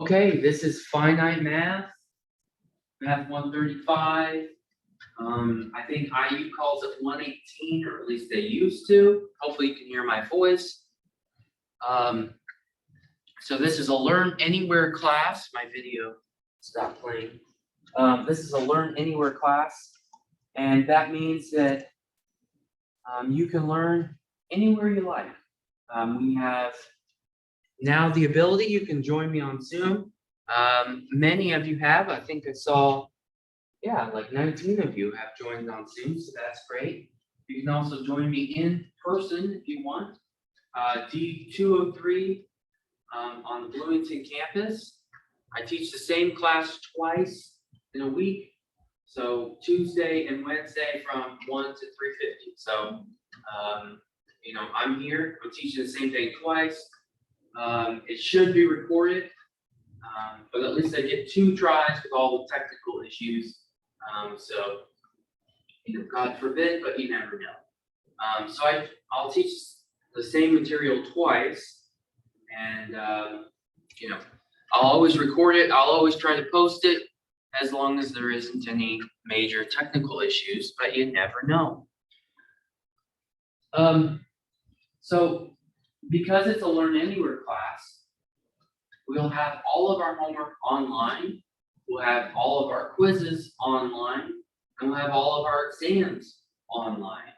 Okay, this is finite math, math 135. I think IU calls it 118, or at least they used to. Hopefully you can hear my voice. So this is a Learn Anywhere class. My video stopped playing. This is a Learn Anywhere class, and that means that you can learn anywhere you like. We have now the ability, you can join me on Zoom. Many of you have, I think I saw, like 19 of you have joined on Zoom, so that's great. You can also join me in person if you want. D203 on the Bloomington campus. I teach the same class twice in a week. So Tuesday and Wednesday from 1 to 3:50. So, I'm here, I'm teaching the same thing twice. It should be recorded, but at least I get 2 tries with all the technical issues. So, God forbid, but you never know. So I'll teach the same material twice, and I'll always record it. I'll always try to post it as long as there isn't any major technical issues, but you never know. So because it's a Learn Anywhere class, we'll have all of our homework online. We'll have all of our quizzes online, and we'll have all of our exams online.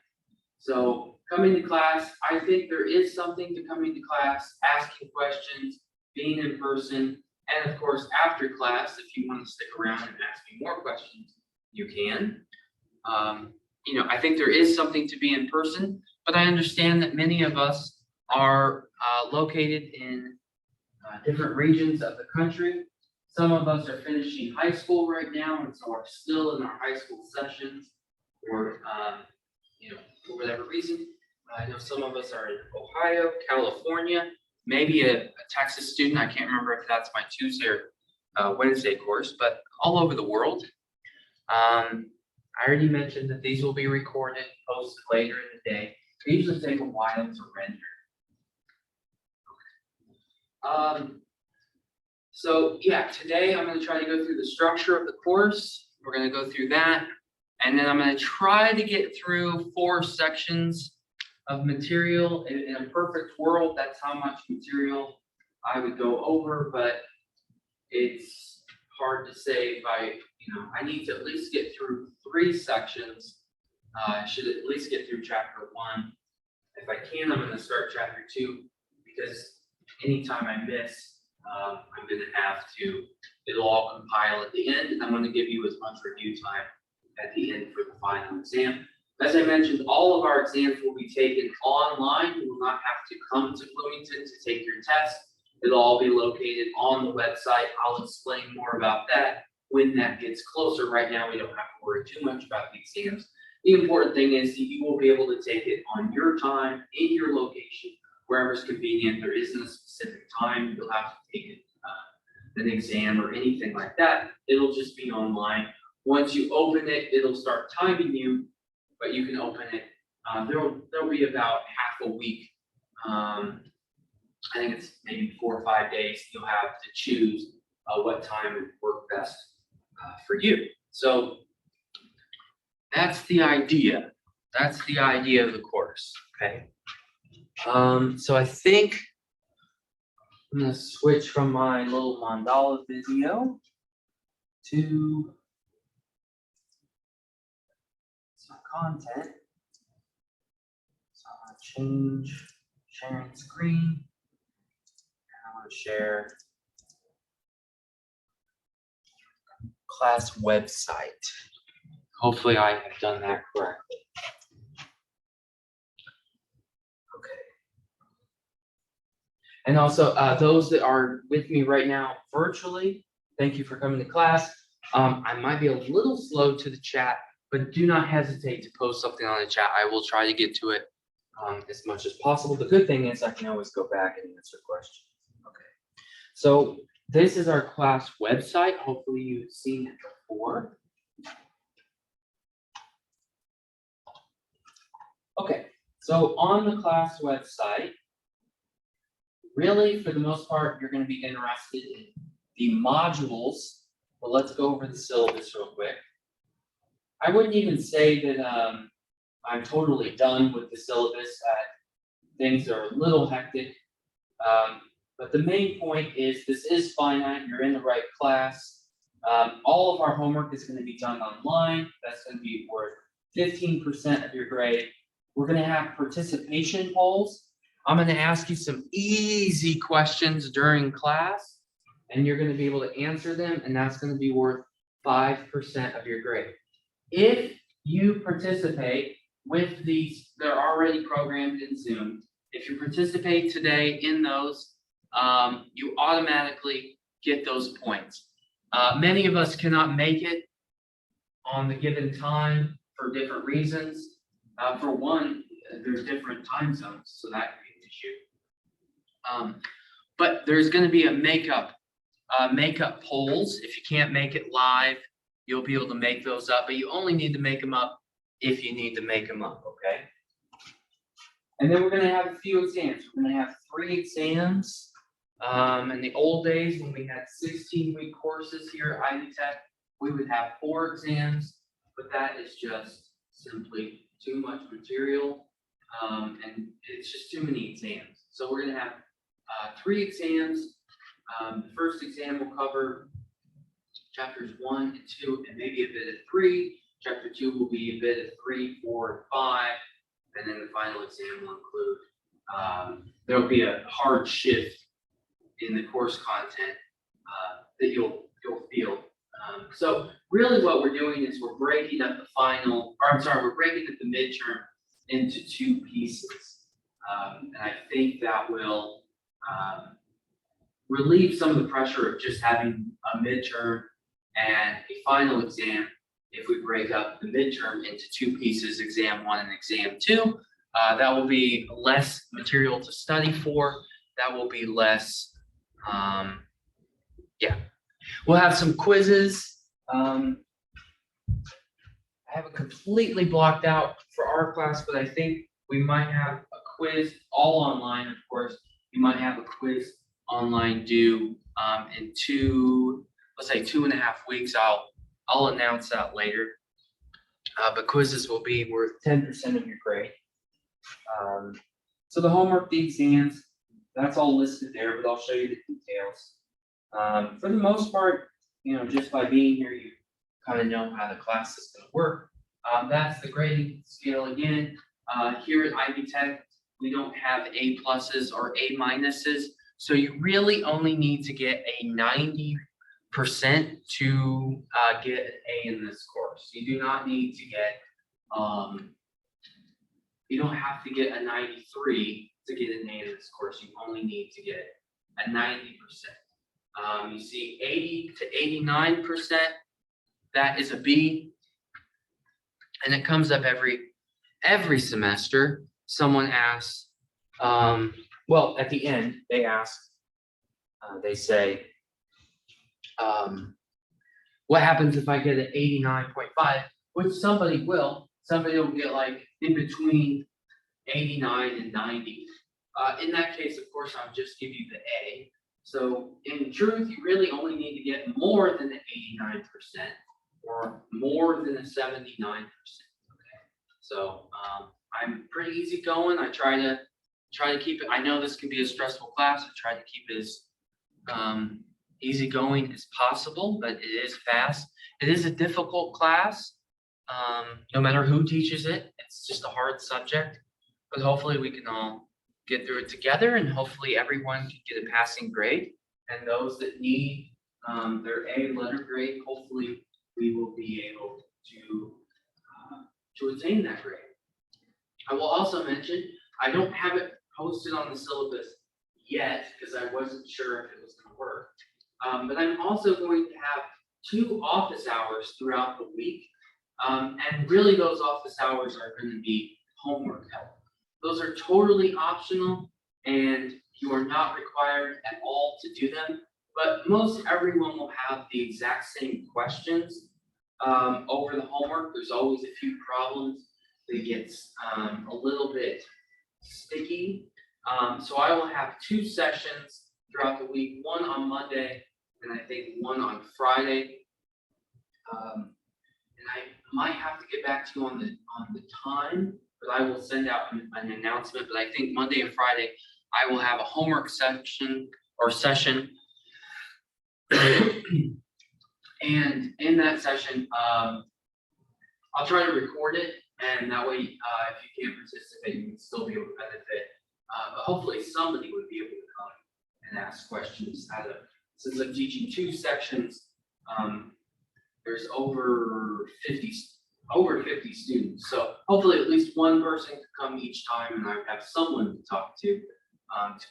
So coming to class, I think there is something to coming to class, asking questions, being in person, and of course, after class, if you want to stick around and ask me more questions, you can. I think there is something to be in person, but I understand that many of us are located in different regions of the country. Some of us are finishing high school right now, and so are still in our high school sessions, or for whatever reason. I know some of us are in Ohio, California, maybe a Texas student. I can't remember if that's my Tuesday or Wednesday course, but all over the world. I already mentioned that these will be recorded, posted later in the day. They usually take a while to render. Today I'm going to try to go through the structure of the course. We're going to go through that, and then I'm going to try to get through 4 sections of material. In a perfect world, that's how much material I would go over, but it's hard to say if I need to at least get through 3 sections. I should at least get through chapter 1. If I can, I'm going to start chapter 2, because anytime I miss, I'm going to have to, it'll all compile at the end, and I'm going to give you as much review time at the end for the final exam. As I mentioned, all of our exams will be taken online. You will not have to come to Bloomington to take your test. It'll all be located on the website. I'll explain more about that when that gets closer. Right now, we don't have to worry too much about the exams. The important thing is that you will be able to take it on your time, in your location, wherever is convenient. There isn't a specific time you'll have to take an exam or anything like that. It'll just be online. Once you open it, it'll start timing you, but you can open it. There'll be about half a week. I think it's maybe 4 or 5 days. You'll have to choose what time would work best for you. So that's the idea. That's the idea of the course. Okay. So I think I'm going to switch from my little mandala video to some content. So I'm going to change sharing screen. And I'm going to share class website. Hopefully I have done that correctly. And also, those that are with me right now virtually, thank you for coming to class. I might be a little slow to the chat, but do not hesitate to post something on the chat. I will try to get to it as much as possible. The good thing is I can always go back and answer questions. Okay. So this is our class website. Hopefully you've seen it before. Okay, so on the class website, really, for the most part, you're going to be interested in the modules, well, let's go over the syllabus real quick. I wouldn't even say that I'm totally done with the syllabus. Things are a little hectic. But the main point is this is finite. You're in the right class. All of our homework is going to be done online. That's going to be worth 15% of your grade. We're going to have participation polls. I'm going to ask you some easy questions during class, and you're going to be able to answer them, and that's going to be worth 5% of your grade. If you participate with these, they're already programmed in Zoom. If you participate today in those, you automatically get those points. Many of us cannot make it on the given time for different reasons. For one, there's different time zones, so that could be an issue. But there's going to be a makeup polls. If you can't make it live, you'll be able to make those up, but you only need to make them up if you need to make them up, okay? And then we're going to have a few exams. We're going to have 3 exams. In the old days, when we had 16-week courses here at Ivy Tech, we would have 4 exams, but that is just simply too much material, and it's just too many exams. So we're going to have 3 exams. The first exam will cover chapters 1 and 2, and maybe a bit of 3. Chapter 2 will be a bit of 3, 4, and 5. And then the final exam will include, there'll be a hard shift in the course content that you'll feel. So really what we're doing is we're breaking up we're breaking up the midterm into 2 pieces. And I think that will relieve some of the pressure of just having a midterm and a final exam. If we break up the midterm into 2 pieces, exam 1 and exam 2, that will be less material to study for. That will be less, We'll have some quizzes. I have it completely blocked out for our class, but I think we might have a quiz all online, of course. We might have a quiz online due in 2.5 weeks. I'll announce that later. But quizzes will be worth 10% of your grade. So the homework, the exams, that's all listed there, but I'll show you the details. For the most part, just by being here, you kind of know how the class is going to work. That's the grading scale again. Here at Ivy Tech, we don't have A pluses or A minuses, so you really only need to get a 90% to get an A in this course. You do not need to get, you don't have to get a 93 to get an A in this course. You only need to get a 90%. You see 80 to 89%, that is a B. And it comes up every semester. Someone asks, well, at the end, they ask, they say, what happens if I get an 89.5, which somebody will get like in between 89 and 90. In that case, of course, I'll just give you the A. So in truth, you really only need to get more than the 89% or more than the 79%. Okay. So I'm pretty easygoing. I try to keep it. I know this can be a stressful class. I try to keep it as easygoing as possible, but it is fast. It is a difficult class. No matter who teaches it, it's just a hard subject. But hopefully we can all get through it together, and hopefully everyone can get a passing grade. And those that need their A letter grade, hopefully we will be able to attain that grade. I will also mention, I don't have it posted on the syllabus yet because I wasn't sure if it was going to work. But I'm also going to have 2 office hours throughout the week. And really those office hours are going to be homework help. Those are totally optional, and you are not required at all to do them. But most everyone will have the exact same questions over the homework. There's always a few problems that gets a little bit sticky. So I will have 2 sessions throughout the week, one on Monday and I think one on Friday. And I might have to get back to you on the time, but I will send out an announcement. But I think Monday and Friday, I will have a homework section or session. And in that session, I'll try to record it, and that way, if you can't participate, you can still be able to benefit. But hopefully somebody would be able to come and ask questions. Since I'm teaching 2 sections, there's over 50 students. So hopefully at least one person could come each time, and I would have someone to talk to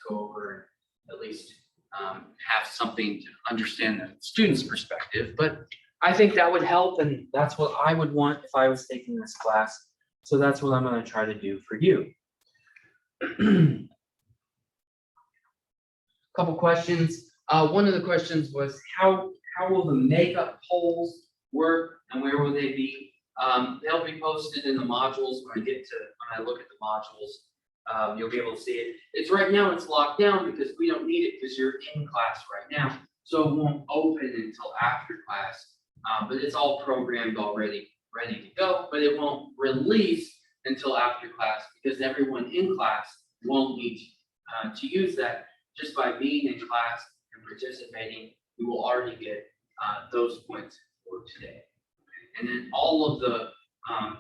go over and at least have something to understand the student's perspective. But I think that would help, and that's what I would want if I was taking this class. So that's what I'm going to try to do for you. Couple questions. One of the questions was how will the makeup polls work, and where will they be? They'll be posted in the modules when I look at the modules. You'll be able to see it. It's right now it's locked down because we don't need it because you're in class right now. So it won't open until after class. But it's all programmed already, ready to go, but it won't release until after class because everyone in class won't need to use that. Just by being in class and participating, you will already get those points for today. And then all of the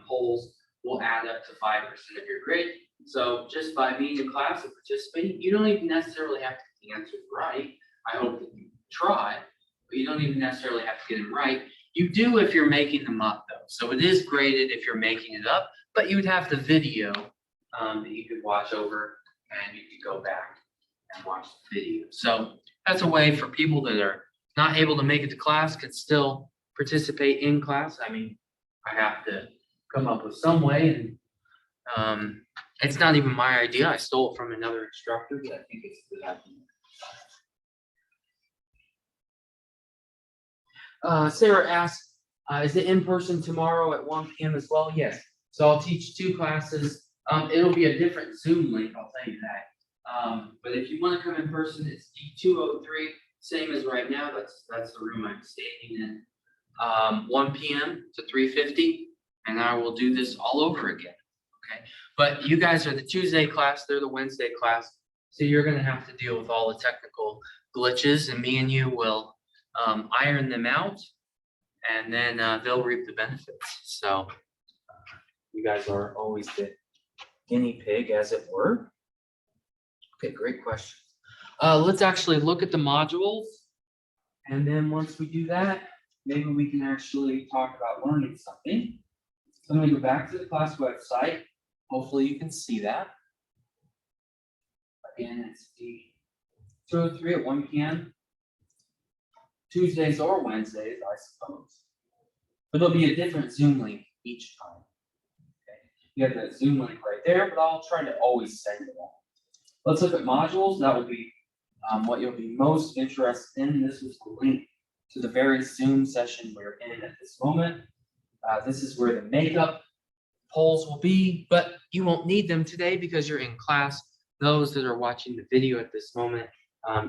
polls will add up to 5% of your grade. So just by being in class and participating, you don't even necessarily have to get the answers right. I hope that you try, but you don't even necessarily have to get them right. You do if you're making them up, though. So it is graded if you're making it up, but you would have the video that you could watch over, and you could go back and watch the video. So that's a way for people that are not able to make it to class can still participate in class. I mean, I have to come up with some way, and it's not even my idea. I stole it from another instructor, but I think it's a good idea. Sarah asked, is it in person tomorrow at 1 p.m. as well? Yes. So I'll teach 2 classes. It'll be a different Zoom link, I'll tell you that. But if you want to come in person, it's D203, same as right now. That's the room I'm standing in. 1 p.m. to 3:50, and I will do this all over again. Okay. But you guys are the Tuesday class, they're the Wednesday class. So you're going to have to deal with all the technical glitches, and me and you will iron them out, and then they'll reap the benefits. So you guys are always the guinea pig, as it were. Okay, great question. Let's actually look at the modules, and then once we do that, maybe we can actually talk about learning something. So I'm going to go back to the class website. Hopefully you can see that. Again, it's D203 at 1 p.m. Tuesdays or Wednesdays, I suppose. But there'll be a different Zoom link each time. Okay. You have the Zoom link right there, but I'll try to always send it out. Let's look at modules. That will be what you'll be most interested in. This is the link to the very Zoom session we're in at this moment. This is where the makeup polls will be, but you won't need them today because you're in class. Those that are watching the video at this moment,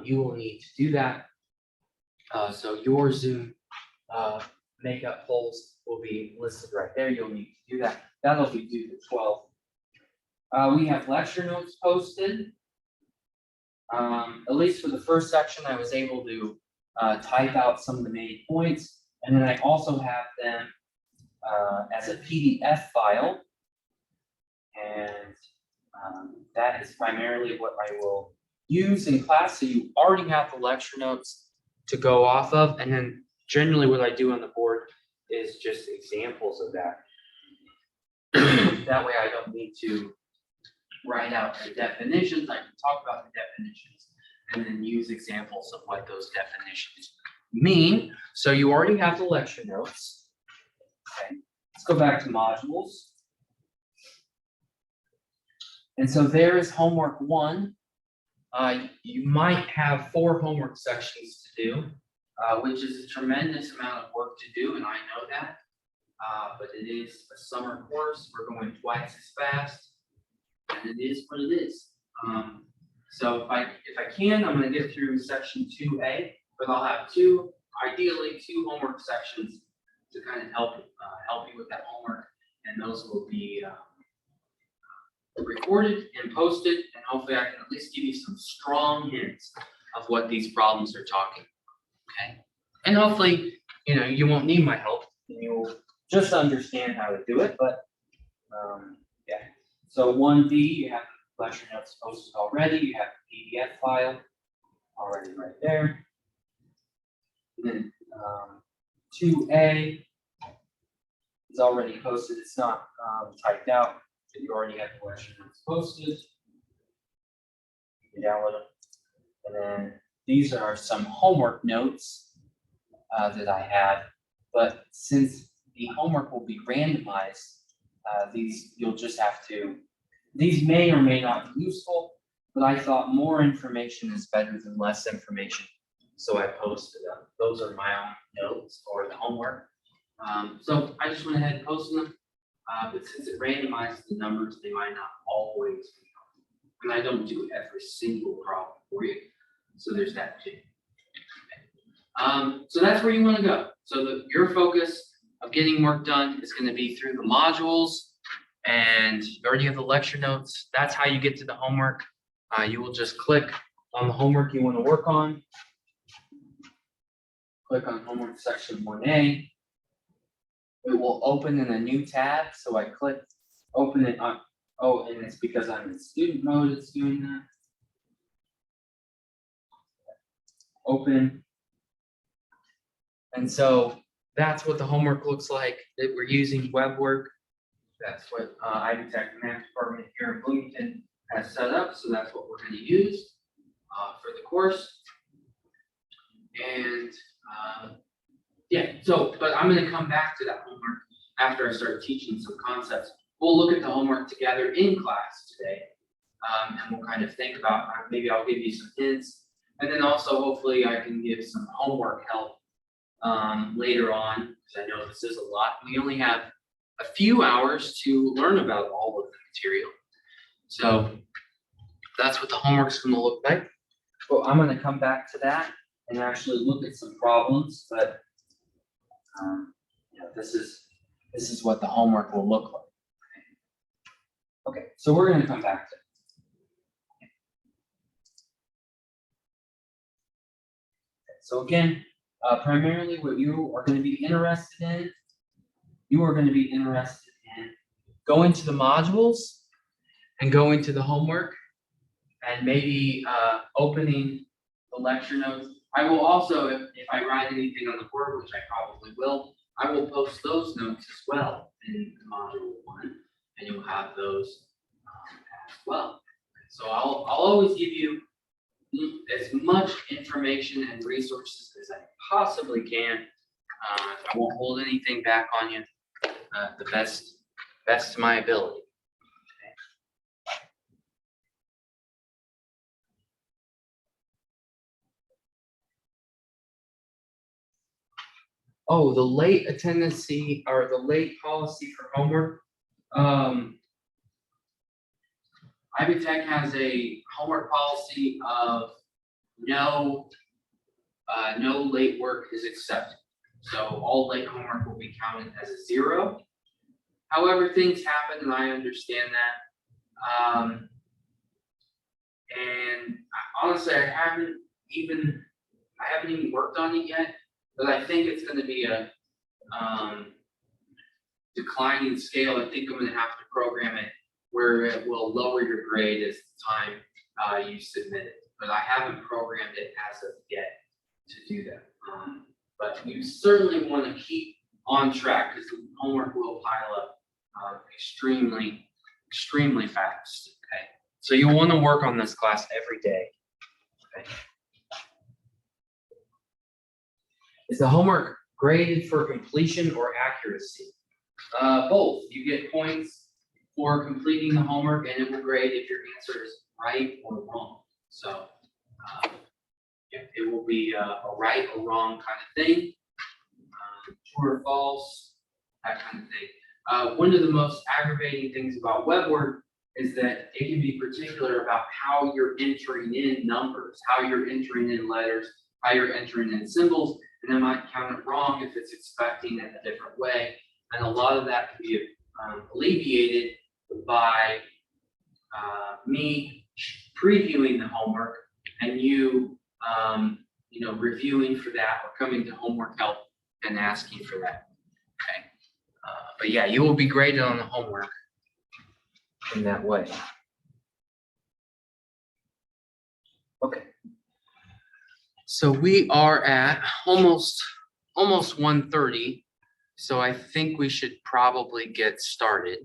you will need to do that. So your Zoom makeup polls will be listed right there. You'll need to do that. That'll be due to 12. We have lecture notes posted. At least for the first section, I was able to type out some of the main points, and then I also have them as a PDF file, and that is primarily what I will use in class. So you already have the lecture notes to go off of, and then generally what I do on the board is just examples of that. That way I don't need to write out the definitions. I can talk about the definitions and then use examples of what those definitions mean. So you already have the lecture notes. Okay, let's go back to modules. And so there is homework 1. You might have 4 homework sections to do, which is a tremendous amount of work to do, and I know that. But it is a summer course. We're going twice as fast, and it is what it is. So if I can, I'm going to get through section 2A, but I'll have two, ideally two homework sections to kind of help you with that homework, and those will be recorded and posted, and hopefully I can at least give you some strong hints of what these problems are talking. Okay, and hopefully, you won't need my help, and you'll just understand how to do it. But yeah. So 1B, you have the lecture notes posted already. You have the PDF file already right there. And then 2A is already posted. It's not typed out, but you already have the lecture notes posted. You can download them. And then these are some homework notes that I have. But since the homework will be randomized, these you'll just have to, these may or may not be useful, but I thought more information is better than less information. So I posted them. Those are my own notes for the homework. So I just went ahead and posted them. But since it randomizes the numbers, they might not always be helpful. And I don't do every single problem for you. So there's that too. So that's where you want to go. So your focus of getting work done is going to be through the modules, and you already have the lecture notes. That's how you get to the homework. You will just click on the homework you want to work on. Click on homework section 1A. It will open in a new tab. So I click open it on. Oh, and it's because I'm in student mode, it's doing that. Open. And so that's what the homework looks like that we're using web work. That's what Ivy Tech Math Department here in Bloomington has set up. So that's what we're going to use for the course. And yeah, so, but I'm going to come back to that homework after I start teaching some concepts. We'll look at the homework together in class today. And we'll kind of think about, maybe I'll give you some hints. And then also, hopefully, I can give some homework help later on, because I know this is a lot. We only have a few hours to learn about all of the material. So that's what the homework's going to look like. Well, I'm going to come back to that and actually look at some problems, but this is what the homework will look like. Okay, so we're going to come back to it. So again, primarily what you are going to be interested in, going to the modules and going to the homework and maybe opening the lecture notes. I will also, if I write anything on the board, which I probably will, I will post those notes as well in module 1, and you'll have those as well. So I'll always give you as much information and resources as I possibly can. I won't hold anything back on you. The best to my ability. Oh, the late attendance or the late policy for homework. Ivy Tech has a homework policy of no late work is accepted. So all late homework will be counted as a 0. However, things happen, and I understand that. And honestly, I haven't even worked on it yet. But I think it's going to be a declining scale. I think I'm going to have to program it where it will lower your grade as the time you submit it. But I haven't programmed it as of yet to do that. But you certainly want to keep on track because the homework will pile up extremely fast. Okay, so you'll want to work on this class every day. Okay. Is the homework graded for completion or accuracy? Both. You get points for completing the homework, and it will grade if your answer is right or wrong. So it will be a right or wrong kind of thing, true or false, that kind of thing. One of the most aggravating things about web work is that it can be particular about how you're entering in numbers, how you're entering in letters, how you're entering in symbols, and it might count it wrong if it's expecting it a different way. And a lot of that can be alleviated by me previewing the homework and you, reviewing for that or coming to homework help and asking for that. Okay. But yeah, you will be graded on the homework in that way. Okay. So we are at almost 1:30. So I think we should probably get started.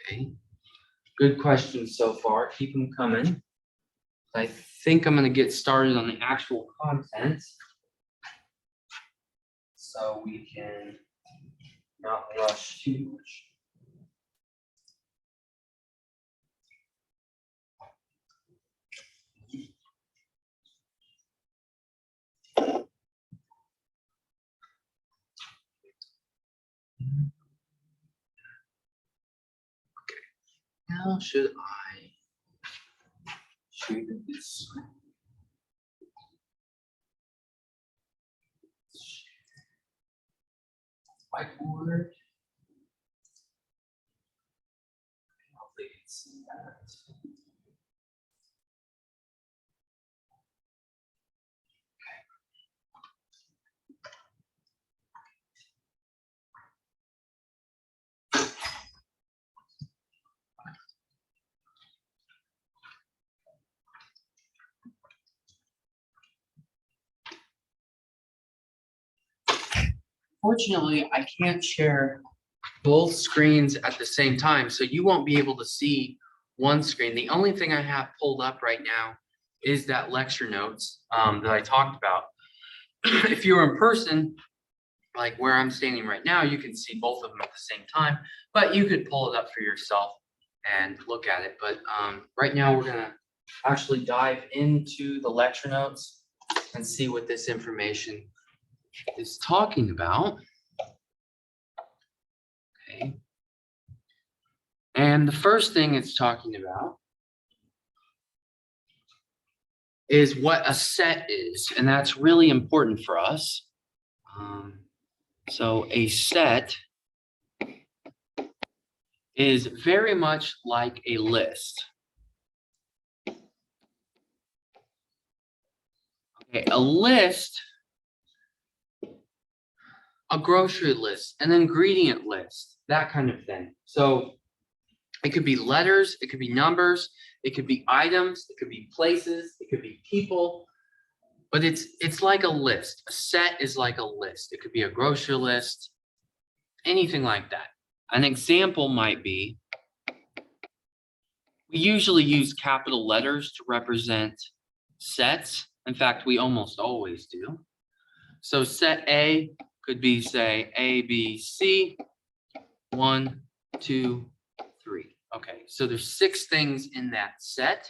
Okay. Good questions so far. Keep them coming. I think I'm going to get started on the actual content so we can not rush too much. How should I shoot this? Whiteboard. Hopefully you can see that. Fortunately, I can't share both screens at the same time, so you won't be able to see one screen. The only thing I have pulled up right now is that lecture notes that I talked about. If you're in person, like where I'm standing right now, you can see both of them at the same time, but you could pull it up for yourself and look at it. But right now we're gonna actually dive into the lecture notes and see what this information is talking about. Okay. And the first thing it's talking about is what a set is, and that's really important for us. So a set is very much like a list. Okay, a list, a grocery list, an ingredient list, that kind of thing. So it could be letters, it could be numbers, it could be items, it could be places, it could be people, but it's like a list. A set is like a list. It could be a grocery list, anything like that. An example might be, we usually use capital letters to represent sets. In fact, we almost always do. So set A could be, say, A, B, C, 1, 2, 3. Okay, so there's 6 things in that set.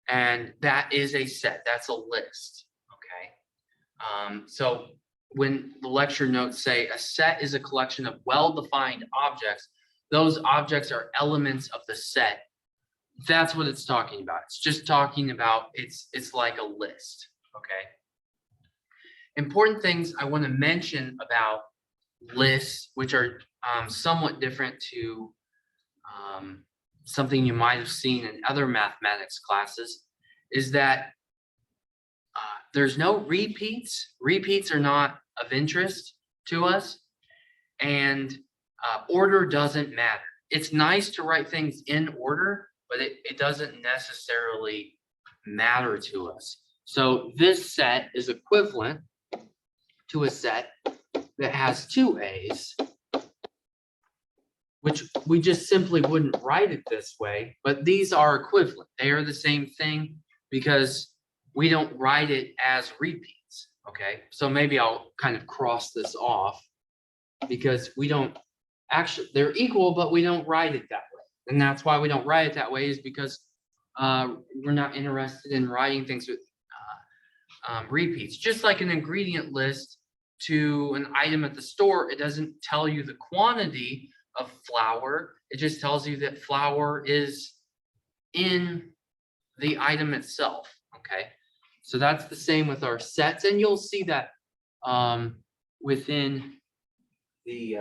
And that is a set, that's a list, okay? So when the lecture notes say a set is a collection of well-defined objects, those objects are elements of the set. That's what it's talking about. It's just talking about, it's like a list, okay? Important things I want to mention about lists, which are somewhat different to something you might have seen in other mathematics classes, is that there's no repeats. Repeats are not of interest to us, and order doesn't matter. It's nice to write things in order, but it doesn't necessarily matter to us. So this set is equivalent to a set that has 2 A's, which we just simply wouldn't write it this way, but these are equivalent. They are the same thing because we don't write it as repeats, okay? So maybe I'll kind of cross this off because we don't actually, they're equal, but we don't write it that way. And that's why we don't write it that way, is because we're not interested in writing things with repeats. Just like an ingredient list to an item at the store, it doesn't tell you the quantity of flour. It just tells you that flour is in the item itself, okay? okay? So that's the same with our sets, and you'll see that within the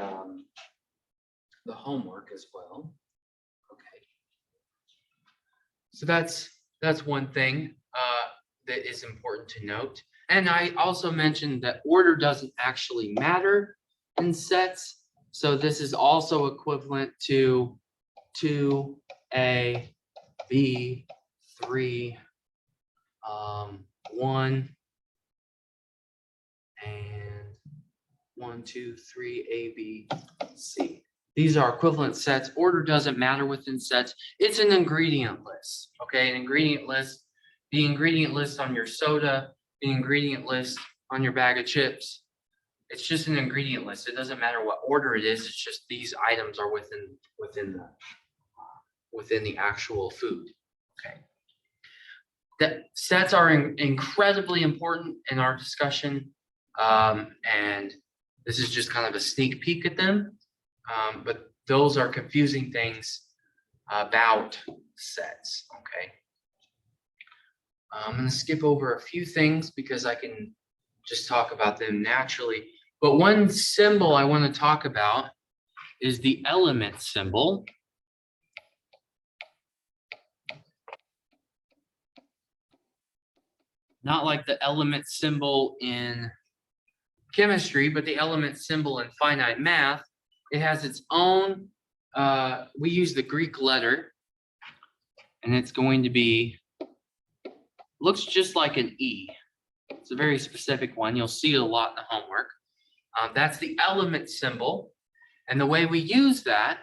homework as well. Okay. So that's one thing that is important to note. And I also mentioned that order doesn't actually matter in sets. So this is also equivalent to 2A, B, 3, 1, and 1, 2, 3, A, B, C. These are equivalent sets. Order doesn't matter within sets. It's an ingredient list, okay? An ingredient list, the ingredient list on your soda, the ingredient list on your bag of chips. It's just an ingredient list. It doesn't matter what order it is. It's just these items are within the actual food, okay? That sets are incredibly important in our discussion, and this is just kind of a sneak peek at them. But those are confusing things about sets, okay? I'm going to skip over a few things because I can just talk about them naturally. But one symbol I want to talk about is the element symbol. Not like the element symbol in chemistry, but the element symbol in finite math. It has its own, we use the Greek letter, and it's going to be, looks just like an E. It's a very specific one. You'll see it a lot in the homework. That's the element symbol. And the way we use that,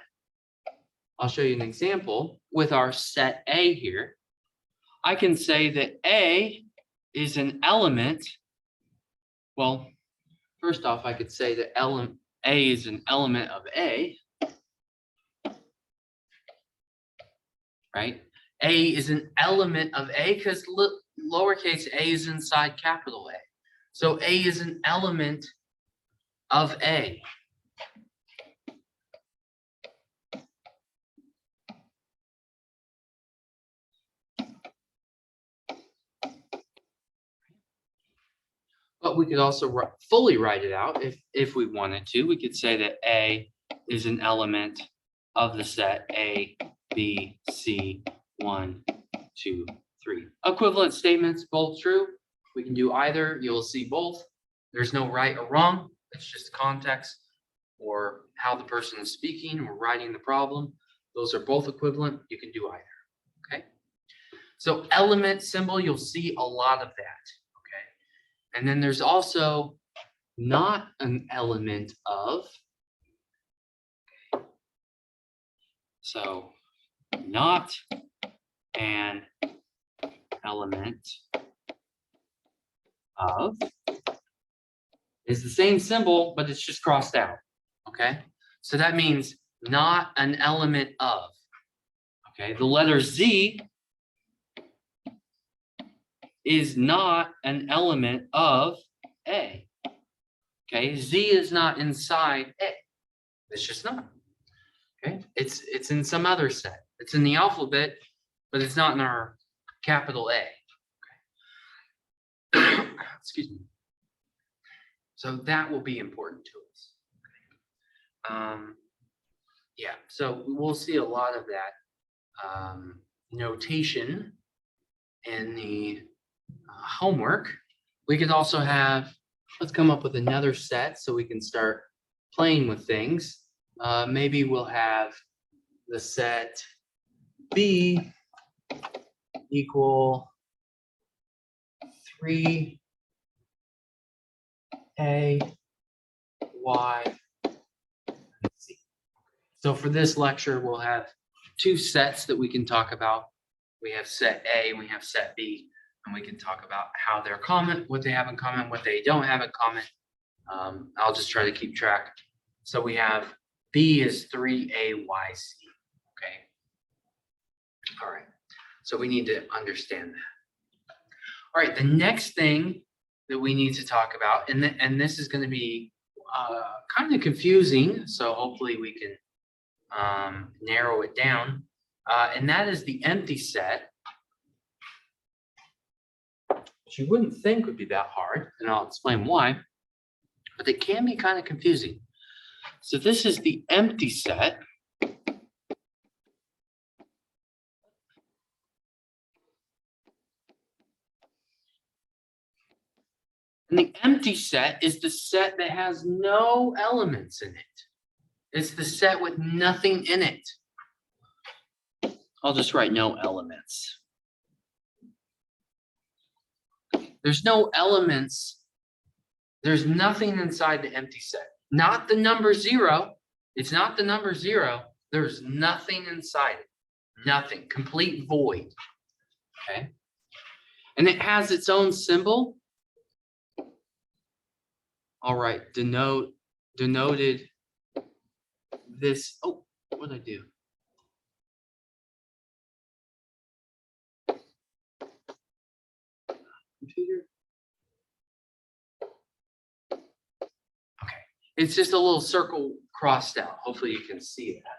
I'll show you an example with our set A here. I can say that A is an element. Well, first off, I could say that A is an element of A, right? A is an element of A because lowercase a is inside capital A. So A is an element of A. But we could also fully write it out if we wanted to. We could say that A is an element of the set A, B, C, 1, 2, 3. Equivalent statements, both true. We can do either. You'll see both. There's no right or wrong. It's just context or how the person is speaking or writing the problem. Those are both equivalent. You can do either. Okay. So element symbol, you'll see a lot of that. And then there's also not an element of. So not an element of is the same symbol, but it's just crossed out. Okay. So that means not an element of. Okay. The letter Z is not an element of A. Okay, Z is not inside A. It's just not. Okay, it's in some other set. It's in the alphabet, but it's not in our capital A. Okay. Excuse me. So that will be important to us. Okay. Yeah, so we'll see a lot of that notation in the homework. We could also have, let's come up with another set so we can start playing with things. Maybe we'll have the set B equal 3A, Y, and Z. So for this lecture, we'll have two sets that we can talk about. We have set A, we have set B. And we can talk about how they're common, what they have in common, what they don't have in common. I'll just try to keep track. So we have B is 3AYC. Okay. All right. So we need to understand that. All right. The next thing that we need to talk about, and this is going to be kind of confusing. So hopefully we can narrow it down. And that is the empty set. which you wouldn't think would be that hard, and I'll explain why, but it can be kind of confusing. So this is the empty set. And the empty set is the set that has no elements in it. It's the set with nothing in it. I'll just write no elements. There's no elements. There's nothing inside the empty set. Not the number 0. It's not the number 0. There's nothing inside it. Nothing. Complete void. Okay. And it has its own symbol. All right. Denoted this. Oh, what did I do? Computer. Okay. It's just a little circle crossed out. Hopefully you can see that.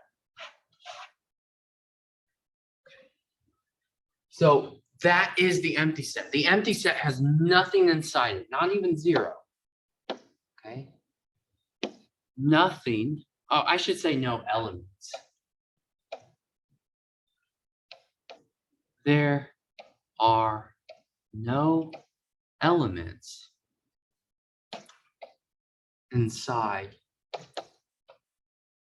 So that is the empty set. The empty set has nothing inside it, not even 0. Okay. Nothing. Oh, I should say no elements. There are no elements inside.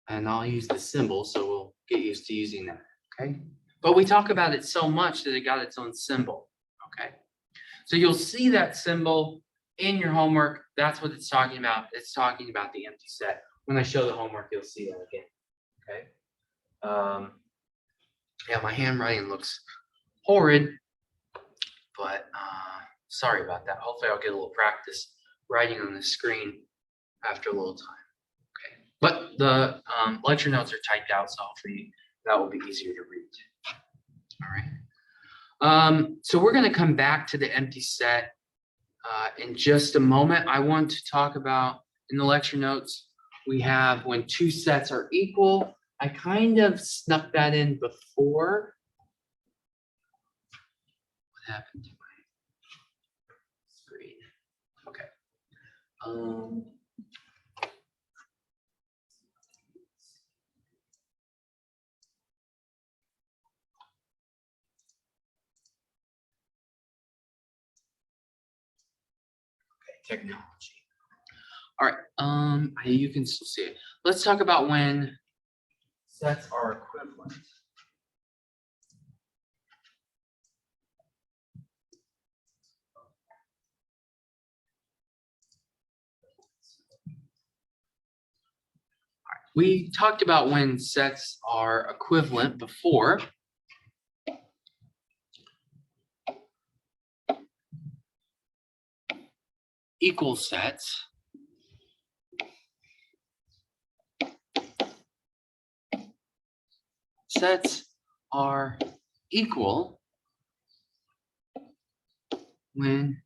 And I'll use the symbol, so we'll get used to using that. Okay. But we talk about it so much that it got its own symbol. Okay. So you'll see that symbol in your homework. That's what it's talking about. It's talking about the empty set. When I show the homework, you'll see that again. Okay. Yeah, my handwriting looks horrid, but sorry about that. Hopefully I'll get a little practice writing on the screen after a little time. Okay. But the lecture notes are typed out, so hopefully that will be easier to read. All right. So we're going to come back to the empty set in just a moment. I want to talk about, in the lecture notes, we have when 2 sets are equal. I kind of snuck that in before. What happened to my screen? Okay. Technology. All right, you can still see it. Let's talk about when sets are equivalent. All right. We talked about when sets are equivalent before. Equal sets are equal when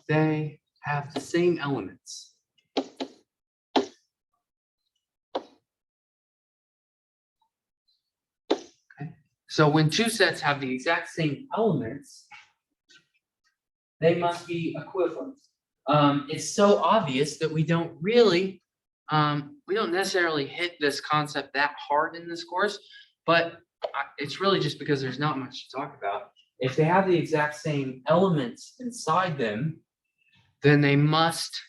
they have the same elements. Okay. So when 2 sets have the exact same elements, they must be equivalent. It's so obvious that we don't really, we don't necessarily hit this concept that hard in this course, but it's really just because there's not much to talk about. If they have the exact same elements inside them, then they must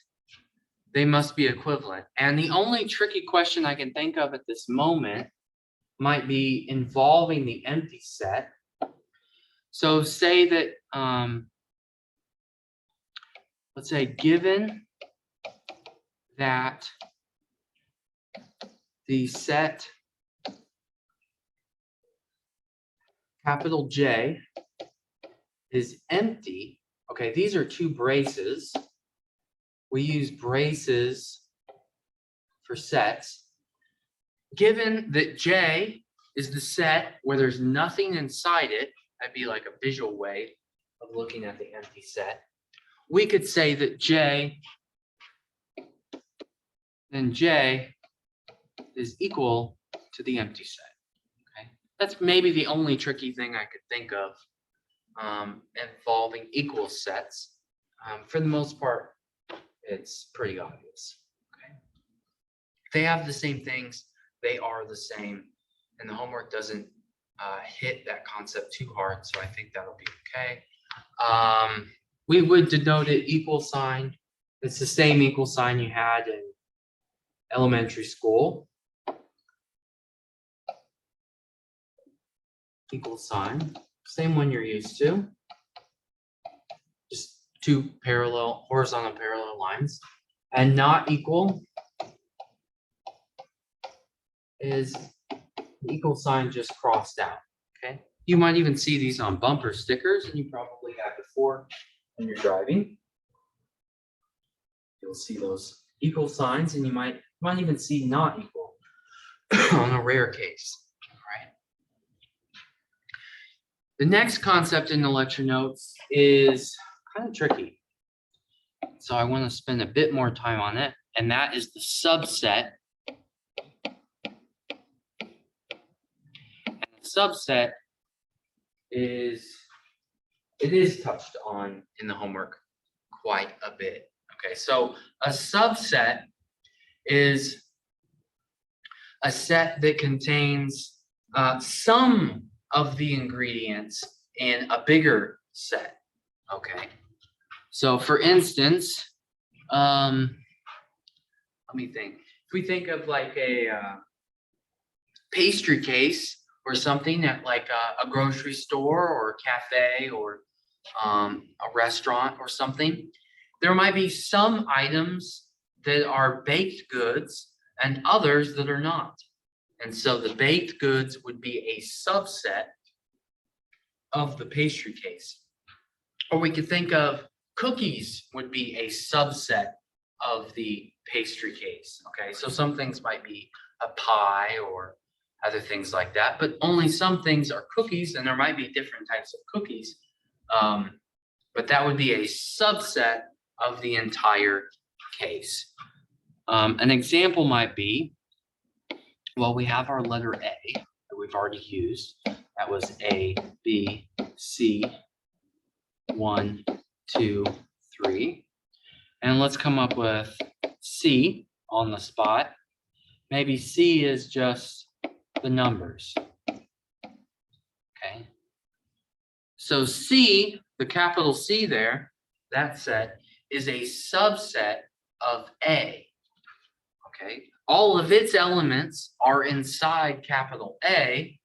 be equivalent. And the only tricky question I can think of at this moment might be involving the empty set. So say that, let's say given that the set capital J is empty. Okay, these are 2 braces. We use braces for sets. Given that J is the set where there's nothing inside it, that'd be like a visual way of looking at the empty set. We could say that J is equal to the empty set. Okay, that's maybe the only tricky thing I could think of involving equal sets. For the most part, it's pretty obvious. Okay. If they have the same things, they are the same, and the homework doesn't hit that concept too hard, so I think that'll be okay. We would denote it equal sign. It's the same equal sign you had in elementary school. Equal sign, same one you're used to. Just two horizontal parallel lines. And not equal is the equal sign just crossed out, okay? You might even see these on bumper stickers, and you probably have before when you're driving. You'll see those equal signs, and you might even see not equal on a rare case, right? The next concept in the lecture notes is kind of tricky. So I want to spend a bit more time on it, and that is the subset. And the subset is touched on in the homework quite a bit. Okay, so a subset is a set that contains some of the ingredients in a bigger set. Okay, so for instance, let me think. If we think of like a pastry case or something at like a grocery store or a cafe or a restaurant or something, there might be some items that are baked goods and others that are not. And so the baked goods would be a subset of the pastry case. Or we could think of cookies would be a subset of the pastry case. Okay, so some things might be a pie or other things like that, but only some things are cookies, and there might be different types of cookies. But that would be a subset of the entire case. An example might be, well, we have our letter A that we've already used. That was A, B, C, 1, 2, 3. And let's come up with C on the spot. Maybe C is just the numbers. Okay. So C, the capital C there, that set is a subset of A. Okay. All of its elements are inside capital A,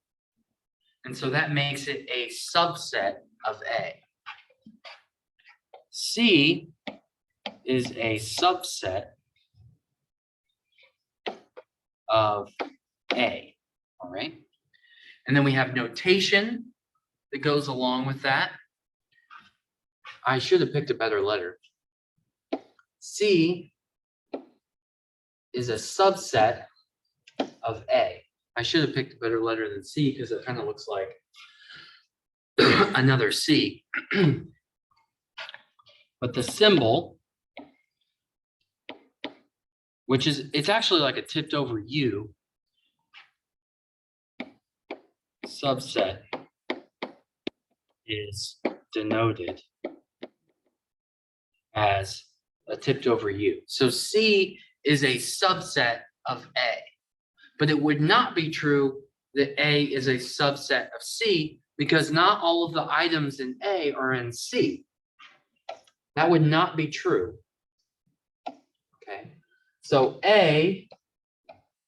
and so that makes it a subset of A. C is a subset of A, all right? And then we have notation that goes along with that. I should have picked a better letter. C is a subset of A. I should have picked a better letter than C because it kind of looks like another C. But the symbol, which is, it's actually like a tipped over U subset, is denoted as a tipped over U. So C is a subset of A, but it would not be true that A is a subset of C because not all of the items in A are in C. That would not be true. Okay, so A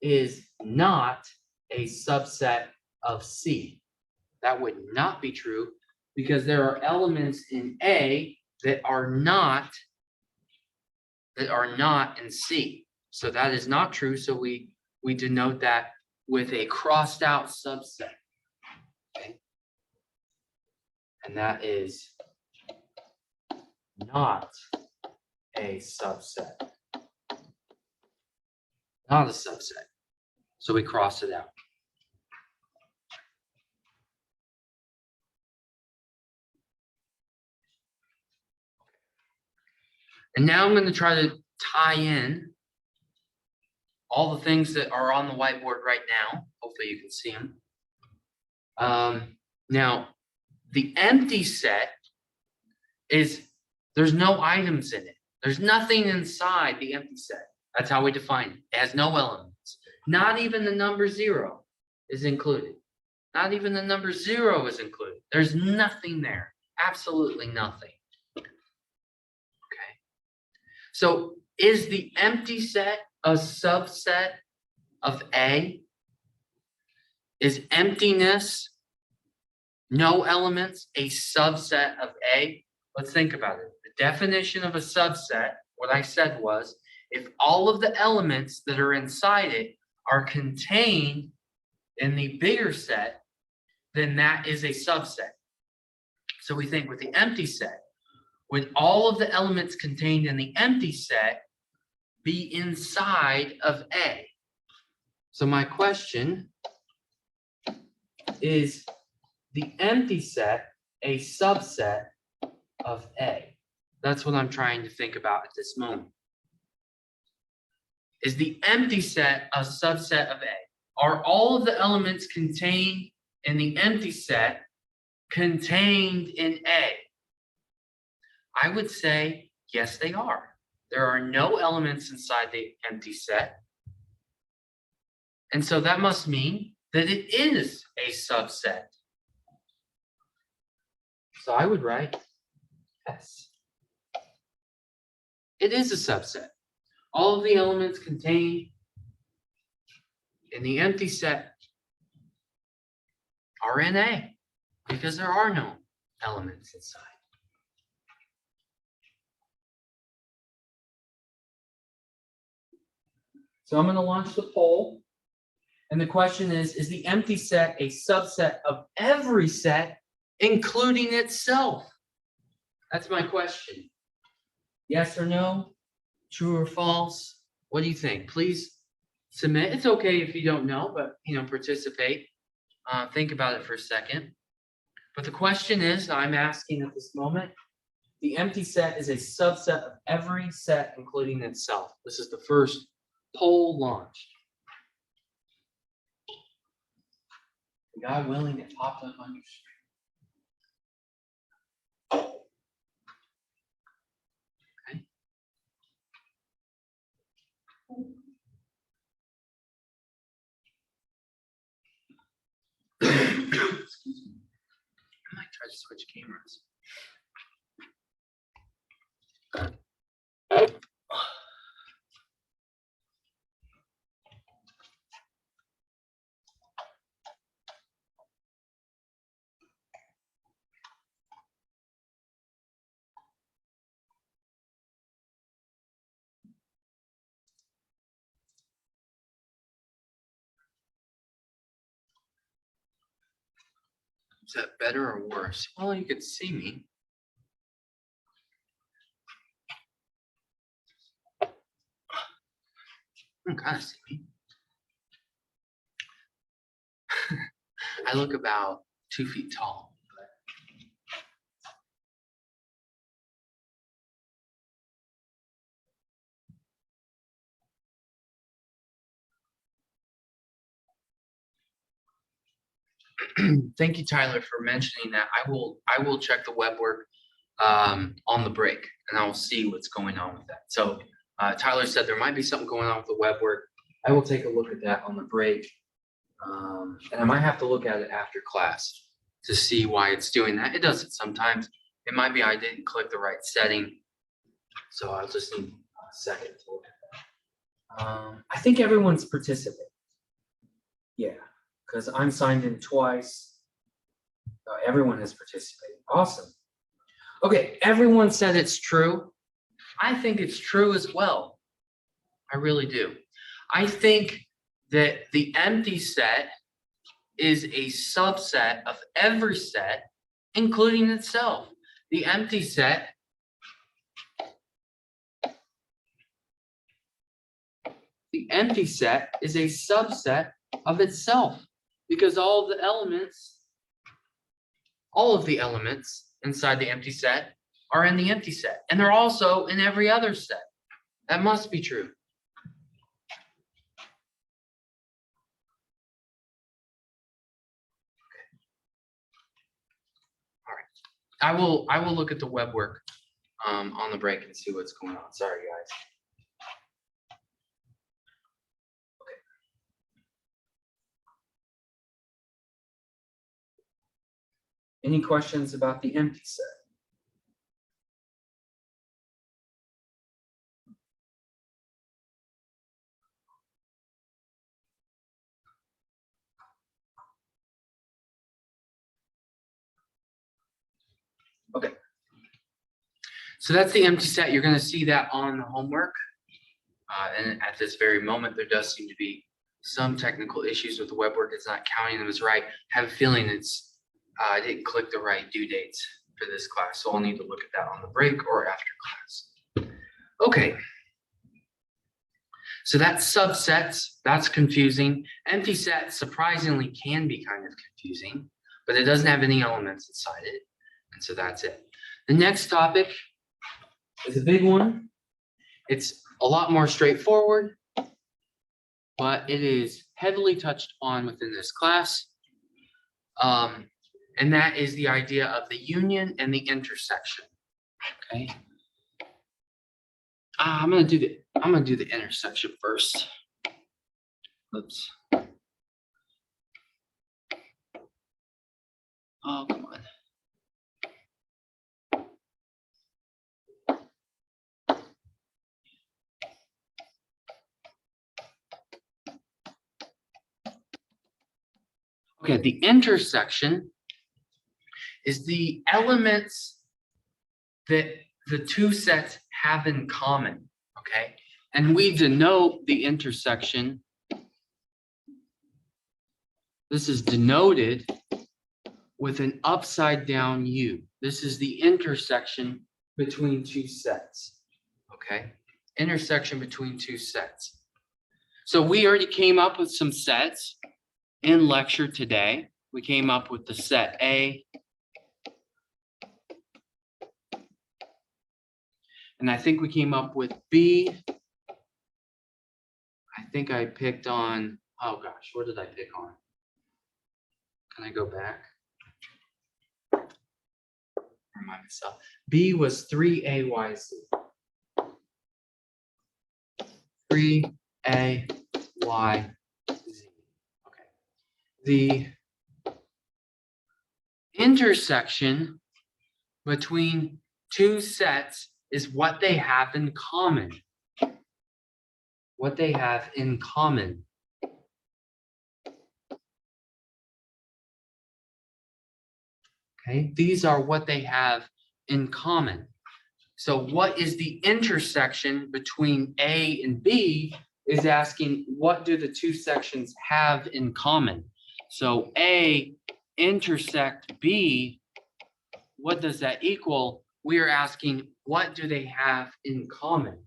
is not a subset of C. That would not be true because there are elements in A that are not in C. So that is not true. So we denote that with a crossed out subset. Okay, and that is not a subset. Not a subset. So we cross it out. And now I'm going to try to tie in all the things that are on the whiteboard right now. Hopefully you can see them. Now, the empty set is There's no items in it. There's nothing inside the empty set. That's how we define it. It has no elements. Not even the number 0 is included. Not even the number 0 is included. There's nothing there. Absolutely nothing. Okay. So is the empty set a subset of A? Is emptiness, no elements, a subset of A? Let's think about it. The definition of a subset, what I said was, if all of the elements that are inside it are contained in the bigger set, then that is a subset. So we think with the empty set, would all of the elements contained in the empty set be inside of A? So my question is the empty set a subset of A? That's what I'm trying to think about at this moment. Is the empty set a subset of A? Are all of the elements contained in the empty set contained in A? I would say, yes, they are. There are no elements inside the empty set. And so that must mean that it is a subset. So I would write, yes. It is a subset. All of the elements contained in the empty set are in A because there are no elements inside. So I'm going to launch the poll. And the question is the empty set a subset of every set, including itself? That's my question. Yes or no? True or false? What do you think? Please submit. It's okay if you don't know, but participate. Think about it for a second. But the question is, I'm asking at this moment, the empty set is a subset of every set, including itself. This is the first poll launched. God willing, it popped up on your screen. Excuse me. I might try to switch cameras. Is that better or worse? Well, you could see me. You can kind of see me. I look about 2 feet tall. Thank you, Tyler, for mentioning that. I will check the web work on the break, and I will see what's going on with that. So Tyler said there might be something going on with the web work. I will take a look at that on the break, and I might have to look at it after class to see why it's doing that. It does it sometimes. It might be I didn't click the right setting, so I'll just need a second to look at that. I think everyone's participating. Yeah. Because I'm signed in twice. Everyone has participated. Awesome. Okay, everyone said it's true. I think it's true as well. I really do. I think that the empty set is a subset of every set, including itself. The empty set is a subset of itself. Because all of the elements inside the empty set are in the empty set. And they're also in every other set. That must be true. Okay. All right. I will look at the web work on the break and see what's going on. Sorry, guys. Any questions about the empty set? Okay. So that's the empty set. You're going to see that on the homework. And at this very moment, there does seem to be some technical issues with the web work. It's not counting them as right. I have a feeling it's I didn't click the right due dates for this class, so I'll need to look at that on the break or after class. Okay. So that's subsets. That's confusing. Empty set surprisingly can be kind of confusing, but it doesn't have any elements inside it. And so that's it. The next topic is a big one. It's a lot more straightforward, but it is heavily touched on within this class. And that is the idea of the union and the intersection. Okay. I'm gonna do the intersection first. Oops. Oh, come on. Okay, the intersection is the elements that the two sets have in common, okay? And we denote the intersection. This is denoted with an upside down U. This is the intersection between two sets, okay? Intersection between two sets. So we already came up with some sets in lecture today. We came up with the set A. And I think we came up with B. I think I picked on, oh gosh, what did I pick on? Can I go back? Remind myself. B was 3AYZ. 3AYZ. Okay. The intersection between two sets is what they have in common. What they have in common. Okay, these are what they have in common. So what is the intersection between A and B is asking what do the two sections have in common? So A intersect B, what does that equal? We are asking what do they have in common?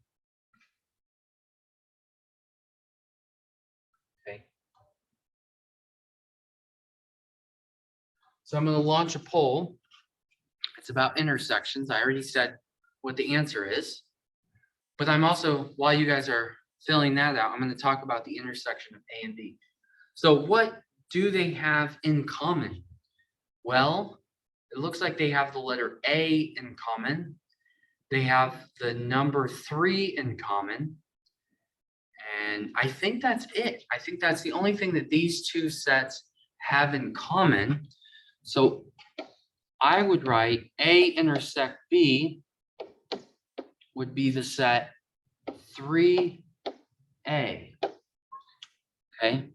Okay. So I'm going to launch a poll. It's about intersections. I already said what the answer is, but I'm also, while you guys are filling that out, I'm going to talk about the intersection of A and B. So what do they have in common? Well, it looks like they have the letter A in common. They have the number 3 in common. And I think that's it. I think that's the only thing that these two sets have in common. So I would write A intersect B would be the set 3A. Okay.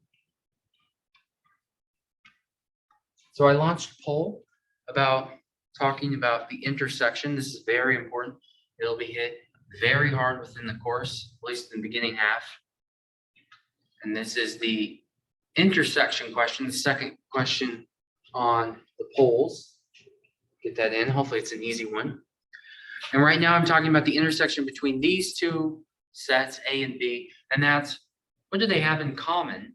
So I launched a poll about talking about the intersection. This is very important. It'll be hit very hard within the course, at least in the beginning half. And this is the intersection question, the second question on the polls. Get that in. Hopefully it's an easy one. And right now I'm talking about the intersection between these two sets, A and B, and that's what do they have in common?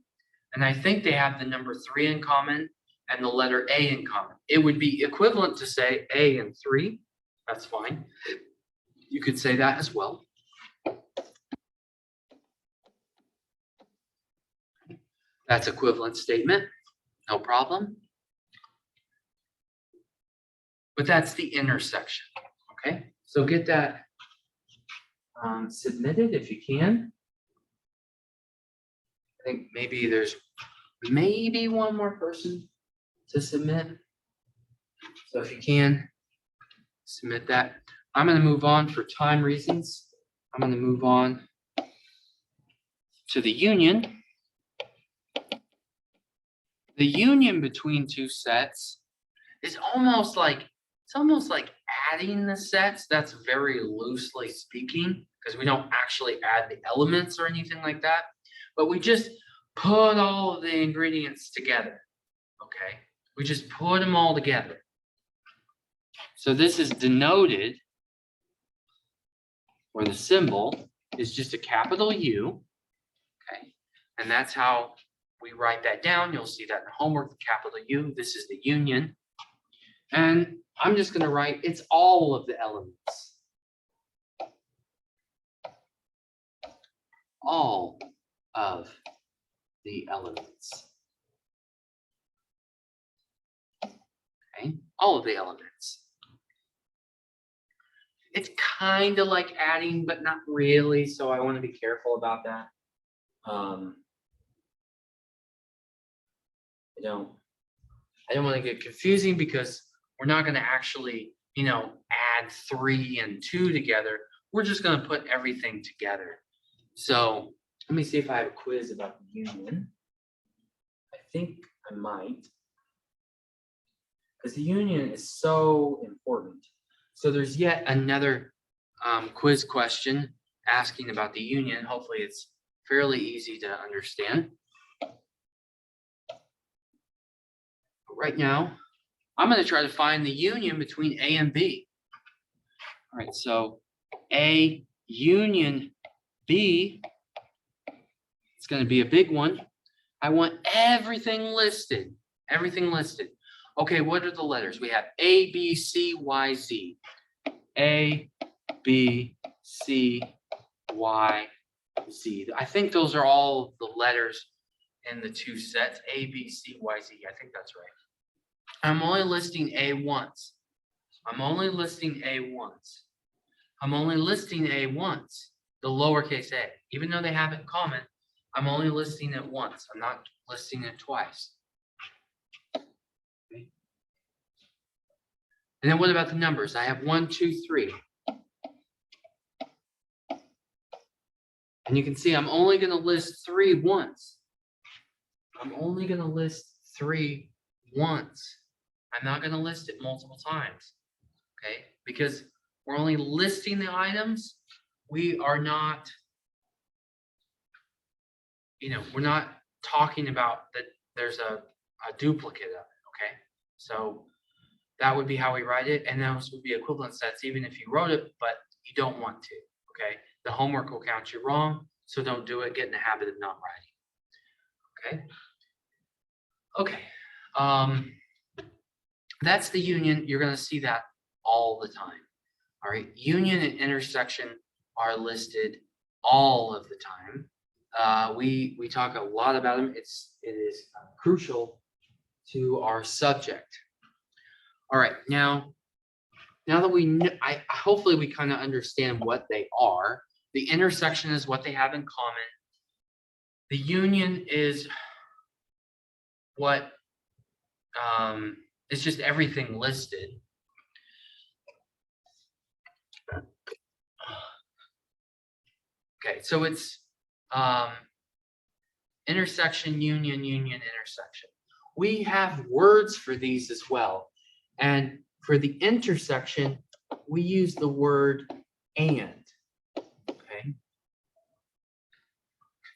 And I think they have the number 3 in common and the letter A in common. It would be equivalent to say A and 3. That's fine. You could say that as well. That's equivalent statement, no problem. But that's the intersection, okay? So So get that submitted if you can. I think maybe there's maybe one more person to submit. So if you can, submit that. I'm going to move on for time reasons. I'm going to move on to the union. The union between two sets is almost like, it's almost like adding the sets. That's very loosely speaking, because we don't actually add the elements or anything like that, but we just put all of the ingredients together, okay? We just put them all together. So this is denoted, or the symbol is just a capital U, okay? And that's how we write that down. You'll see that in the homework, the capital U. This is the union. And I'm just going to write, it's all of the elements. All of the elements. Okay, all of the elements. It's kind of like adding, but not really, so I want to be careful about that. I don't want to get confusing, because we're not going to actually, add 3 and 2 together. We're just going to put everything together. So let me see if I have a quiz about the union. I think I might, because the union is so important. So there's yet another quiz question asking about the union. Hopefully it's fairly easy to understand. Right now, I'm going to try to find the union between A and B. All right, so A union B, it's going to be a big one. I want everything listed. Everything listed. Okay, what are the letters? We have A, B, C, Y, Z. A, B, C, Y, Z. I think those are all the letters in the two sets. A, B, C, Y, Z. I think that's right. I'm only listing A once. I'm only listing A once. I'm only listing A once, the lowercase a. Even though they have it in common, I'm only listing it once. I'm not listing it twice. Okay. And then what about the numbers? I have 1, 2, 3. And you can see I'm only going to list 3 once. I'm only going to list 3 once. I'm not going to list it multiple times, okay? Because we're only listing the items. We are not, we're not talking about that there's a duplicate of it, okay? So that would be how we write it. And those would be equivalent sets, even if you wrote it, but you don't want to, okay? The homework will count you wrong, so don't do it. Get in the habit of not writing, okay? Okay. That's the union. You're going to see that all the time. All right. Union and intersection are listed all of the time. We talk a lot about them. It is crucial to our subject. All right. Now that we know, hopefully we kind of understand what they are. The intersection is what they have in common. The union is what it's just everything listed. Okay, so it's intersection, union, union, intersection. We have words for these as well. And for the intersection, we use the word and. Okay.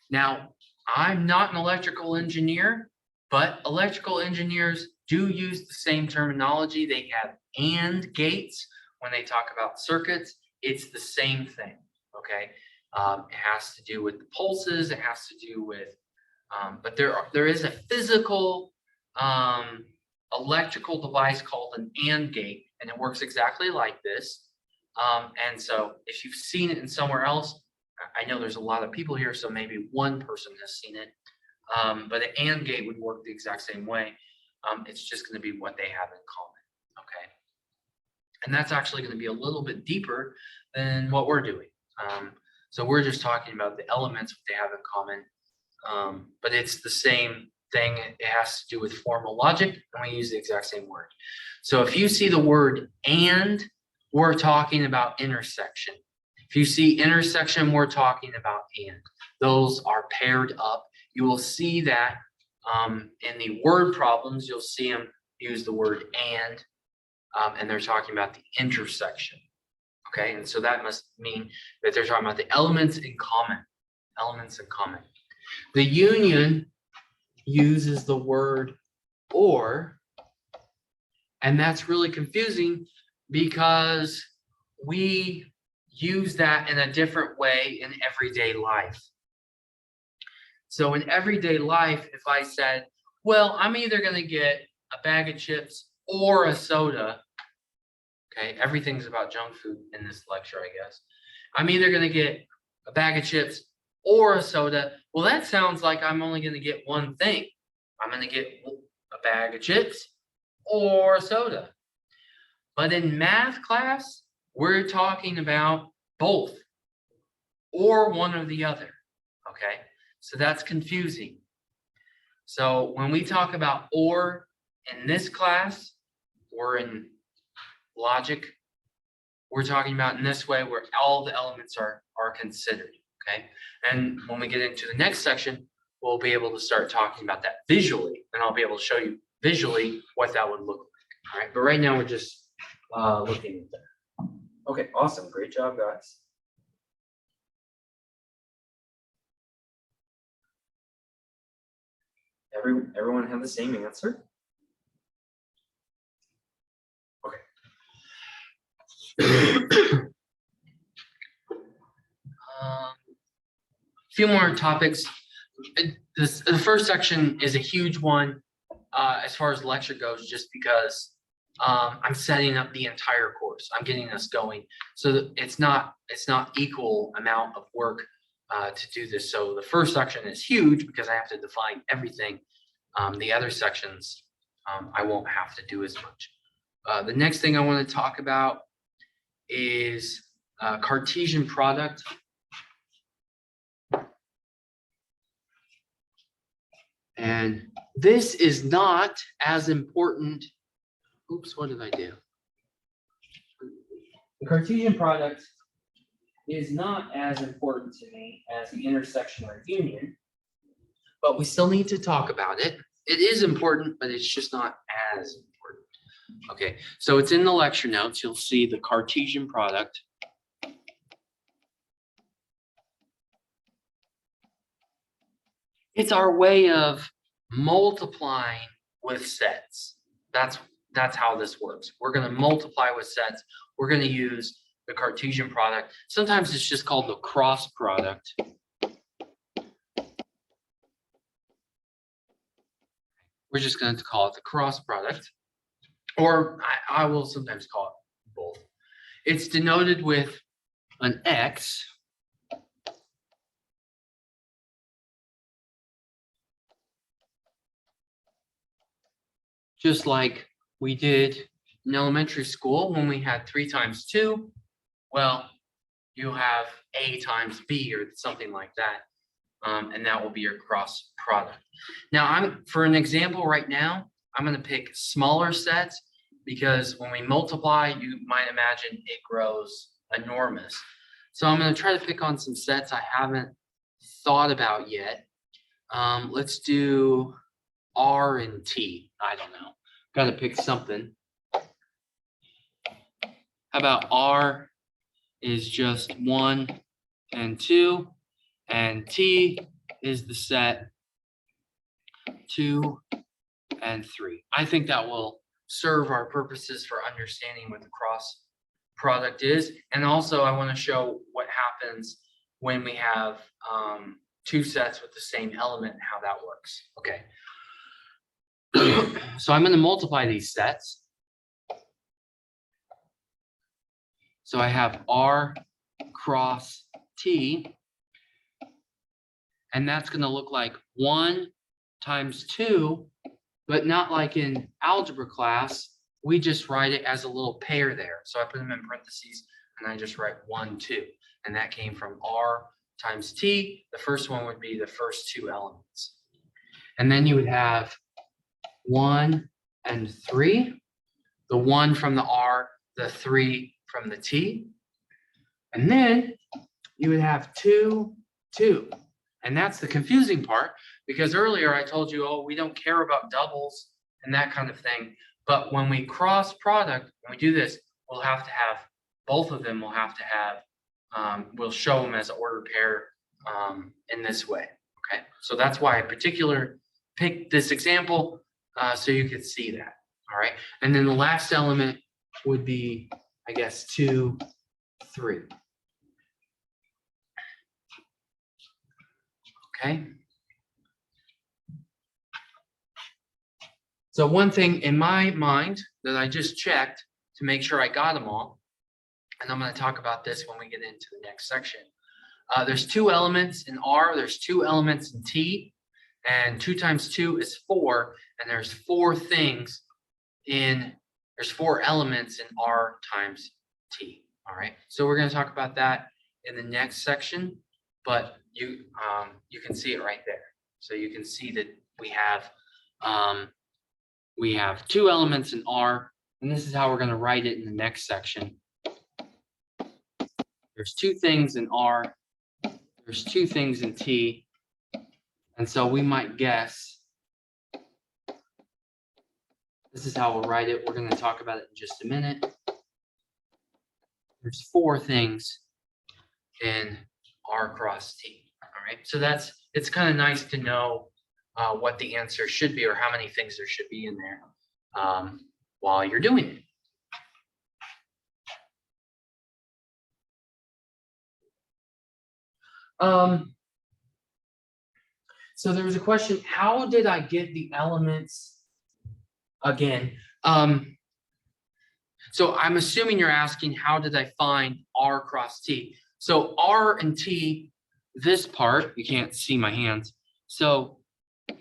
Now, I'm not an electrical engineer, but electrical engineers do use the same terminology. They have AND gates when they talk about circuits. It's the same thing, okay? It has to do with the pulses. It has to do with, but there is a physical electrical device called an AND gate, and it works exactly like this. And so if you've seen it in somewhere else, I know there's a lot of people here, so maybe one person has seen it. But an AND gate would work the exact same way. It's just going to be what they have in common. And that's actually going to be a little bit deeper than what we're doing. So we're just talking about the elements, what they have in common. But it's the same thing. It has to do with formal logic, and we use the exact same word. So if you see the word and, we're talking about intersection. If you see intersection, we're talking about and. Those are paired up. You will see that in the word problems, you'll see them use the word and they're talking about the intersection. Okay, and so that must mean that they're talking about the elements in common. Elements in common. The union uses the word or, and that's really confusing because we use that in a different way in everyday life. So in everyday life, if I said, well, I'm either going to get a bag of chips or a soda. Okay, everything's about junk food in this lecture, I guess. I'm either going to get a bag of chips or a soda. Well, that sounds like I'm only going to get one thing. I'm going to get a bag of chips or a soda. But in math class, we're talking about both or one or the other. Okay, so that's confusing. So when we talk about or in this class, or in logic, we're talking about in this way where all the elements are considered, okay? And when we get into the next section, we'll be able to start talking about that visually, and I'll be able to show you visually what that would look like, all right? But right now we're just looking at that. Okay, awesome, great job, guys. Everyone have the same answer? A few more topics. The first section is a huge one as far as lecture goes, just because I'm setting up the entire course. I'm getting us going, so that it's not equal amount of work to do this. So the first section is huge because I have to define everything. The other sections I won't have to do as much. The next thing I want to talk about is Cartesian product. And this is not as important. Oops, what did I do? The Cartesian product is not as important to me as the intersection or union, but we still need to talk about it. It is important, but it's just not as important. Okay, so it's in the lecture notes. You'll see the Cartesian product. It's our way of multiplying with sets. That's how this works. We're going to multiply with sets. We're going to use the Cartesian product. Sometimes it's just called the cross product. We're just going to call it the cross product. Or I will sometimes call it both. It's denoted with an X. Just like we did in elementary school when we had 3 times 2. Well, you have A times B or something like that. And that will be your cross product. Now, for an example right now, I'm going to pick smaller sets because when we multiply, you might imagine it grows enormous. So I'm going to try to pick on some sets I haven't thought about yet. Let's do R and T. I don't know. Got to pick something. How about R is just 1 and 2, and T is the set 2 and 3. I think that will serve our purposes for understanding what the cross product is. And also I want to show what happens when we have 2 sets with the same element and how that works. Okay. So I'm going to multiply these sets. So I have R cross T, and that's going to look like 1 times 2, but not like in algebra class we just write it as a little pair there. So I put them in parentheses and I just write 1, 2. And that came from R times T. The first one would be the first two elements. And then you would have 1 and 3. The 1 from the R, the 3 from the T. And then you would have 2, 2. And that's the confusing part, because earlier I told you, oh, we don't care about doubles and that kind of thing. But when we cross product, when we do this, we'll have to have both of them. We'll have to have, we'll show them as an ordered pair in this way. Okay, so that's why I particularly picked this example so you could see that. All right, and then the last element would be, I guess, 2, 3. Okay. So one thing in my mind that I just checked to make sure I got them all, and I'm going to talk about this when we get into the next section. There's 2 elements in R, there's 2 elements in T, and 2 times 2 is 4, and there's 4 things there's 4 elements in R times T. All right, so we're going to talk about that in the next section, but you can see it right there. So you can see that we have 2 elements in R, and this is how we're going to write it in the next section. There's 2 things in R, there's 2 things in T, and so we might guess this is how we'll write it. We're going to talk about it in just a minute. There's 4 things in R cross T. All right, so it's kind of nice to know what the answer should be or how many things there should be in there while you're doing it. So there was a question, how did I get the elements again? So I'm assuming you're asking, how did I find R cross T? So R and T, this part, you can't see my hands. So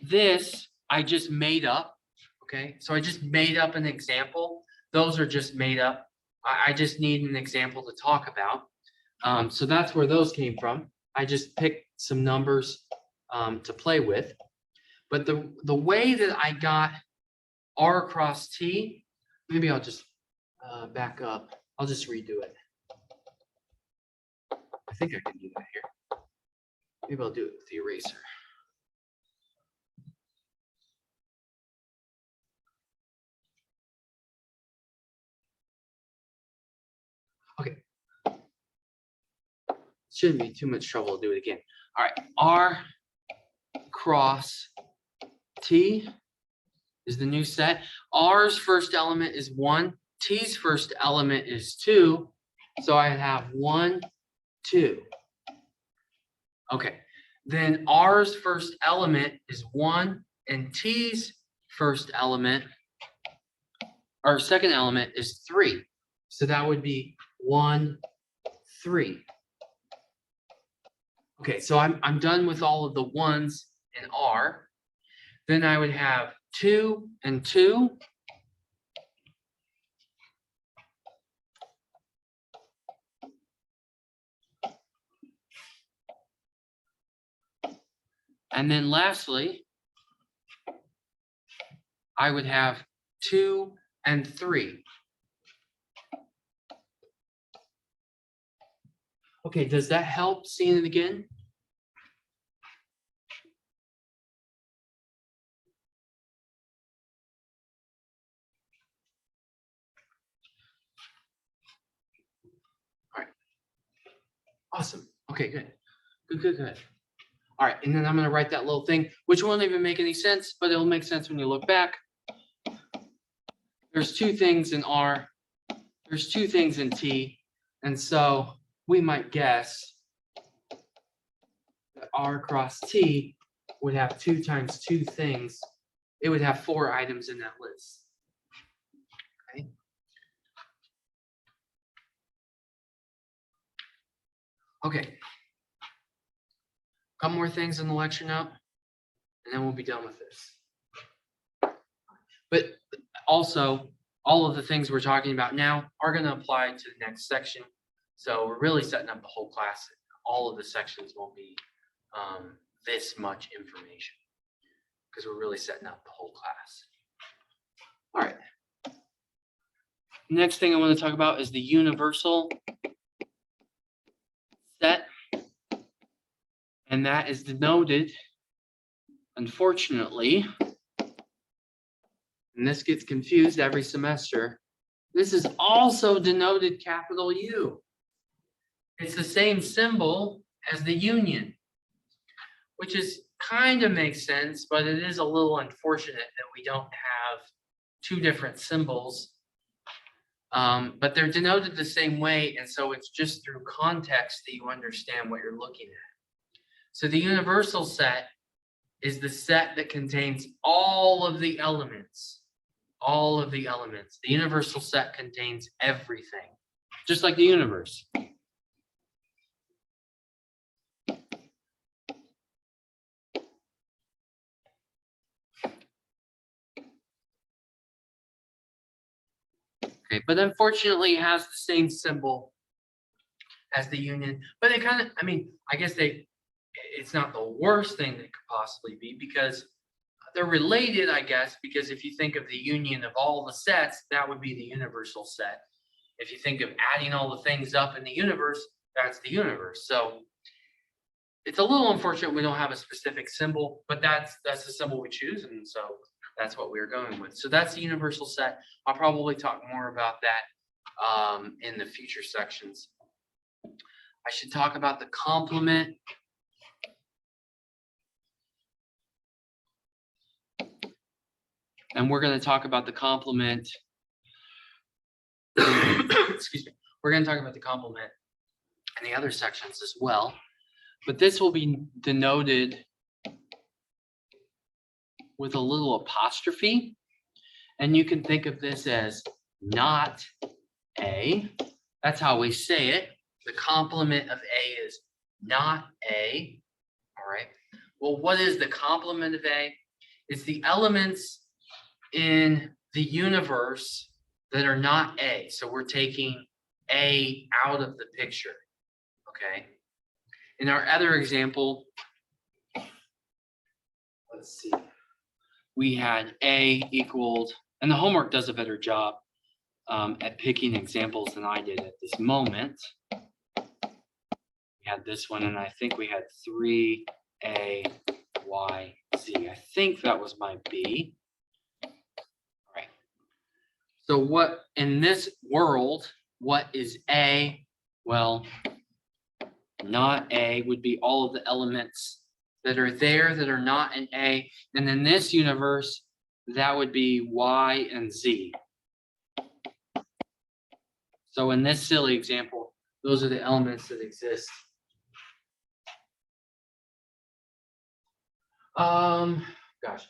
this, I just made up, okay? So I just made up an example. Those are just made up. I just need an example to talk about. So that's where those came from. I just picked some numbers to play with. But the way that I got R cross T, maybe I'll just back up. I'll just redo it. I think I can do that here. Maybe I'll do it with the eraser. Okay. Shouldn't be too much trouble to do it again. All right, R cross T is the new set. R's first element is 1. T's first element is 2. So I have 1, 2. Okay. Then R's first element is 1, and T's first element, or second element, is 3. So that would be 1, 3. Okay, so I'm done with all of the ones in R. Then I would have 2 and 2. And then lastly, I would have 2 and 3. Okay, does that help seeing it again? All right. Awesome. Okay, good. Good. All right, and then I'm going to write that little thing, which won't even make any sense, but it'll make sense when you look back. There's 2 things in R. There's 2 things in T. And so we might guess that R cross T would have 2 times 2 things. It would have 4 items in that list. Okay. Okay. A couple more things in the lecture note, and then we'll be done with this. But also, all of the things we're talking about now are going to apply to the next section. So we're really setting up the whole class. All of the sections won't be this much information because we're really setting up the whole class. All right. Next thing I want to talk about is the universal set. And that is denoted, unfortunately, and this gets confused every semester, this is also denoted capital U. It's the same symbol as the union, which is kind of makes sense, but it is a little unfortunate that we don't have two different symbols. But they're denoted the same way, and so it's just through context that you understand what you're looking at. So the universal set is the set that contains all of the elements. All of the elements. The universal set contains everything, just like the universe. Okay, but unfortunately it has the same symbol as the union, but it kind of, I mean, I guess it's not the worst thing that could possibly be because they're related, I guess, because if you think of the union of all the sets, that would be the universal set. If you think of adding all the things up in the universe, that's the universe. So it's a little unfortunate we don't have a specific symbol, but that's the symbol we choose, and so that's what we're going with. So that's the universal set. I'll probably talk more about that in the future sections. I should talk about the complement. And we're going to talk about the complement. Excuse me. We're going to talk about the complement in the other sections as well. But this will be denoted with a little apostrophe. And you can think of this as not A. That's how we say it. The complement of A is not A. All right. Well, what is the complement of A? It's the elements in the universe that are not A. So we're taking A out of the picture. Okay. In our other example, let's see. We had A equaled, and the homework does a better job at picking examples than I did at this moment. We had this one, and I think we had 3A, Y, Z. I think that was my B. All right. So what in this world, what is A? Well, not A would be all of the elements that are there that are not in A. And in this universe, that would be Y and Z. So in this silly example, those are the elements that exist. Gosh,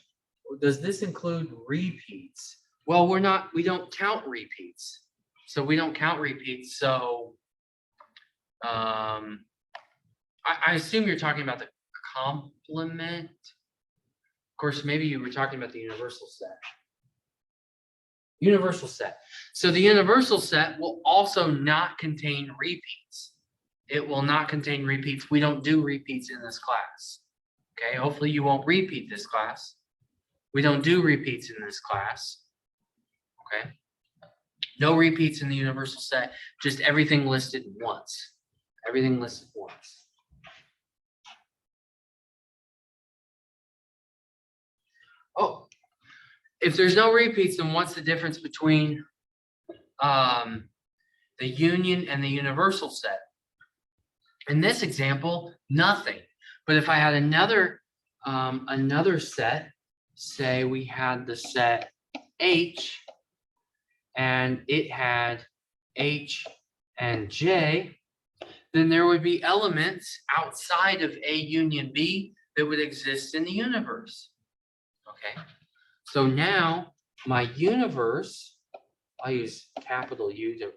does this include repeats? Well, we don't count repeats. So we don't count repeats. So I assume you're talking about the complement. Of course, maybe you were talking about the universal set. Universal set. So the universal set will also not contain repeats. It will not contain repeats. We don't do repeats in this class. Okay, hopefully you won't repeat this class. We don't do repeats in this class. Okay. No repeats in the universal set, just everything listed once. Everything listed once. Oh, if there's no repeats, then what's the difference between the union and the universal set? In this example, nothing. But if I had another set, say we had the set H, and it had H and J, then there would be elements outside of A union B that would exist in the universe. Okay, so now my universe, I'll use capital U to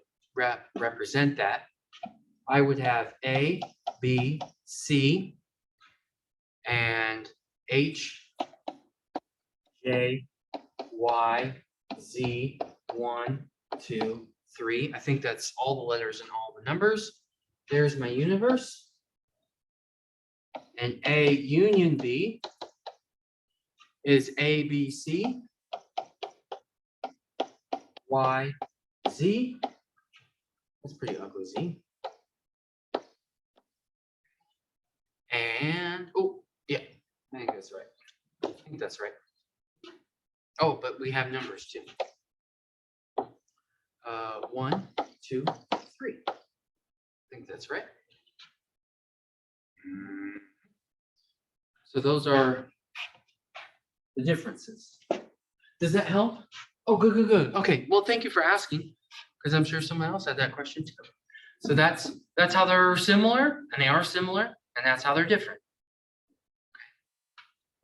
represent that. I would have A, B, C, and H, J, Y, Z, 1, 2, 3. I think that's all the letters and all the numbers. There's my universe. And A union B is A, B, C, Y, Z. That's pretty ugly, Z. And, oh, yeah, I think that's right. I think that's right. Oh, but we have numbers too. 1, 2, 3. I think that's right. So those are the differences. Does that help? Oh, good, good, good. Okay, well, thank you for asking, because I'm sure someone else had that question too. So that's how they're similar, and they are similar, and that's how they're different.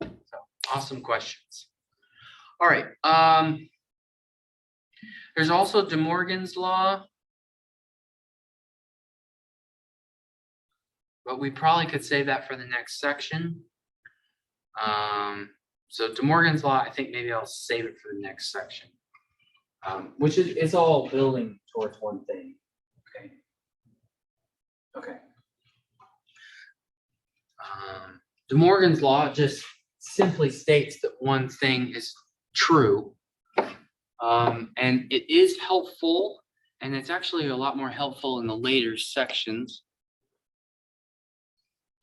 Okay. So awesome questions. All right. There's also De Morgan's law, but we probably could save that for the next section. So De Morgan's law, I think maybe I'll save it for the next section, which is it's all building towards one thing. Okay. Okay. De Morgan's law just simply states that one thing is true, and it is helpful, and it's actually a lot more helpful in the later sections.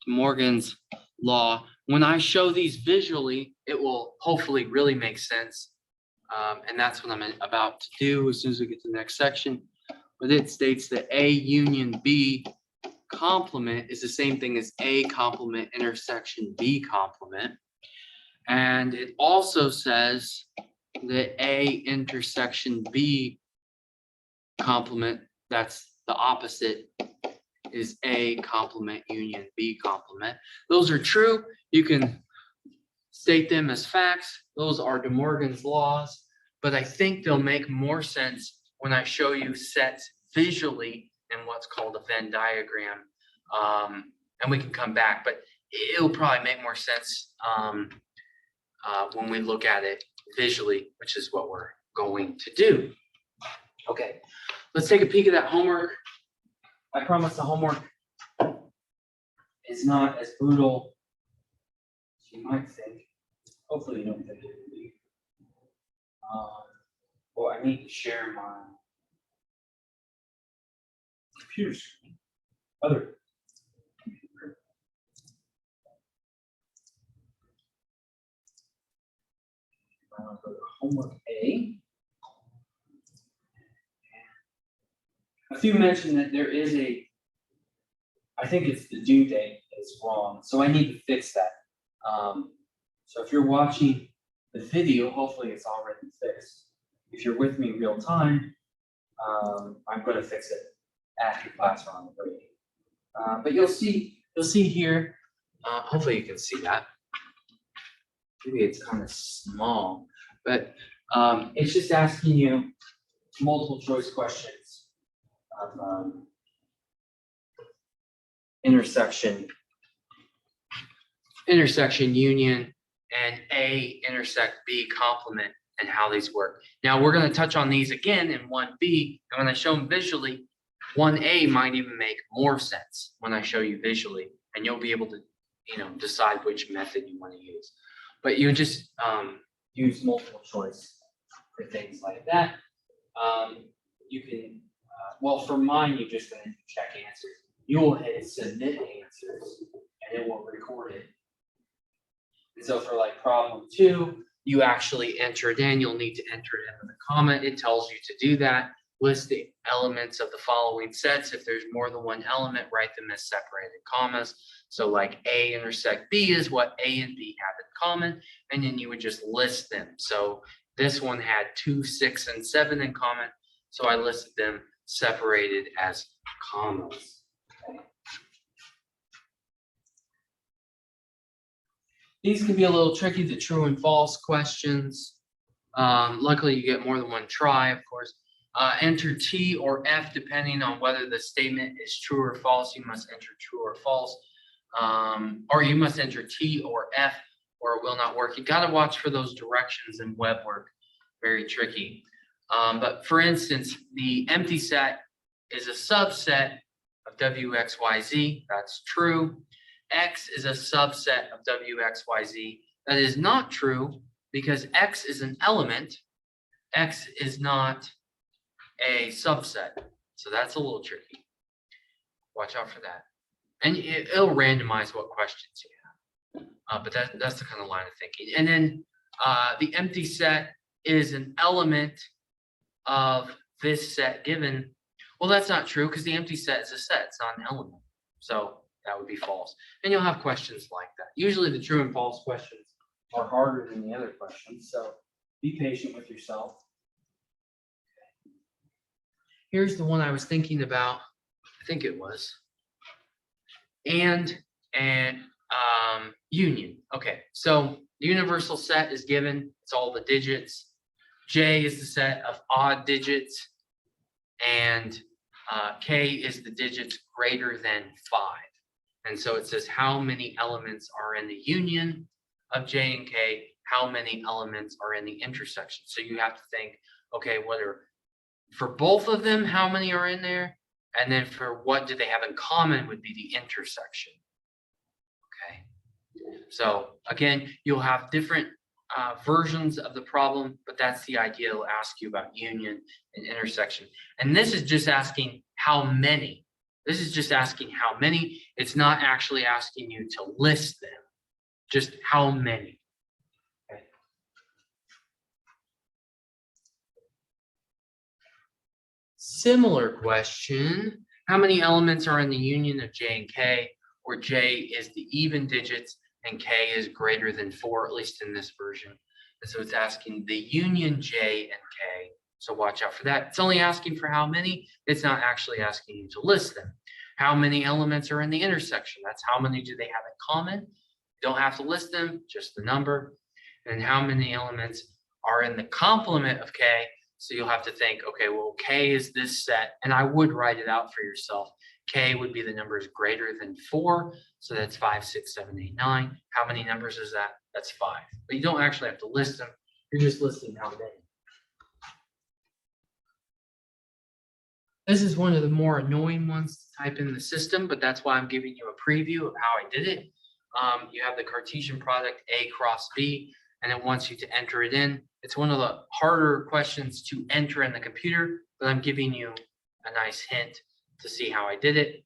De Morgan's law. When I show these visually, it will hopefully really make sense. And that's what I'm about to do as soon as we get to the next section. But it states that A union B complement is the same thing as A complement intersection B complement. And it also says that A intersection B complement, that's the opposite, is A complement union B complement. Those are true. You can state them as facts. Those are De Morgan's laws, but I think they'll make more sense when I show you sets visually in what's called a Venn diagram. And we can come back, but it'll probably make more sense when we look at it visually, which is what we're going to do. Okay, let's take a peek at that homework. I promise the homework is not as brutal as you might think. Hopefully you don't think it will be. Well, I need to share my computer screen. Other computer. I'm going to go to homework A. A few mentioned that there is I think it's the due date is wrong, so I need to fix that. So if you're watching the video, hopefully it's already fixed. If you're with me real time, I'm going to fix it after class or on the break. But you'll see here. Hopefully you can see that. Maybe it's kind of small, but it's just asking you multiple choice questions of intersection union and A intersect B complement and how these work. Now we're going to touch on these again in 1B, and when I show them visually, 1A might even make more sense when I show you visually, and you'll be able to, decide which method you want to use. But you just use multiple choice for things like that. You can, well, for mine, you're just going to check answers. You will hit submit answers, and it will record it. And so for like problem 2, you actually enter it in. You'll need to enter it in with a comma. It tells you to do that. List the elements of the following sets. If there's more than one element, write them as separated commas. So like A intersect B is what A and B have in common, and then you would just list them. So this one had 2, 6, and 7 in common, so I listed them separated as commas. Okay. These can be a little tricky, the true and false questions. Luckily, you get more than one try, of course. Enter T or F depending on whether the statement is true or false. You must enter true or false. Or you must enter T or F or it will not work. You got to watch for those directions in web work. very tricky. But for instance, the empty set is a subset of WXYZ. That's true. X is a subset of WXYZ. That is not true because X is an element. X is not a subset. So that's a little tricky. Watch out for that. And it'll randomize what questions you have. But that's the kind of line of thinking. And then the empty set is an element of this set given. Well, that's not true because the empty set is a set. It's not an element. So that would be false. And you'll have questions like that. Usually the true and false questions are harder than the other questions. So be patient with yourself. Here's the one I was thinking about. I think it was. And union. Okay, so the universal set is given. It's all the digits. J is the set of odd digits. And K is the digits greater than 5. And so it says how many elements are in the union of J and K, how many elements are in the intersection. So you have to think, okay, for both of them, how many are in there? And then for what do they have in common would be the intersection. Okay. So again, you'll have different versions of the problem, but that's the idea. It'll ask you about union and intersection. And this is just asking how many. This is just asking how many. It's not actually asking you to list them, just how many. Okay. Similar question. How many elements are in the union of J and K, where J is the even digits and K is greater than 4, at least in this version. And so it's asking the union J and K. So watch out for that. It's only asking for how many. It's not actually asking you to list them. How many elements are in the intersection? That's how many do they have in common. You don't have to list them, just the number. And how many elements are in the complement of K? So you'll have to think, okay, well, K is this set, and I would write it out for yourself. K would be the numbers greater than 4. So that's 5, 6, 7, 8, 9. How many numbers is that? That's 5. But you don't actually have to list them. You're just listing how many. This is one of the more annoying ones to type in the system, but that's why I'm giving you a preview of how I did it. You have the Cartesian product A cross B, and it wants you to enter it in. It's one of the harder questions to enter in the computer, but I'm giving you a nice hint to see how I did it.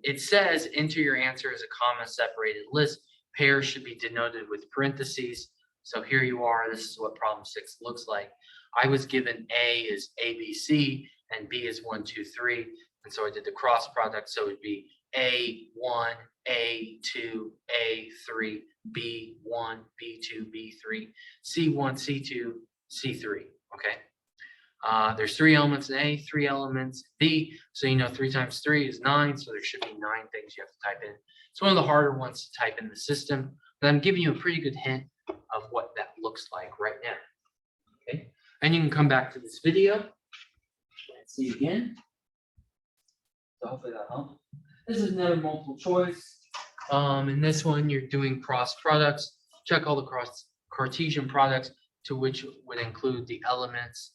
It says enter your answer as a comma separated list. Pairs should be denoted with parentheses. So here you are. This is what problem 6 looks like. I was given A is ABC and B is 1, 2, 3. And so I did the cross product. So it'd be A1, A2, A3, B1, B2, B3, C1, C2, C3. Okay. There's 3 elements in A, 3 elements in B. So you know 3 times 3 is 9. So there should be 9 things you have to type in. It's one of the harder ones to type in the system, but I'm giving you a pretty good hint of what that looks like right now. Okay. And you can come back to this video and see it again. So hopefully that helps. This is another multiple choice. In this one, you're doing cross products. Check all the Cartesian products to which would include the elements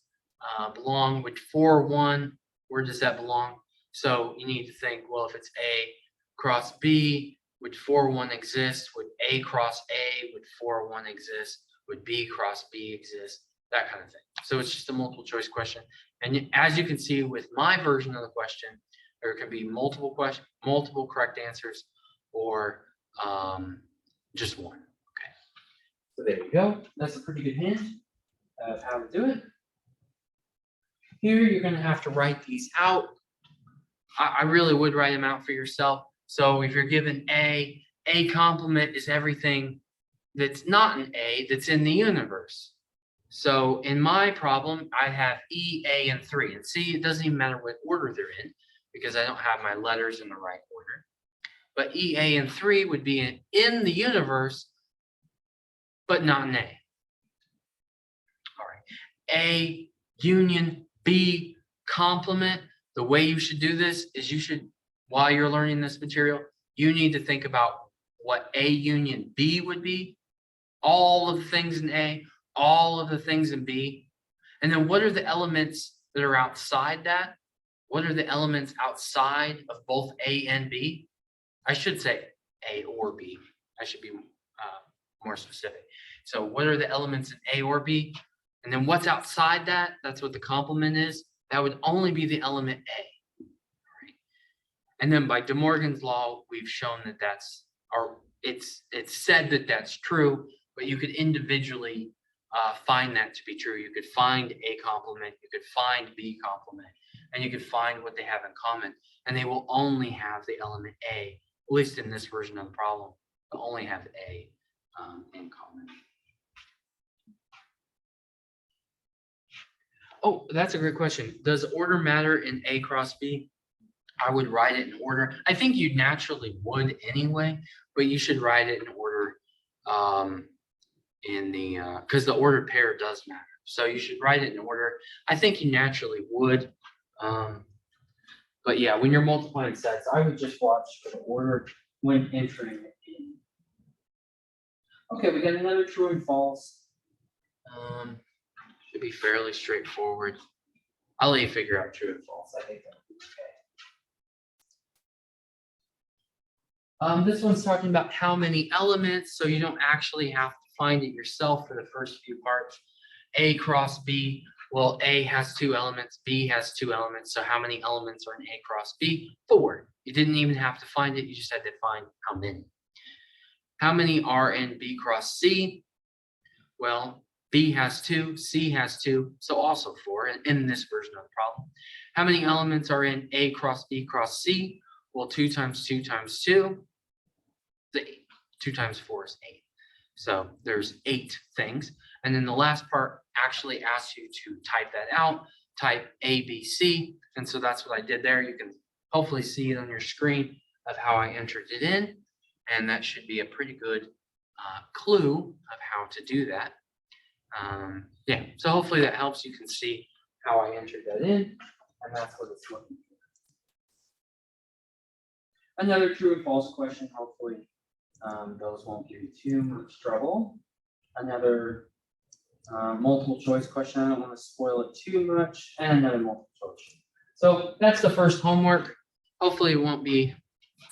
belong. Which 4, 1, where does that belong? So you need to think, well, if it's A cross B, would 4, 1 exist? Would A cross A, would 4, 1 exist? Would B cross B exist? That kind of thing. So it's just a multiple choice question. And as you can see with my version of the question, there can be multiple correct answers, or just one. Okay. So there you go. That's a pretty good hint of how to do it. Here, you're going to have to write these out. I really would write them out for yourself. So if you're given A complement is everything that's not an A that's in the universe. So in my problem, I have E, A, and 3. And see, it doesn't even matter what order they're in because I don't have my letters in the right order. But E, A, and 3 would be in the universe, but not an A. All right. A union B complement. The way you should do this is you should, while you're learning this material, you need to think about what A union B would be. All of the things in A, all of the things in B. And then what are the elements that are outside that? What are the elements outside of both A and B? I should say A or B. I should be more specific. So what are the elements in A or B? And then what's outside that? That's what the complement is. That would only be the element A. Right? And then by De Morgan's law, we've shown that it's said that that's true, but you could individually find that to be true. You could find A complement, you could find B complement, and you could find what they have in common. And they will only have the element A, at least in this version of the problem, they'll only have A in common. Oh, that's a great question. Does order matter in A cross B? I would write it in order. I think you naturally would anyway, but you should write it in order in the because the ordered pair does matter. So you should write it in order. I think you naturally would. But yeah, when you're multiplying sets, I would just watch for the order when entering it in. Okay, we got another true and false. Should be fairly straightforward. I'll let you figure out true and false. I think that'll be okay. This one's talking about how many elements, so you don't actually have to find it yourself for the first few parts. A cross B, well, A has 2 elements, B has 2 elements, so how many elements are in A cross B? 4. You didn't even have to find it, you just had to find how many. How many are in B cross C? Well, B has 2, C has 2, so also 4 in this version of the problem. How many elements are in A cross B cross C? Well, 2 times 2 times 2, the 8. 2 times 4 is 8. So there's 8 things. And then the last part actually asks you to type that out, type A, B, C. And so that's what I did there. You can hopefully see it on your screen of how I entered it in. And that should be a pretty good clue of how to do that. Yeah, so hopefully that helps. You can see how I entered that in, and that's what it's looking for. Another true and false question. Hopefully those won't give you too much trouble. Another multiple choice question. I don't want to spoil it too much. And another multiple choice. So that's the first homework. Hopefully it won't be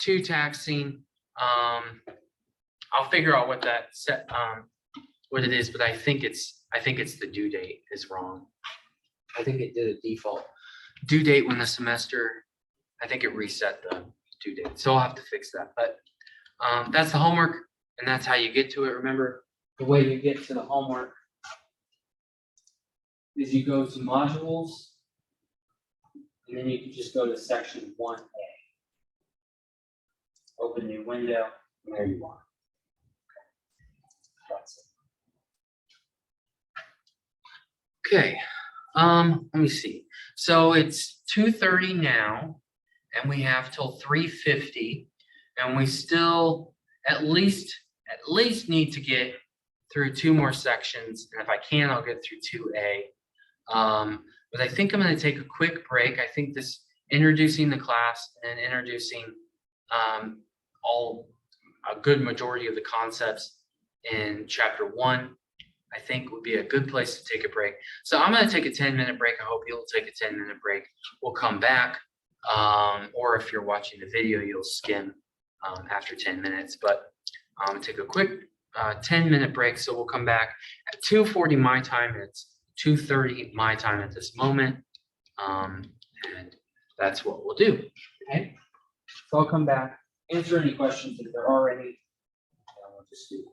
too taxing. I'll figure out what that set what it is, but I think it's the due date is wrong. I think it did a default due date when the semester, I think it reset the due date. So I'll have to fix that. But that's the homework, and that's how you get to it. Remember, the way you get to the homework is you go to modules, and then you can just go to section 1A. Open a new window, and there you are. That's it. Okay, let me see. So it's 2:30 now, and we have till 3:50, and we still at least need to get through 2 more sections. And if I can, I'll get through 2A. But I think I'm going to take a quick break. I think this introducing the class and introducing a good majority of the concepts in chapter 1, I think would be a good place to take a break. So I'm going to take a 10-minute break. I hope you'll take a 10-minute break. We'll come back. Or if you're watching the video, you'll skim after 10 minutes. But I'm going to take a quick 10-minute break. So we'll come back at 2:40 my time. It's 2:30 my time at this moment. And that's what we'll do. Okay. So I'll come back, answer any questions if there are any, and we'll just do that.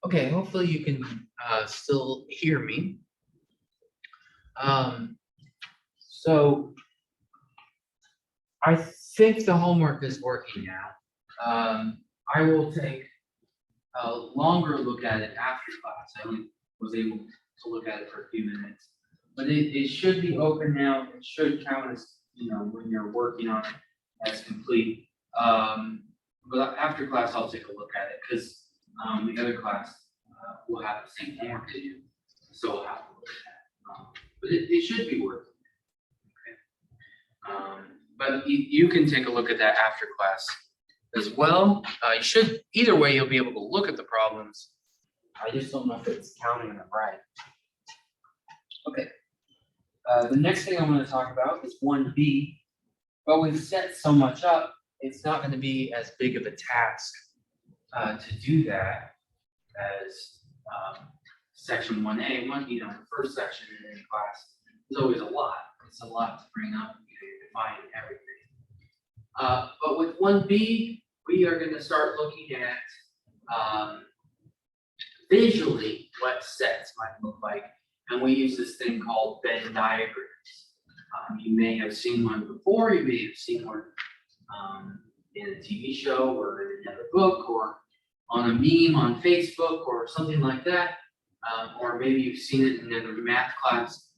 Okay, hopefully you can still hear me. So I think the homework is working now. I will take a longer look at it after class. I only was able to look at it for a few minutes. But it should be open now. It should count as, when you're working on it as complete. But after class, I'll take a look at it because the other class will have the same homework as you. So we'll have to look at that. But it should be working. Okay. But you can take a look at that after class as well. You should, either way, you'll be able to look at the problems. I just don't know if it's counting them right. Okay. The next thing I'm going to talk about is 1B. But we've set so much up, it's not going to be as big of a task to do that as section 1A. The first section in any class is always a lot. It's a lot to bring up, define everything. But with 1B, we are going to start looking at visually what sets might look like. And we use this thing called Venn diagrams. You may have seen one before, you may have seen one in a TV show or in another book or on a meme on Facebook or something like that. Or maybe you've seen it in another math class.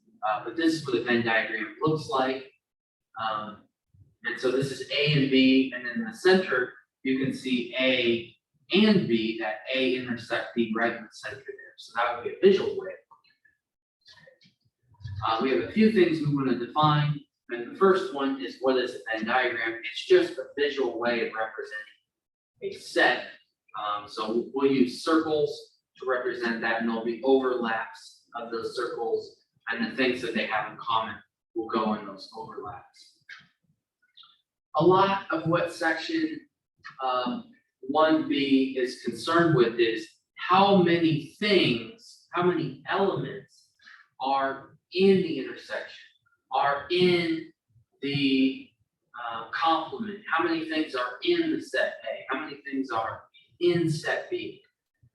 But this is what a Venn diagram looks like. And so this is A and B, and then in the center, you can see A and B, that A intersect B right in the center there. So that would be a visual way of looking at it. We have a few things we want to define. And the first one is, what is a Venn diagram? It's just a visual way of representing a set. So we'll use circles to represent that, and there'll be overlaps of those circles, and the things that they have in common will go in those overlaps. A lot of what section 1B is concerned with is how many things, how many elements are in the intersection, are in the complement, how many things are in the set A, how many things are in set B.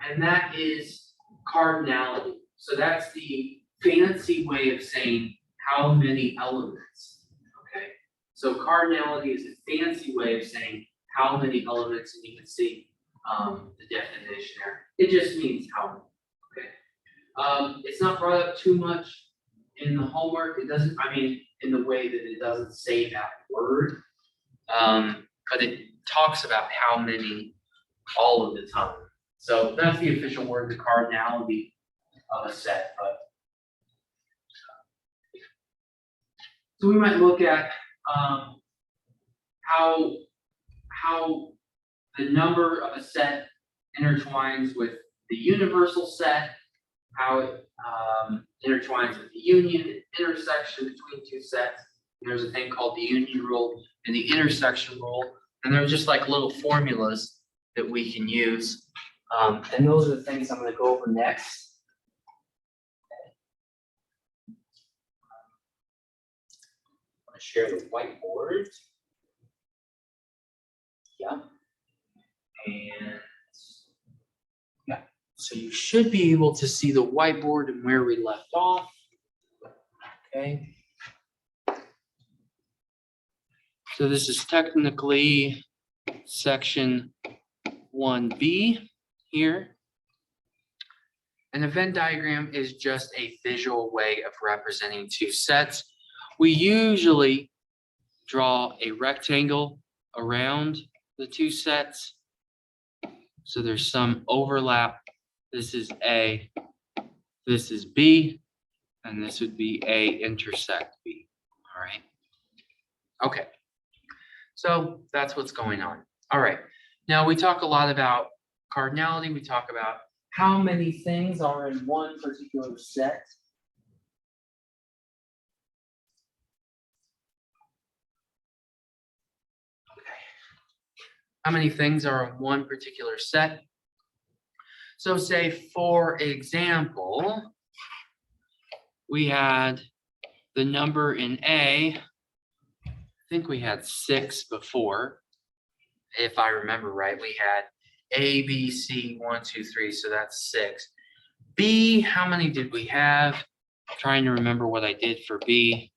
And that is cardinality. So that's the fancy way of saying how many elements. Okay. So cardinality is a fancy way of saying how many elements, and you can see the definition there. It just means how many. Okay. It's not brought up too much in the homework. It doesn't, in the way that it doesn't say that word. But it talks about how many all of the time. So that's the official word, the cardinality of a set. But so we might look at how the number of a set intertwines with the universal set, how it intertwines with the union and intersection between two sets. And there's a thing called the union rule and the intersection rule, and they're just like little formulas that we can use. And those are the things I'm going to go over next. I'm going to share the whiteboard. Yeah. And yeah, so you should be able to see the whiteboard and where we left off. Okay. So this is technically section 1B here. And a Venn diagram is just a visual way of representing two sets. We usually draw a rectangle around the two sets. So there's some overlap. This is A, this is B, and this would be A intersect B. All right. Okay. So that's what's going on. All right. Now we talk a lot about cardinality. We talk about how many things are in one particular set. How many things are in one particular set? So say, for example, we had the number in A, I think we had 6 before. If I remember right, we had A, B, C, 1, 2, 3, so that's 6. B, how many did we have? I'm trying to remember what I did for B.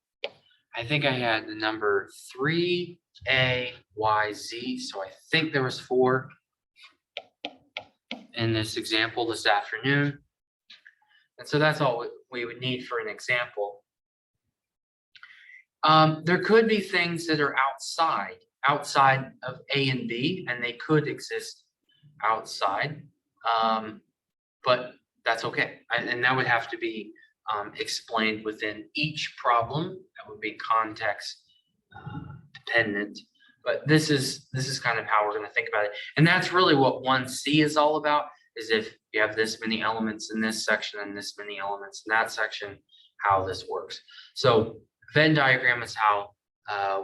I think I had the number 3, A, Y, Z, so I think there was 4 in this example this afternoon. And so that's all we would need for an example. There could be things that are outside of A and B, and they could exist outside, but that's okay. And that would have to be explained within each problem. That would be context dependent. But this is kind of how we're going to think about it. And that's really what 1C is all about, is if you have this many elements in this section and this many elements in that section, how this works. So Venn diagram is how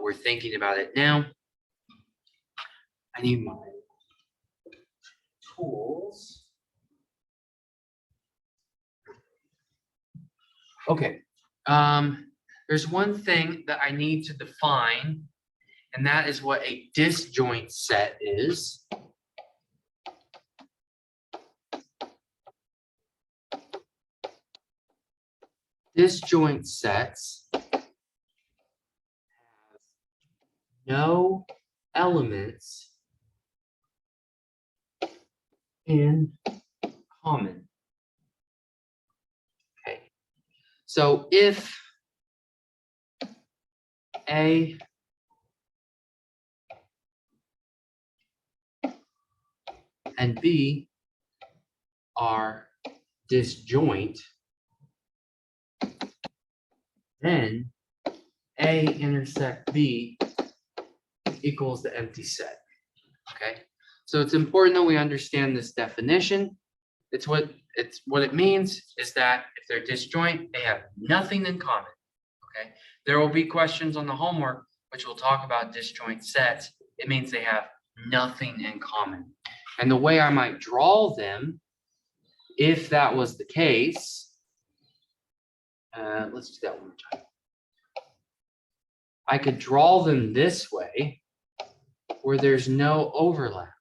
we're thinking about it now. I need my tools. Okay. There's one thing that I need to define, and that is what a disjoint set is. Disjoint sets have no elements in common. Okay. So if A and B are disjoint, then A intersect B equals the empty set. Okay, so it's important that we understand this definition. It's what it means is that if they're disjoint, they have nothing in common. Okay, there will be questions on the homework which will talk about disjoint sets. It means they have nothing in common. And the way I might draw them, if that was the case, let's do that one more time. I could draw them this way, where there's no overlap.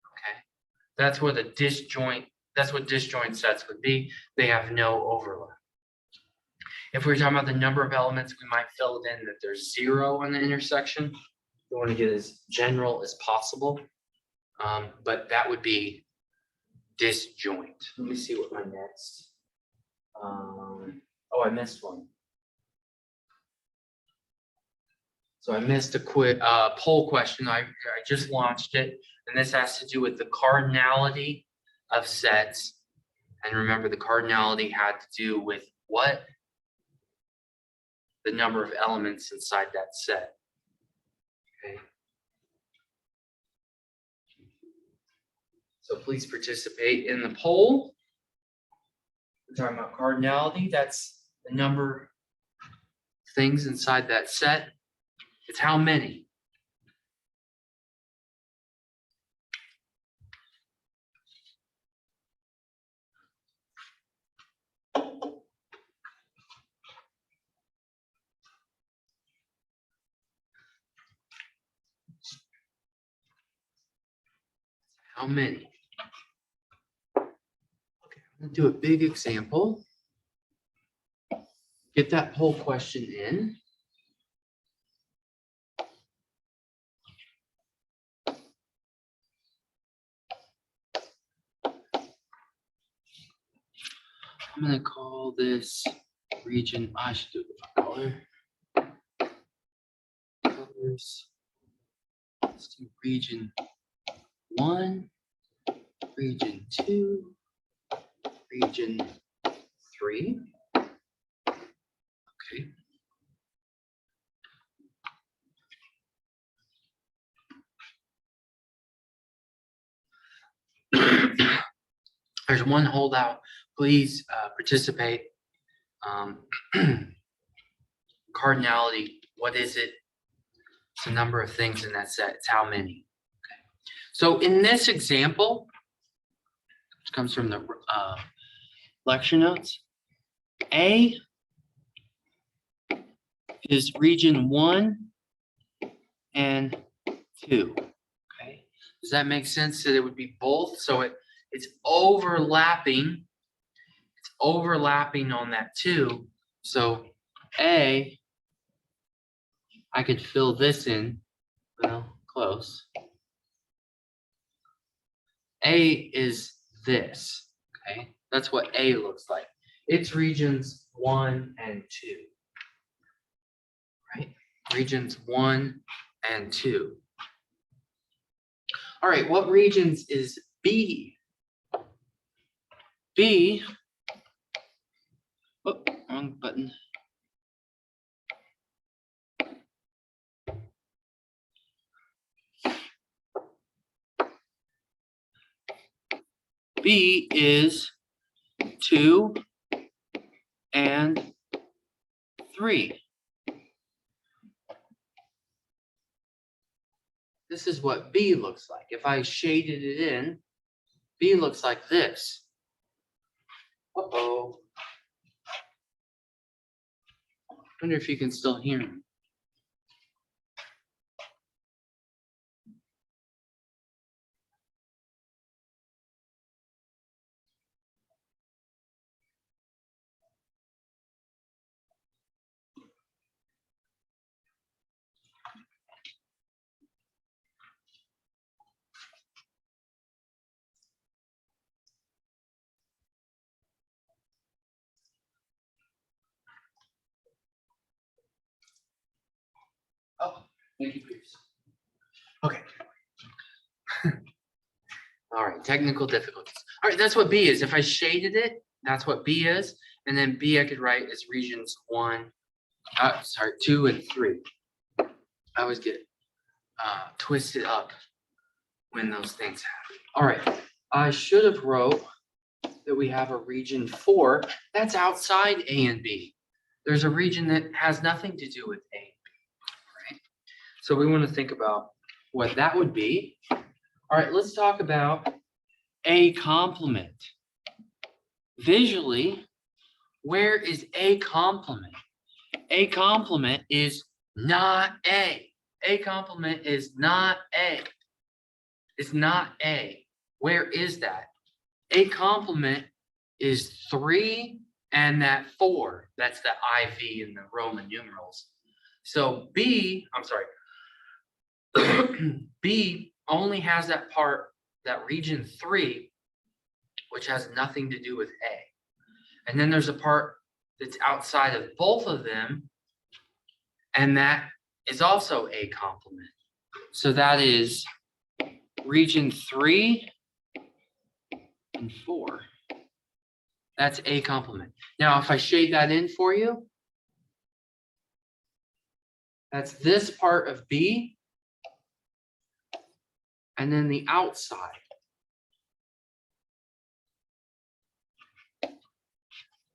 Okay, that's what disjoint sets would be. They have no overlap. If we're talking about the number of elements, we might fill it in that there's 0 on the intersection. We want to get as general as possible, but that would be disjoint. Let me see what my next. Oh, I missed one. So I missed a quick poll question. I just launched it, and this has to do with the cardinality of sets. And remember, the cardinality had to do with what? The number of elements inside that set. Okay. So please participate in the poll. We're talking about cardinality. That's the number of things inside that set. It's how many. How many? Okay, I'm gonna do a big example. Get that poll question in. I'm gonna call this region. I should do a different color. Colors. Let's do region 1, region 2, region 3. Okay. There's one holdout. Please participate. Cardinality, what is it? It's the number of things in that set. It's how many. Okay. So in this example, which comes from the lecture notes, A is region 1 and 2. Okay. Does that make sense that it would be both? So it's overlapping. It's overlapping on that 2. So A, I could fill this in. Well, close. A is this. Okay, that's what A looks like. It's regions 1 and 2. Right? Regions 1 and 2. All right, what regions is B? B, oh, wrong button. B is 2 and 3. This is what B looks like. If I shaded it in, B looks like this. Uh-oh. I wonder if you can still hear me. Oh, thank you, Pierce. Okay. All right, technical difficulties. All right, that's what B is. If I shaded it, that's what B is. And then B I could write as regions 2 and 3. I always get twisted up when those things happen. All right, I should have wrote that we have a region 4 that's outside A and B. There's a region that has nothing to do with A and B, right? So we want to think about what that would be. All right, let's talk about A complement. Visually, where is A complement? A complement is not A. A complement is not A. It's not A. Where is that? A complement is 3 and that 4. That's the IV in the Roman numerals. So B, I'm sorry, B only has that part, that region 3, which has nothing to do with A. And then there's a part that's outside of both of them, and that is also A complement. So that is region 3 and 4. That's A complement. Now, if I shade that in for you, that's this part of B, and then the outside.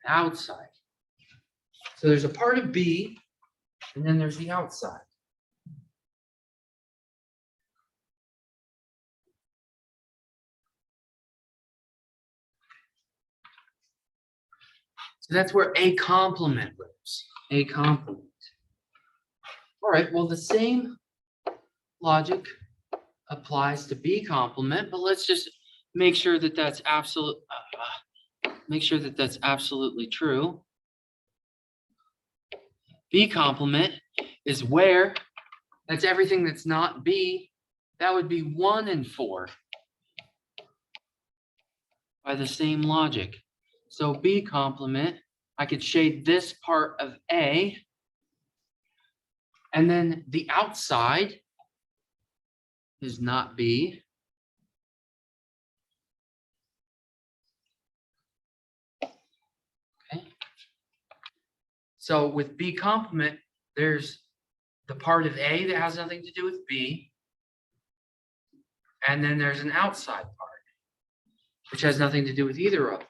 Outside. So there's a part of B, and then there's the outside. So that's where A complement lives. A complement. All right, well, the same logic applies to B complement, but let's just make sure that that's absolutely true. B complement is where, that's everything that's not B, that would be 1 and 4 by the same logic. So B complement, I could shade this part of A, and then the outside is not B. Okay. So with B complement, there's the part of A that has nothing to do with B, and then there's an outside part, which has nothing to do with either of them.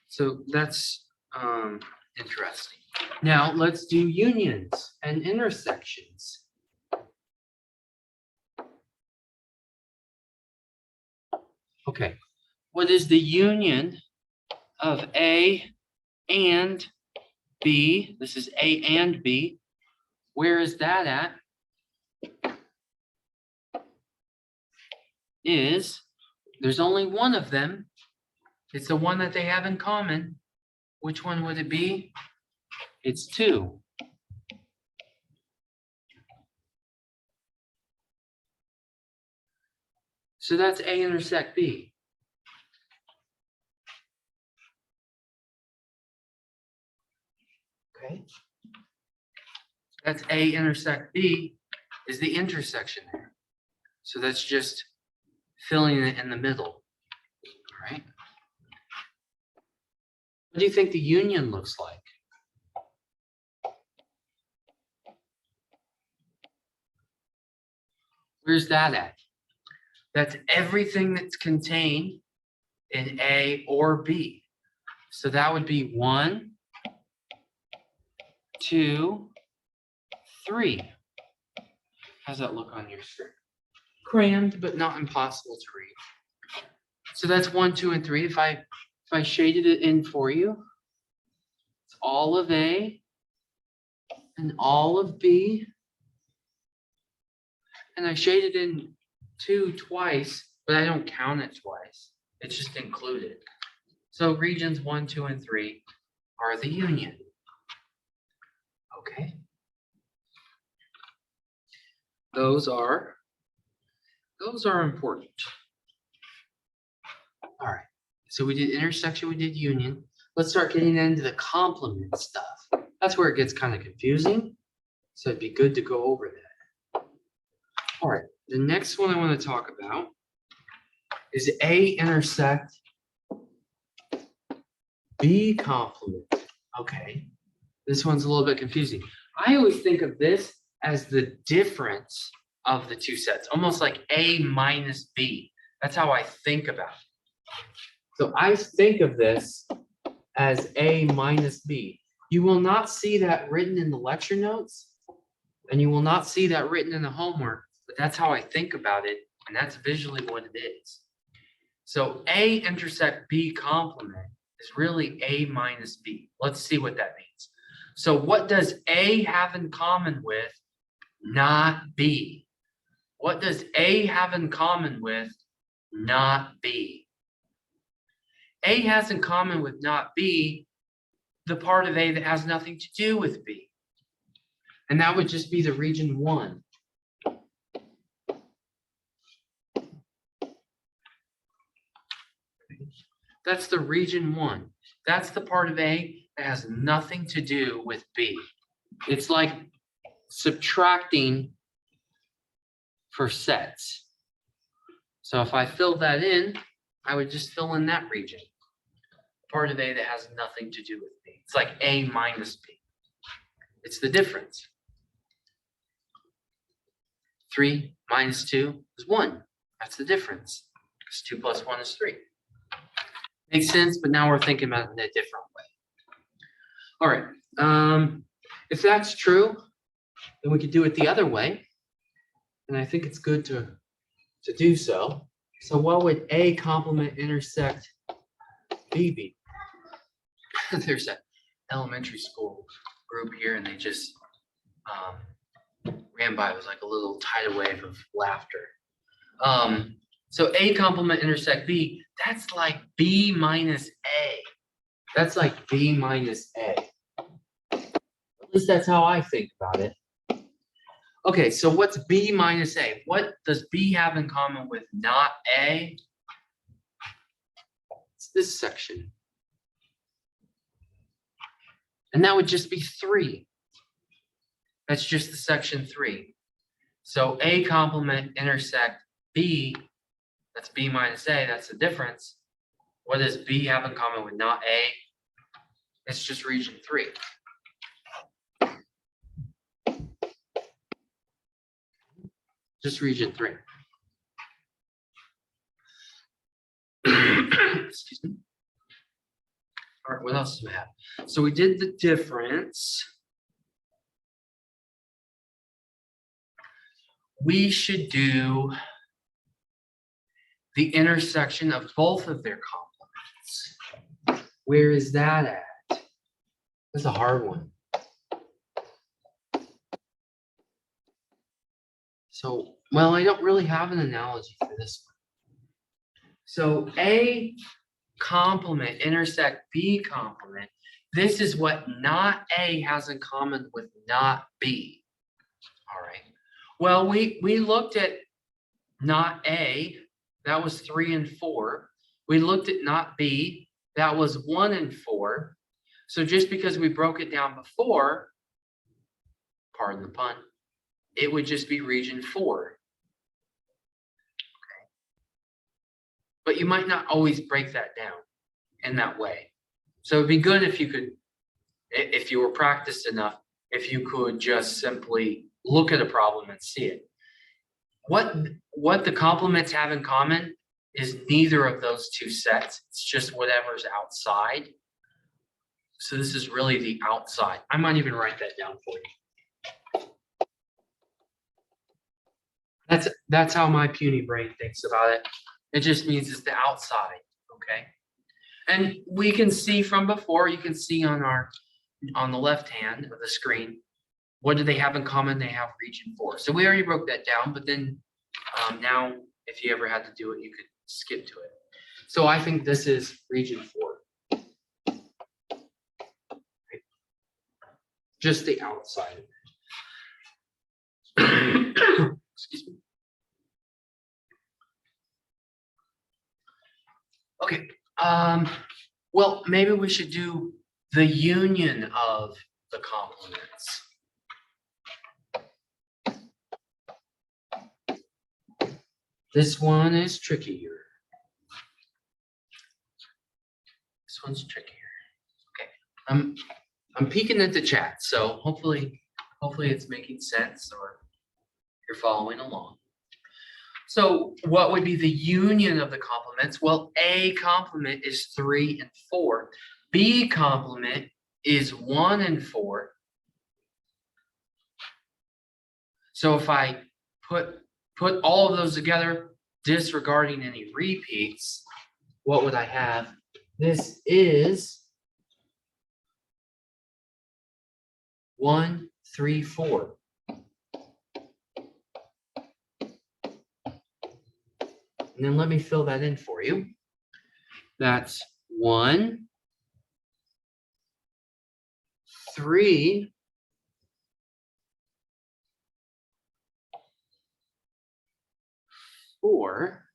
So that's interesting. Now let's do unions and intersections. Okay, what is the union of A and B. This is A and B. Where is that at? There's only one of them. It's the one that they have in common. Which one would it be? It's 2. So that's A intersect B. Okay. That's A intersect B is the intersection there. So that's just filling it in the middle. All right. What do you think the union looks like? Where's that at? That's everything that's contained in A or B. So that would be 1, 2, 3. How's that look on your screen? Crammed, but not impossible to read. So that's 1, 2, and 3. If I shaded it in for you, it's all of A and all of B. And I shaded in 2 twice, but I don't count it twice. It's just included. So regions 1, 2, and 3 are the union. Okay. Those are important. All right. So we did intersection, we did union. Let's start getting into the complement stuff. That's where it gets kind of confusing. So it'd be good to go over that. All right. The next one I want to talk about is A intersect B complement. Okay. This one's a little bit confusing. I always think of this as the difference of the two sets, almost like A minus B. That's how I think about it. So I think of this as A minus B. You will not see that written in the lecture notes, and you will not see that written in the homework, but that's how I think about it, and that's visually what it is. So A intersect B complement is really A minus B. Let's see what that means. So what does A have in common with not B? What does A have in common with not B? A has in common with not B the part of A that has nothing to do with B. And that would just be the region 1. That's the region 1. That's the part of A that has nothing to do with B. It's like subtracting for sets. So if I fill that in, I would just fill in that region. Part of A that has nothing to do with B. It's like A minus B. It's the difference. 3 minus 2 is 1. That's the difference. Because 2 plus 1 is 3. Makes sense, but now we're thinking about it in a different way. All right. If that's true, then we could do it the other way. And I think it's good to do so. So what would A complement intersect B be? There's an elementary school group here, and they just ran by. It was like a little tidal wave of laughter. So A complement intersect B, that's like B minus A. That's like B minus A. At least that's how I think about it. Okay, so what's B minus A? What does B have in common with not A? It's this section. And that would just be 3. That's just the section 3. So A complement intersect B, that's B minus A, that's the difference. What does B have in common with not A? It's just region 3. Just region 3. Excuse me. All right, what else do we have? So we did the difference. We should do the intersection of both of their complements. Where is that at? That's a hard one. So, well, I don't really have an analogy for this one. So A complement intersect B complement. This is what not A has in common with not B. All right. Well, we looked at not A, that was 3 and 4. We looked at not B, that was 1 and 4. So just because we broke it down before, pardon the pun, it would just be region 4. Okay. But you might not always break that down in that way. So it'd be good if you could, if you were practiced enough, if you could just simply look at a problem and see it. What the complements have in common is neither of those two sets. It's just whatever's outside. So this is really the outside. I might even write that down for you. That's how my puny brain thinks about it. It just means it's the outside, okay? And we can see from before, you can see on the left hand of the screen, what do they have in common? They have region 4. So we already broke that down, but then now if you ever had to do it, you could skip to it. So I think this is region 4. Right. Just the outside. Excuse me. Okay. Well, maybe we should do the union of the complements. This one is trickier. This one's trickier. Okay. I'm peeking at the chat, so hopefully it's making sense or you're following along. So what would be the union of the complements? Well, A complement is 3 and 4. B complement is 1 and 4. So if I put all of those together, disregarding any repeats, what would I have? This is 1, 3, 4. And then let me fill that in for you. That's 1, 3, 4.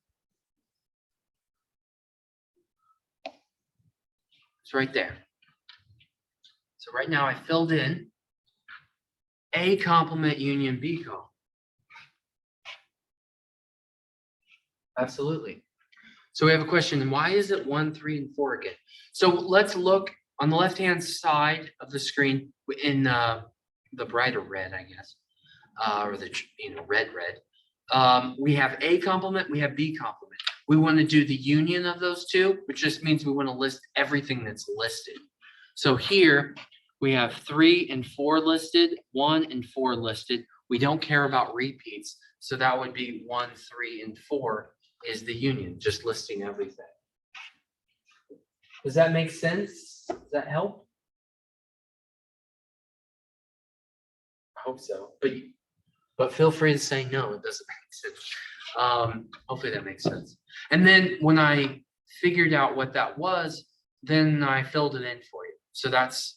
It's right there. So right now I filled in A complement union B complement. Absolutely. So we have a question, why is it 1, 3, and 4 again? So let's look on the left-hand side of the screen in the brighter red, I guess, or the red. We have A complement, we have B complement. We want to do the union of those two, which just means we want to list everything that's listed. So here we have 3 and 4 listed, 1 and 4 listed. We don't care about repeats, so that would be 1, 3, and 4 is the union, just listing everything. Does that make sense? Does that help? I hope so, but feel free to say no, it doesn't make sense. Hopefully that makes sense. And then when I figured out what that was, then I filled it in for you. So that's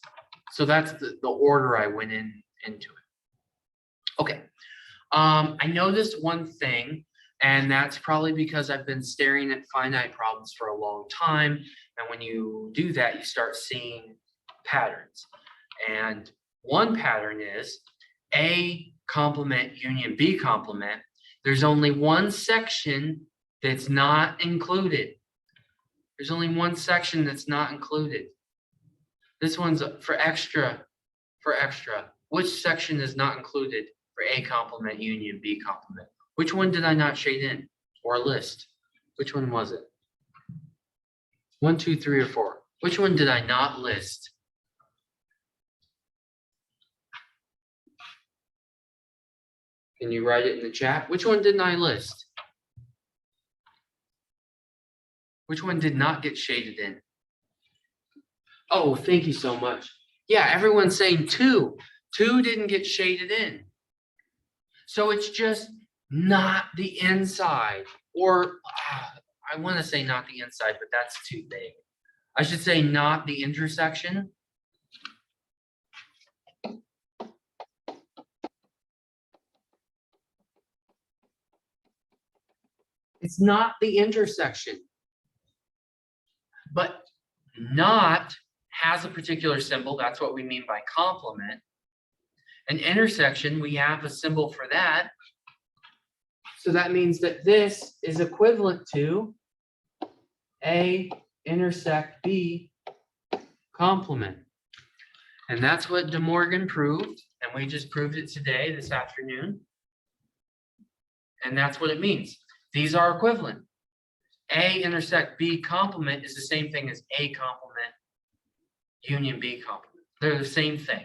the order I went into it. Okay. I noticed one thing, and that's probably because I've been staring at finite problems for a long time. And when you do that, you start seeing patterns. And one pattern is A complement union B complement. There's only one section that's not included. There's only one section that's not included. This one's for extra. Which section is not included for A complement union B complement? Which one did I not shade in or list? Which one was it? 1, 2, 3, or 4? Which one did I not list? Can you write it in the chat? Which one didn't I list? Which one did not get shaded in? Oh, thank you so much. Yeah, everyone's saying 2. 2 didn't get shaded in. So it's just not the inside, or I want to say not the inside, but that's too big. I should say not the intersection. It's not the intersection. But not has a particular symbol. That's what we mean by complement. An intersection, we have a symbol for that. So that means that this is equivalent to A intersect B complement. And that's what De Morgan proved. And we just proved it today, this afternoon. And that's what it means. These are equivalent. A intersect B complement is the same thing as A complement union B complement. They're the same thing.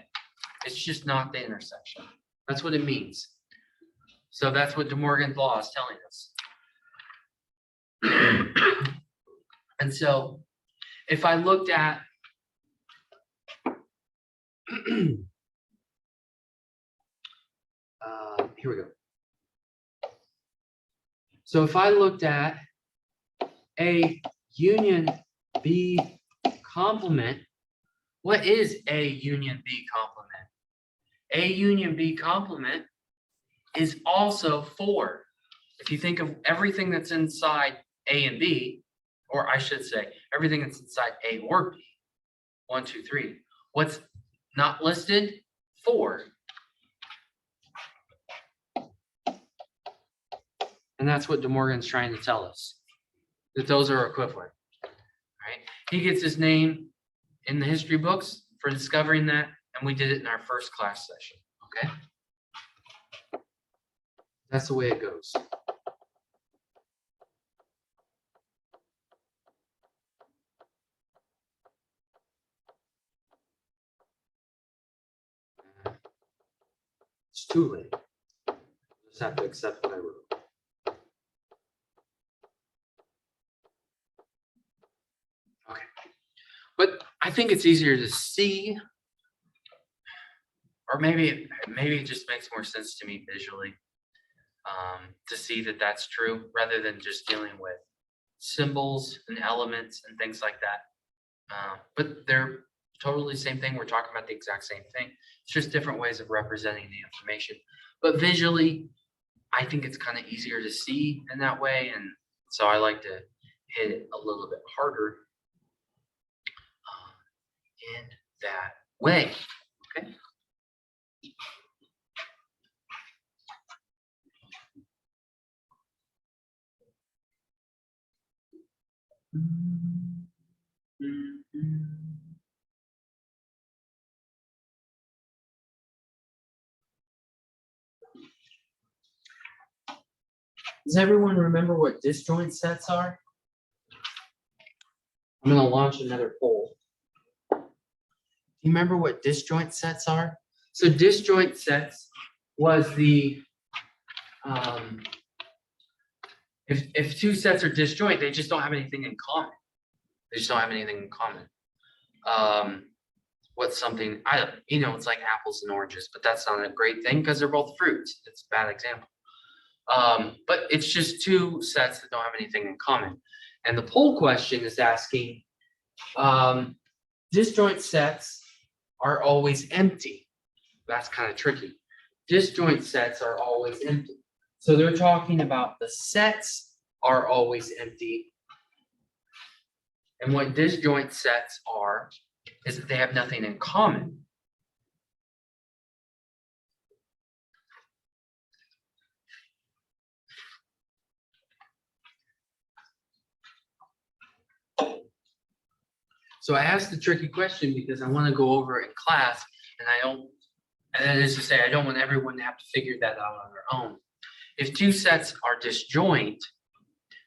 It's just not the intersection. That's what it means. So that's what De Morgan's law is telling us. And so if I looked at here we go. So if I looked at A union B complement, what is A union B complement? A union B complement is also 4. If you think of everything that's inside A and B, or I should say everything that's inside A or B, 1, 2, 3. What's not listed? 4. And that's what De Morgan's trying to tell us, that those are equivalent. Right? He gets his name in the history books for discovering that, and we did it in our first class session. Okay? That's the way it goes. It's too late. Just have to accept what I wrote. Okay. But I think it's easier to see, or maybe it just makes more sense to me visually, to see that that's true rather than just dealing with symbols and elements and things like that. But they're totally the same thing. We're talking about the exact same thing. It's just different ways of representing the information. But visually, I think it's kind of easier to see in that way. And so I like to hit it a little bit harder in that way. Okay. Does everyone remember what disjoint sets are? I'm going to launch another poll. Do you remember what disjoint sets are? So disjoint sets was the, if 2 sets are disjoint, they just don't have anything in common. They just don't have anything in common. What's something, it's like apples and oranges, but that's not a great thing because they're both fruits. It's a bad example. But it's just 2 sets that don't have anything in common. And the poll question is asking, disjoint sets are always empty. That's kind of tricky. Disjoint sets are always empty. So they're talking about the sets are always empty. And what disjoint sets are is that they have nothing in common. So I asked the tricky question because I want to go over it in class, and that is to say, I don't want everyone to have to figure that out on their own. If 2 sets are disjoint,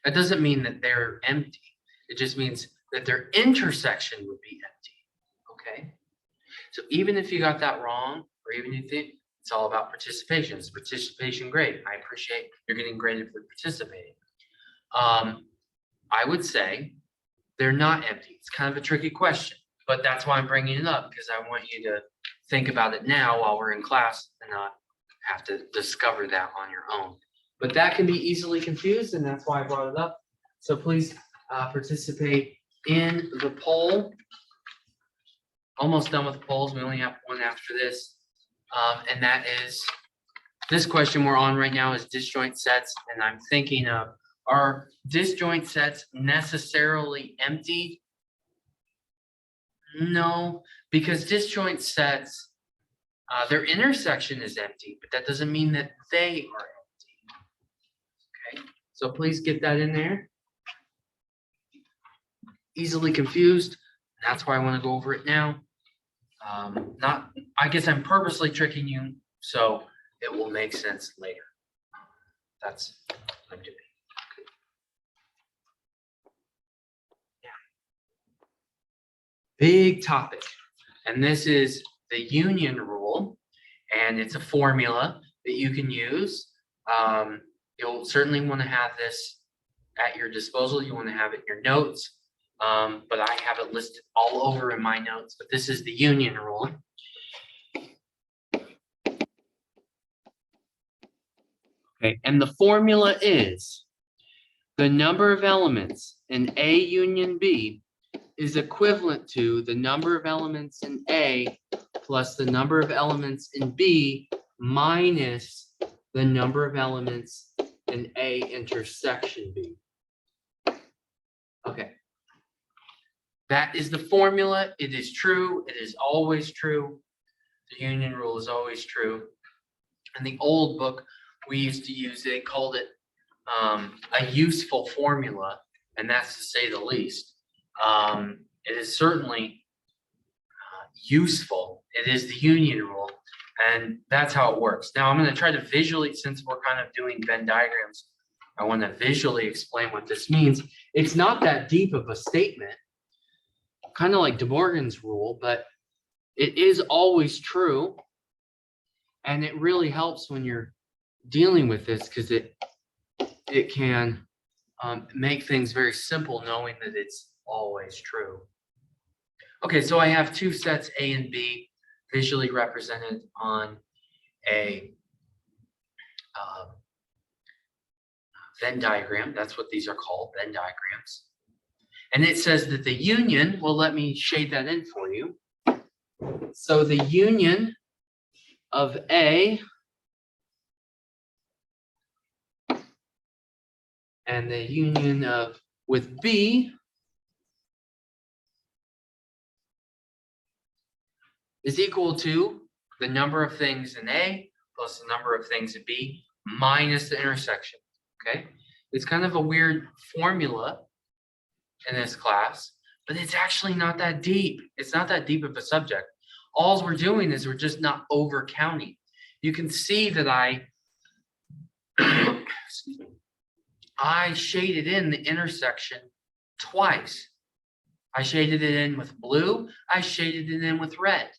that doesn't mean that they're empty. It just means that their intersection would be empty. Okay? So even if you got that wrong, or even if it's all about participation, is participation great? I appreciate you're getting graded for participating. I would say they're not empty. It's kind of a tricky question. but that's why I'm bringing it up, because I want you to think about it now while we're in class and not have to discover that on your own. But that can be easily confused, and that's why I brought it up. So please participate in the poll. Almost done with the polls. We only have one after this. And that is, this question we're on right now is disjoint sets. And I'm thinking of, are disjoint sets necessarily empty? No, because disjoint sets, their intersection is empty, but that doesn't mean that they are empty. Okay, so please get that in there. Easily confused. That's why I want to go over it now. I guess I'm purposely tricking you so it will make sense later. That's what I'm doing. Yeah. Big topic. And this is the union rule. And it's a formula that you can use. You'll certainly want to have this at your disposal. You want to have it in your notes. But I have it listed all over in my notes, but this is the union rule. Okay, and the formula is the number of elements in A union B is equivalent to the number of elements in A plus the number of elements in B minus the number of elements in A intersection B. Okay. That is the formula. It is true. It is always true. The union rule is always true. In the old book, we used to use, they called it a useful formula, and that's to say the least. It is certainly useful. It is the union rule, and that's how it works. Now, I'm going to try to visually, since we're kind of doing Venn diagrams, I want to visually explain what this means. It's not that deep of a statement, kind of like De Morgan's rule, but it is always true. And it really helps when you're dealing with this because it can make things very simple knowing that it's always true. Okay, so I have two sets A and B visually represented on a Venn diagram. That's what these are called, Venn diagrams. And it says that the union, well, let me shade that in for you. So the union of A and the union of with B is equal to the number of things in A plus the number of things in B minus the intersection. Okay, it's kind of a weird formula in this class, but it's actually not that deep. It's not that deep of a subject. All we're doing is we're just not over counting. You can see that I excuse me, I shaded in the intersection twice. I shaded it in with blue. I shaded it in with red.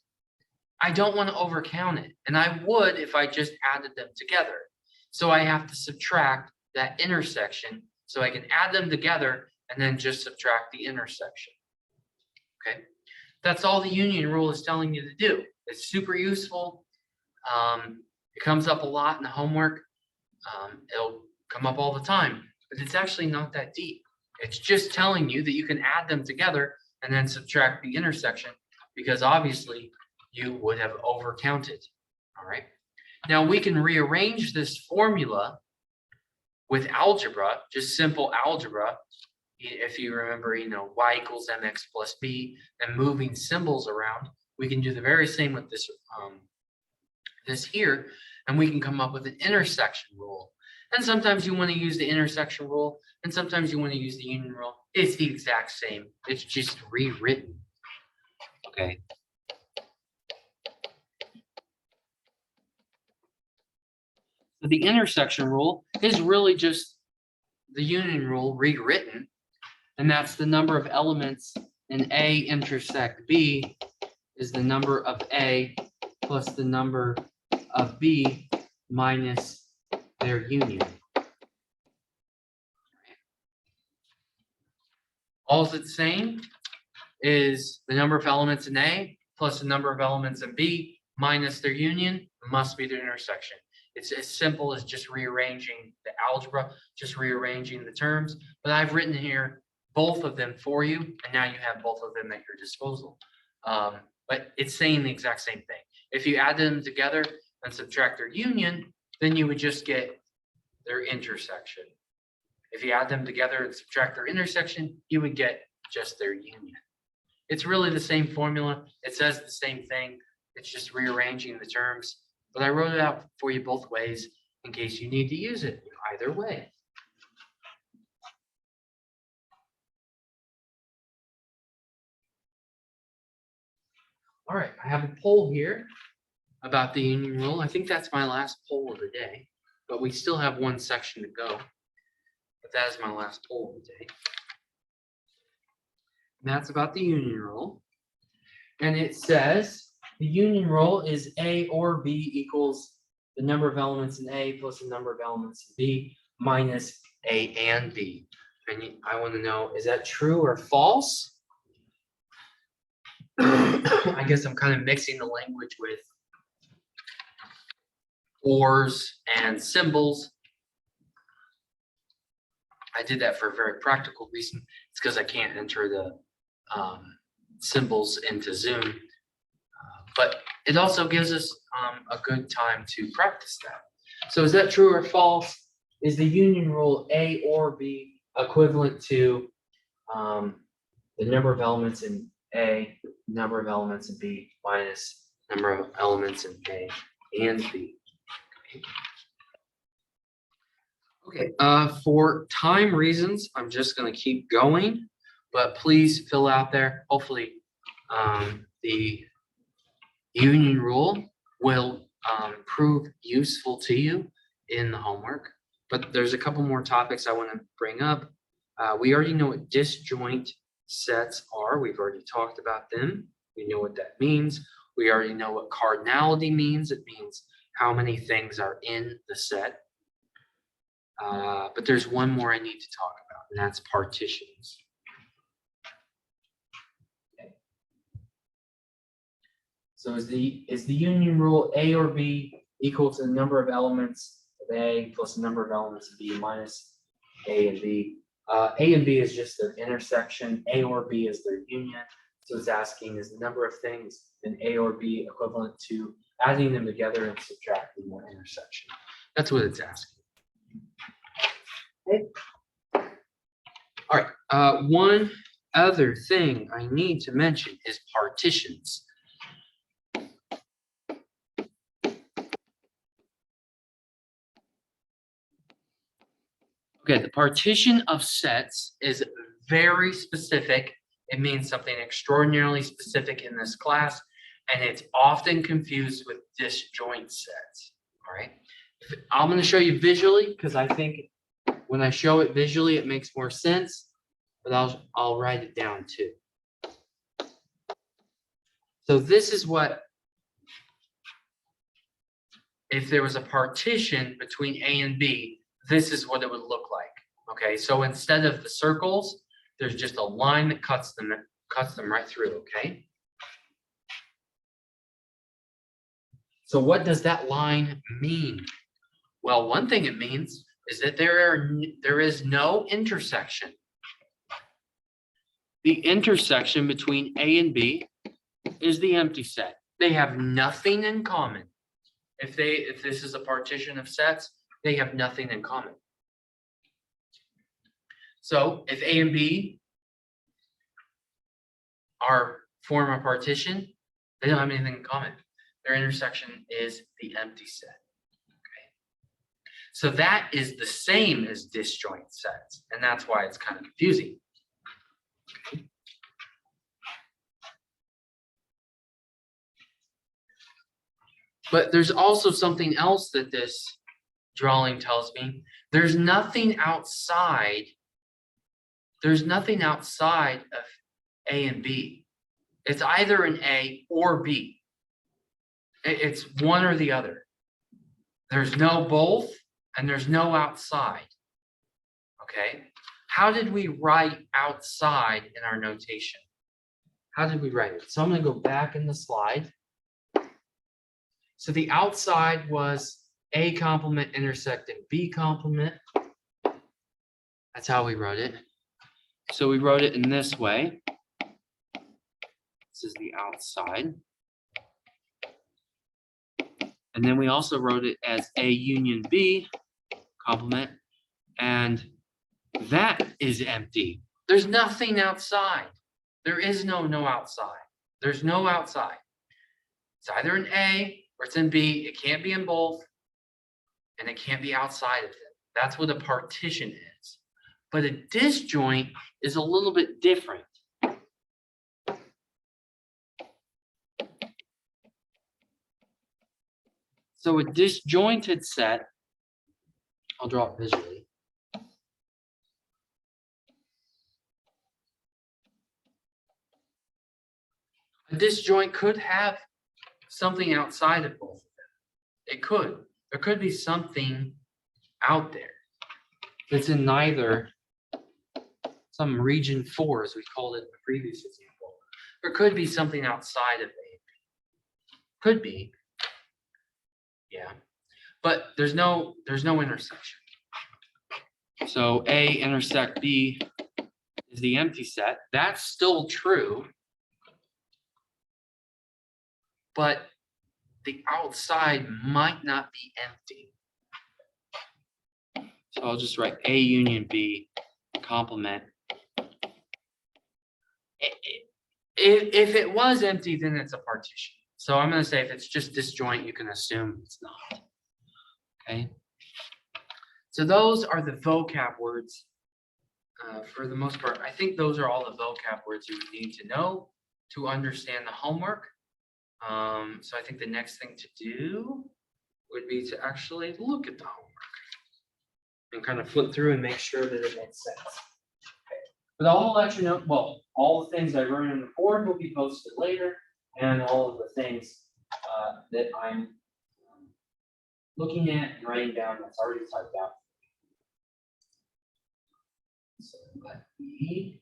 I don't want to overcount it, and I would if I just added them together. So I have to subtract that intersection so I can add them together and then just subtract the intersection. Okay, that's all the union rule is telling you to do. It's super useful. It comes up a lot in the homework. It'll come up all the time, but it's actually not that deep. It's just telling you that you can add them together and then subtract the intersection because obviously you would have overcounted. All right. Now we can rearrange this formula with algebra, just simple algebra. If you remember, y equals mx plus b and moving symbols around, we can do the very same with this, this here, and we can come up with an intersection rule. And sometimes you want to use the intersection rule, and sometimes you want to use the union rule. It's the exact same. It's just rewritten. Okay. So the intersection rule is really just the union rule rewritten, and that's the number of elements in A intersect B is the number of A plus the number of B minus their union. All it's saying is the number of elements in A plus the number of elements in B minus their union must be the intersection. It's as simple as just rearranging the algebra, just rearranging the terms. But I've written here both of them for you, and now you have both of them at your disposal. But it's saying the exact same thing. If you add them together and subtract their union, then you would just get their intersection. If you add them together and subtract their intersection, you would get just their union. It's really the same formula. It says the same thing. It's just rearranging the terms. But I wrote it out for you both ways in case you need to use it either way. All right, I have a poll here about the union rule. I think that's my last poll of the day, but we still have one section to go. But that is my last poll of the day. And that's about the union rule. And it says the union rule is A or B equals the number of elements in A plus the number of elements in B minus A and B. And I want to know, is that true or false? I guess I'm kind of mixing the language with ors and symbols. I did that for a very practical reason. It's because I can't enter the symbols into Zoom. But it also gives us a good time to practice that. So is that true or false? Is the union rule A or B equivalent to the number of elements in A, number of elements in B, minus number of elements in A and B? Okay, for time reasons, I'm just going to keep going, but please fill out there. Hopefully, the union rule will prove useful to you in the homework. But there's a couple more topics I want to bring up. We already know what disjoint sets are. We've already talked about them. We know what that means. We already know what cardinality means. It means how many things are in the set. But there's one more I need to talk about, and that's partitions. Okay. So is the union rule A or B equal to the number of elements of A plus the number of elements of B minus A and B? A and B is just their intersection. A or B is their union. So it's asking, is the number of things in A or B equivalent to adding them together and subtracting their intersection? That's what it's asking. Okay. All right. One other thing I need to mention is partitions. Okay, the partition of sets is very specific. It means something extraordinarily specific in this class, and it's often confused with disjoint sets. All right. I'm going to show you visually because I think when I show it visually, it makes more sense, but I'll write it down too. So this is what, if there was a partition between A and B, this is what it would look like. Okay, so instead of the circles, there's just a line that cuts them right through. Okay. So what does that line mean? Well, one thing it means is that there is no intersection. The intersection between A and B is the empty set. They have nothing in common. If this is a partition of sets, they have nothing in common. So if A and B form a partition, they don't have anything in common. Their intersection is the empty set. Okay. So that is the same as disjoint sets, and that's why it's kind of confusing. Okay. But there's also something else that this drawing tells me. There's nothing outside of A and B. It's either an A or B. It's one or the other. There's no both and there's no outside. Okay. How did we write outside in our notation? how did we write it? So I'm going to go back in the slide. So the outside was A complement intersecting B complement. That's how we wrote it. So we wrote it in this way. This is the outside. And then we also wrote it as A union B complement. And that is empty. There's nothing outside. There is no outside. There's no outside. It's either in A or it's in B. It can't be in both. And it can't be outside of it. That's what a partition is. But a disjoint is a little bit different. So a disjointed set, I'll draw it visually. A disjoint could have something outside of both of them. It could. There could be something out there that's in neither, some region 4, as we called it in the previous example. There could be something outside of A. Could be. Yeah. But there's no intersection. So A intersect B is the empty set. That's still true. But the outside might not be empty. So I'll just write A union B complement. If it was empty, then it's a partition. So I'm going to say if it's just disjoint, you can assume it's not. Okay. So those are the vocab words for the most part. I think those are all the vocab words you would need to know to understand the homework. So I think the next thing to do would be to actually look at the homework and kind of flip through and make sure that it makes sense. Okay. But I'll let you know, well, all the things I wrote on the board will be posted later, and all of the things that I'm looking at and writing down that's already typed out. So let me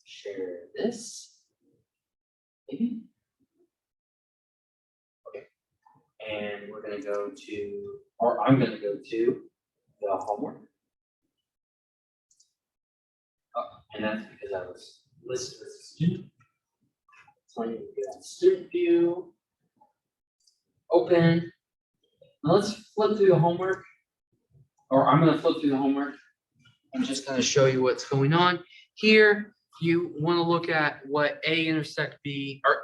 share this. Maybe. Okay. And we're going to go to, or I'm going to go to the homework. Oh, and that's because I was listed as a student. So I need to get on student view. Open. Now let's flip through the homework. Or I'm going to flip through the homework. I'm just going to show you what's going on. Here, you want to look at what A intersect B, or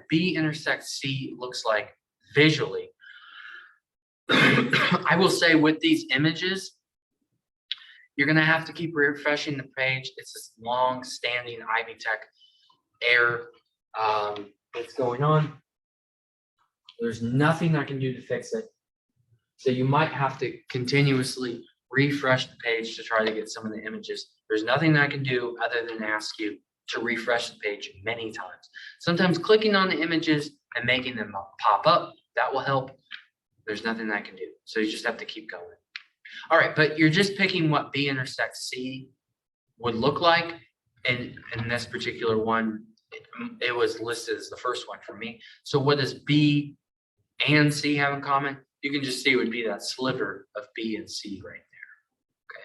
B intersect C looks like visually. I will say with these images, you're going to have to keep refreshing the page. It's this long-standing Ivy Tech error that's going on. There's nothing I can do to fix it. So you might have to continuously refresh the page to try to get some of the images. There's nothing I can do other than ask you to refresh the page many times. Sometimes clicking on the images and making them pop up, that will help. There's nothing I can do. So you just have to keep going. All right, but you're just picking what B intersects C would look like. And in this particular one, it was listed as the first one for me. So what does B and C have in common? You can just see it would be that sliver of B and C right there. Okay.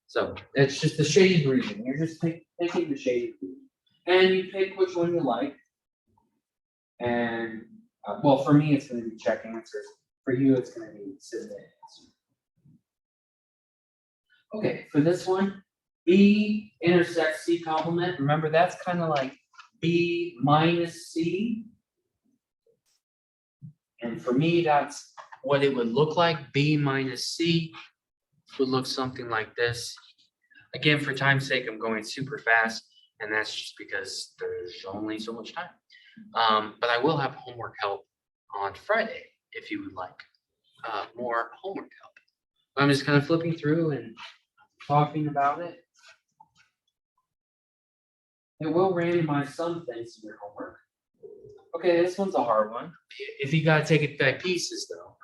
So it's just the shaded region. You're just picking the shaded region. And you pick which one you like. And well, for me, it's going to be check answers. For you, it's going to be submit answers. Okay, for this one, B intersects C complement. Remember, that's kind of like B minus C. And for me, that's what it would look like. B minus C would look something like this. Again, for time's sake, I'm going super fast, and that's just because there's only so much time. But I will have homework help on Friday if you would like more homework help. I'm just kind of flipping through and talking about it. It will randomize some things in your homework. Okay, this one's a hard one. If you got to take it by pieces, though.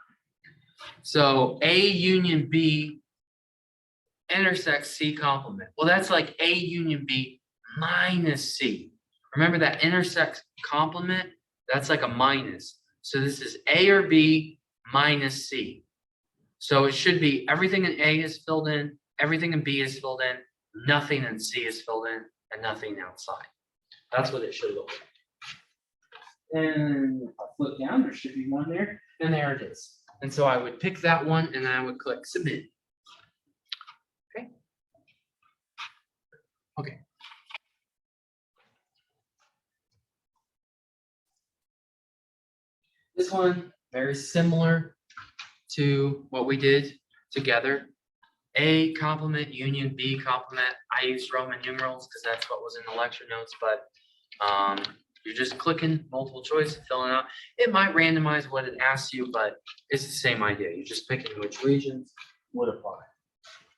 So A union B intersects C complement. Well, that's like A union B minus C. Remember that intersects complement, that's like a minus. So this is A or B minus C. So it should be everything in A is filled in, everything in B is filled in, nothing in C is filled in, and nothing outside. That's what it should look like. And if I flip down, there should be one there, and there it is. And so I would pick that one and I would click submit. Okay. Okay. This one, very similar to what we did together. A complement union B complement. I used Roman numerals because that's what was in the lecture notes, but you're just clicking multiple choice and filling out. It might randomize what it asks you, but it's the same idea. You're just picking which regions would apply.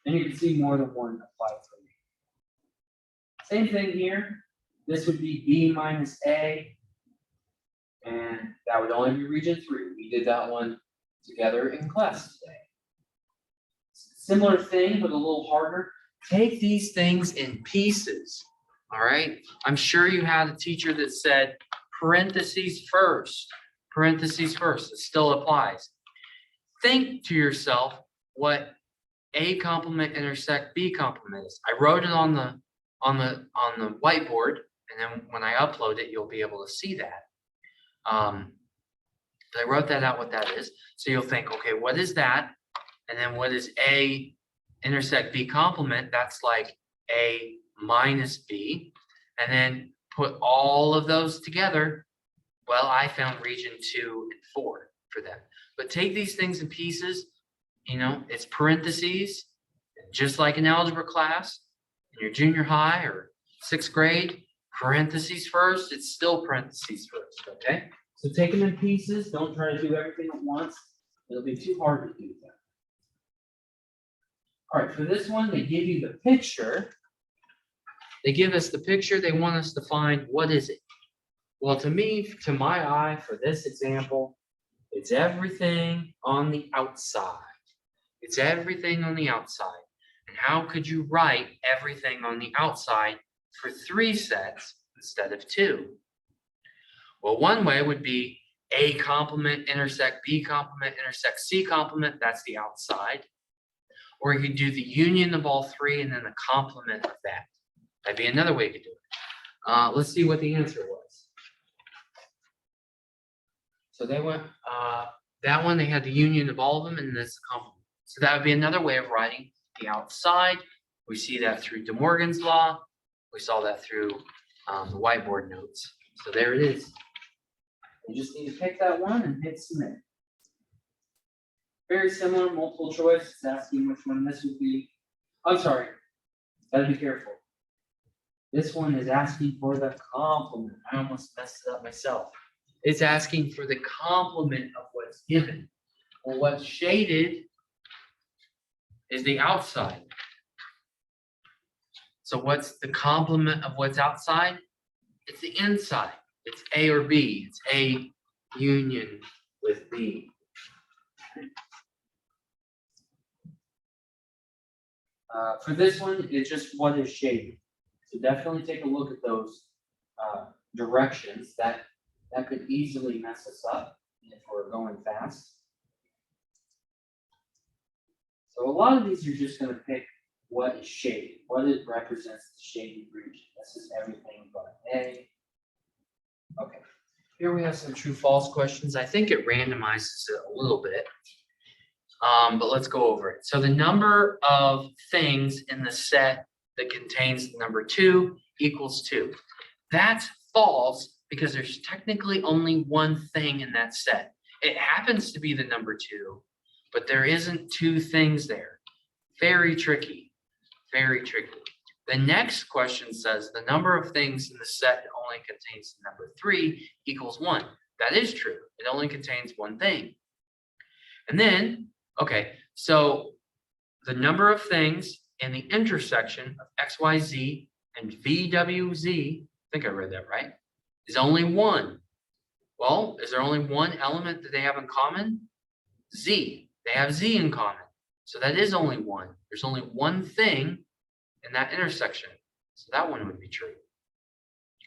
And you can see more than one applied for me. Same thing here. This would be B minus A. And that would only be region 3. We did that one together in class today. Similar thing, but a little harder. Take these things in pieces. All right. I'm sure you had a teacher that said parentheses first. Parentheses first. It still applies. Think to yourself what A complement intersect B complement is. I wrote it on the whiteboard, and then when I upload it, you'll be able to see that. I wrote that out what that is. So you'll think, okay, what is that? And then what is A intersect B complement? That's like A minus B. And then put all of those together. Well, I found region 2 and 4 for that. But take these things in pieces. You know, it's parentheses, just like in algebra class in your junior high or 6th grade. Parentheses first, it's still parentheses first, okay? So take them in pieces. Don't try to do everything at once. It'll be too hard to do that. All right, for this one, they give you the picture. They give us the picture. They want us to find what is it. Well, to me, to my eye, for this example, it's everything on the outside. It's everything on the outside. And how could you write everything on the outside for 3 sets instead of 2? Well, one way would be A complement intersect B complement intersect C complement. That's the outside. Or you could do the union of all 3 and then the complement of that. That'd be another way to do it. Let's see what the answer was. So they went, that one, they had the union of all of them and this complement. So that would be another way of writing the outside. We see that through De Morgan's law. We saw that through the whiteboard notes. So there it is. You just need to pick that one and hit submit. Very similar, multiple choice. It's asking which one this would be. I'm sorry. Gotta be careful. This one is asking for the complement. I almost messed it up myself. It's asking for the complement of what's given. Well, what's shaded is the outside. So what's the complement of what's outside? It's the inside. It's A or B. It's A union with B. For this one, it's just what is shaded. So definitely take a look at those directions. That could easily mess us up if we're going fast. So a lot of these you're just going to pick what is shaded, what it represents the shaded region. This is everything but A. Okay, here we have some true-false questions. I think it randomizes it a little bit, but let's go over it. So the number of things in the set that contains the number 2 equals 2. That's false because there's technically only one thing in that set. It happens to be the number 2, but there isn't 2 things there. Very tricky, very tricky. The next question says the number of things in the set that only contains the number 3 equals 1. That is true. It only contains one thing. And then, okay, so the number of things in the intersection of XYZ and VWZ, I think I read that right, is only 1. Well, is there only one element that they have in common? Z. They have Z in common. So that is only one. There's only one thing in that intersection. So that one would be true.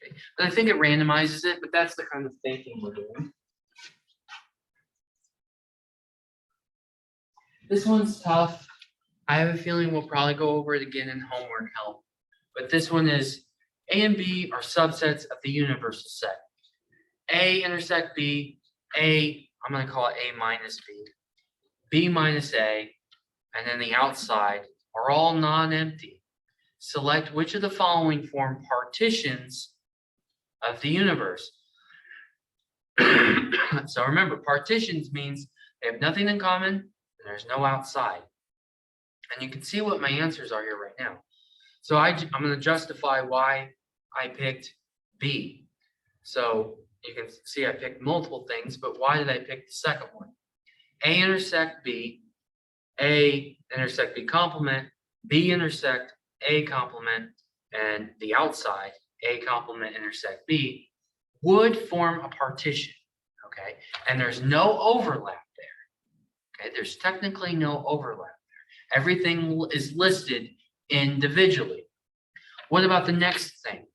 Okay. But I think it randomizes it, but that's the kind of thinking we're doing. This one's tough. I have a feeling we'll probably go over it again in homework help. But this one is A and B are subsets of the universal set. A intersect B, A, I'm going to call it A minus B, B minus A, and then the outside are all non-empty. Select which of the following form partitions of the universe. So remember, partitions means they have nothing in common and there's no outside. And you can see what my answers are here right now. So I'm going to justify why I picked B. So you can see I picked multiple things, but why did I pick the second one? A intersect B, A intersect B complement, B intersect A complement, and the outside, A complement intersect B, would form a partition, okay? And there's no overlap there, okay? There's technically no overlap there. Everything is listed individually. What about the next thing?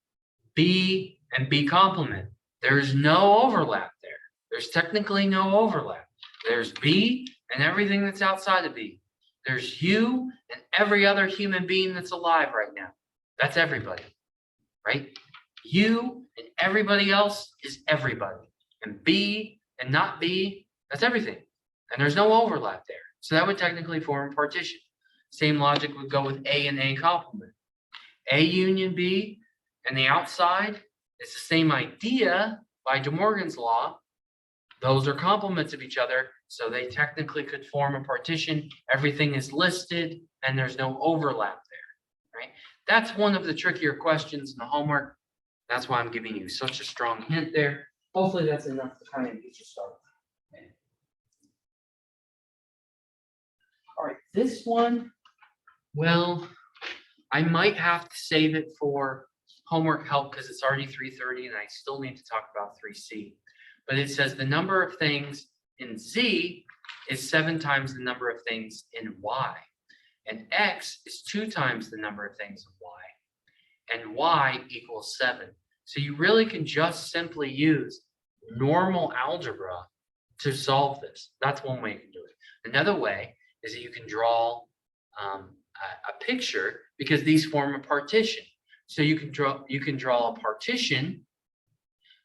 B and B complement. There's no overlap there. There's technically no overlap. There's B and everything that's outside of B. There's you and every other human being that's alive right now. That's everybody, right? You and everybody else is everybody. And B and not B, that's everything. And there's no overlap there. So that would technically form a partition. Same logic would go with A and A complement. A union B and the outside is the same idea by De Morgan's law. Those are complements of each other, so they technically could form a partition. Everything is listed and there's no overlap there, right? That's one of the trickier questions in the homework. That's why I'm giving you such a strong hint there. Hopefully that's enough to kind of get you started. Okay. All right, this one, well, I might have to save it for homework help because it's already 3:30 and I still need to talk about 3C. But it says the number of things in Z is 7 times the number of things in Y. And X is 2 times the number of things in Y. And Y equals 7. So you really can just simply use normal algebra to solve this. That's one way you can do it. Another way is that you can draw a picture because these form a partition. So you can draw a partition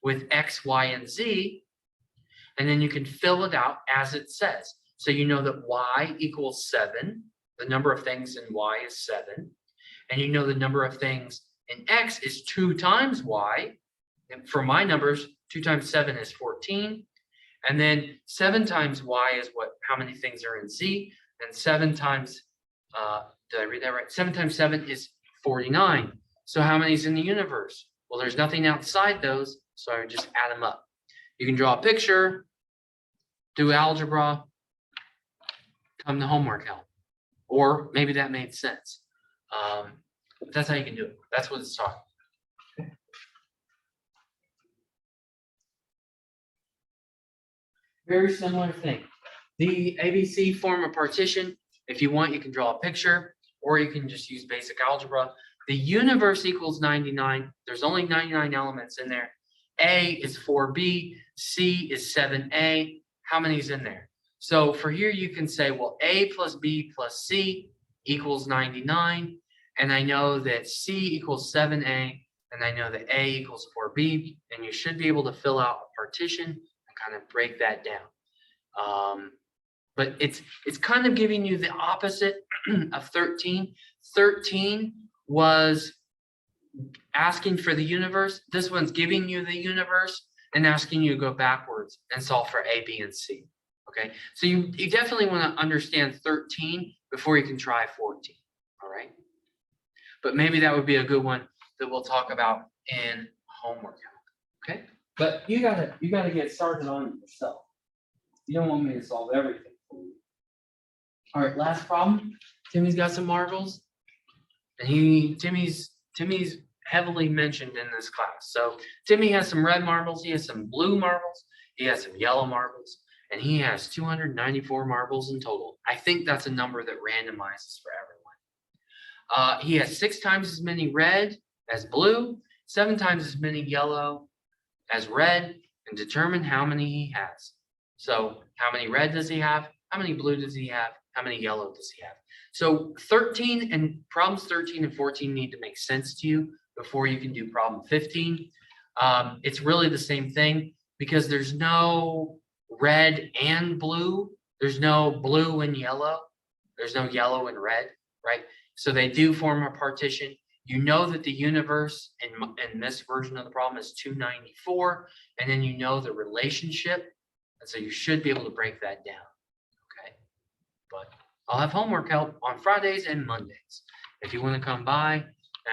with X, Y, and Z, and then you can fill it out as it says. So you know that Y equals 7, the number of things in Y is 7, and you know the number of things in X is 2 times Y, and for my numbers, 2 times 7 is 14, and then 7 times Y is how many things are in Z, and 7 times, did I read that right? 7 times 7 is 49. So how many is in the universe? Well, there's nothing outside those, so I would just add them up. You can draw a picture, do algebra, come to homework help. Or maybe that made sense. That's how you can do it. That's what it's talking about. Very similar thing. The ABC form a partition. If you want, you can draw a picture, or you can just use basic algebra. The universe equals 99. There's only 99 elements in there. A is 4B, C is 7A. How many is in there? So for here, you can say, well, A plus B plus C equals 99. And I know that C equals 7A, and I know that A equals 4B. And you should be able to fill out a partition and kind of break that down. But it's kind of giving you the opposite of 13. 13 was asking for the universe. This one's giving you the universe and asking you to go backwards and solve for A, B, and C. Okay, so you definitely want to understand 13 before you can try 14. All right, but maybe that would be a good one that we'll talk about in homework. Okay, but you gotta get started on it yourself. You don't want me to solve everything for you. All right, last problem. Timmy's got some marbles, and Timmy's heavily mentioned in this class. So Timmy has some red marbles, he has some blue marbles, he has some yellow marbles, and he has 294 marbles in total. I think that's a number that randomizes for everyone. He has 6 times as many red as blue, 7 times as many yellow as red, and determine how many he has. So how many red does he have? How many blue does he have? How many yellow does he have? So problems 13 and 14 need to make sense to you before you can do problem 15. It's really the same thing because there's no red and blue. There's no blue and yellow. There's no yellow and red, right? So they do form a partition. You know that the universe in this version of the problem is 294, and then you know the relationship, and so you should be able to break that down, okay? But I'll have homework help on Fridays and Mondays. If you want to come by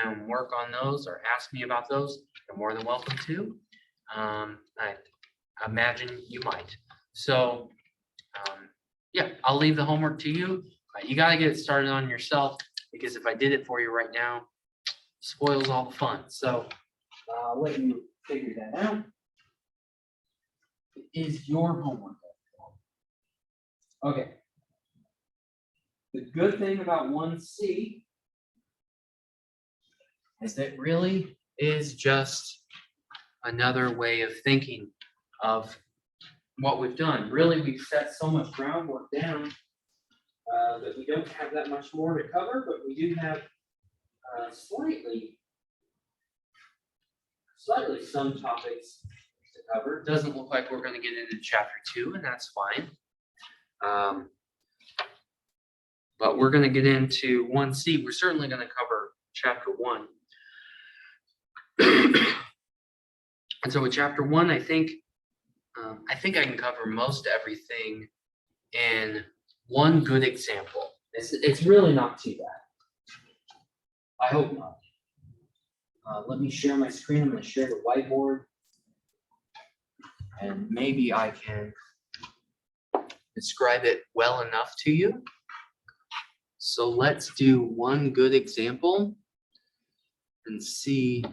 and work on those or ask me about those, you're more than welcome to. I imagine you might. So, yeah, I'll leave the homework to you. You got to get it started on yourself because if I did it for you right now, spoils all the fun. So I'll let you figure that out. It is your homework. Okay. The good thing about 1C is that really is just another way of thinking of what we've done. Really, we've set so much groundwork down that we don't have that much more to cover, but we do have slightly some topics to cover. Doesn't look like we're going to get into chapter 2, and that's fine. But we're going to get into 1C. We're certainly going to cover chapter 1. And so with chapter 1, I think I can cover most everything in one good example. It's really not too bad. I hope not. Let me share my screen. I'm going to share the whiteboard. And maybe I can describe it well enough to you. So let's do one good example and see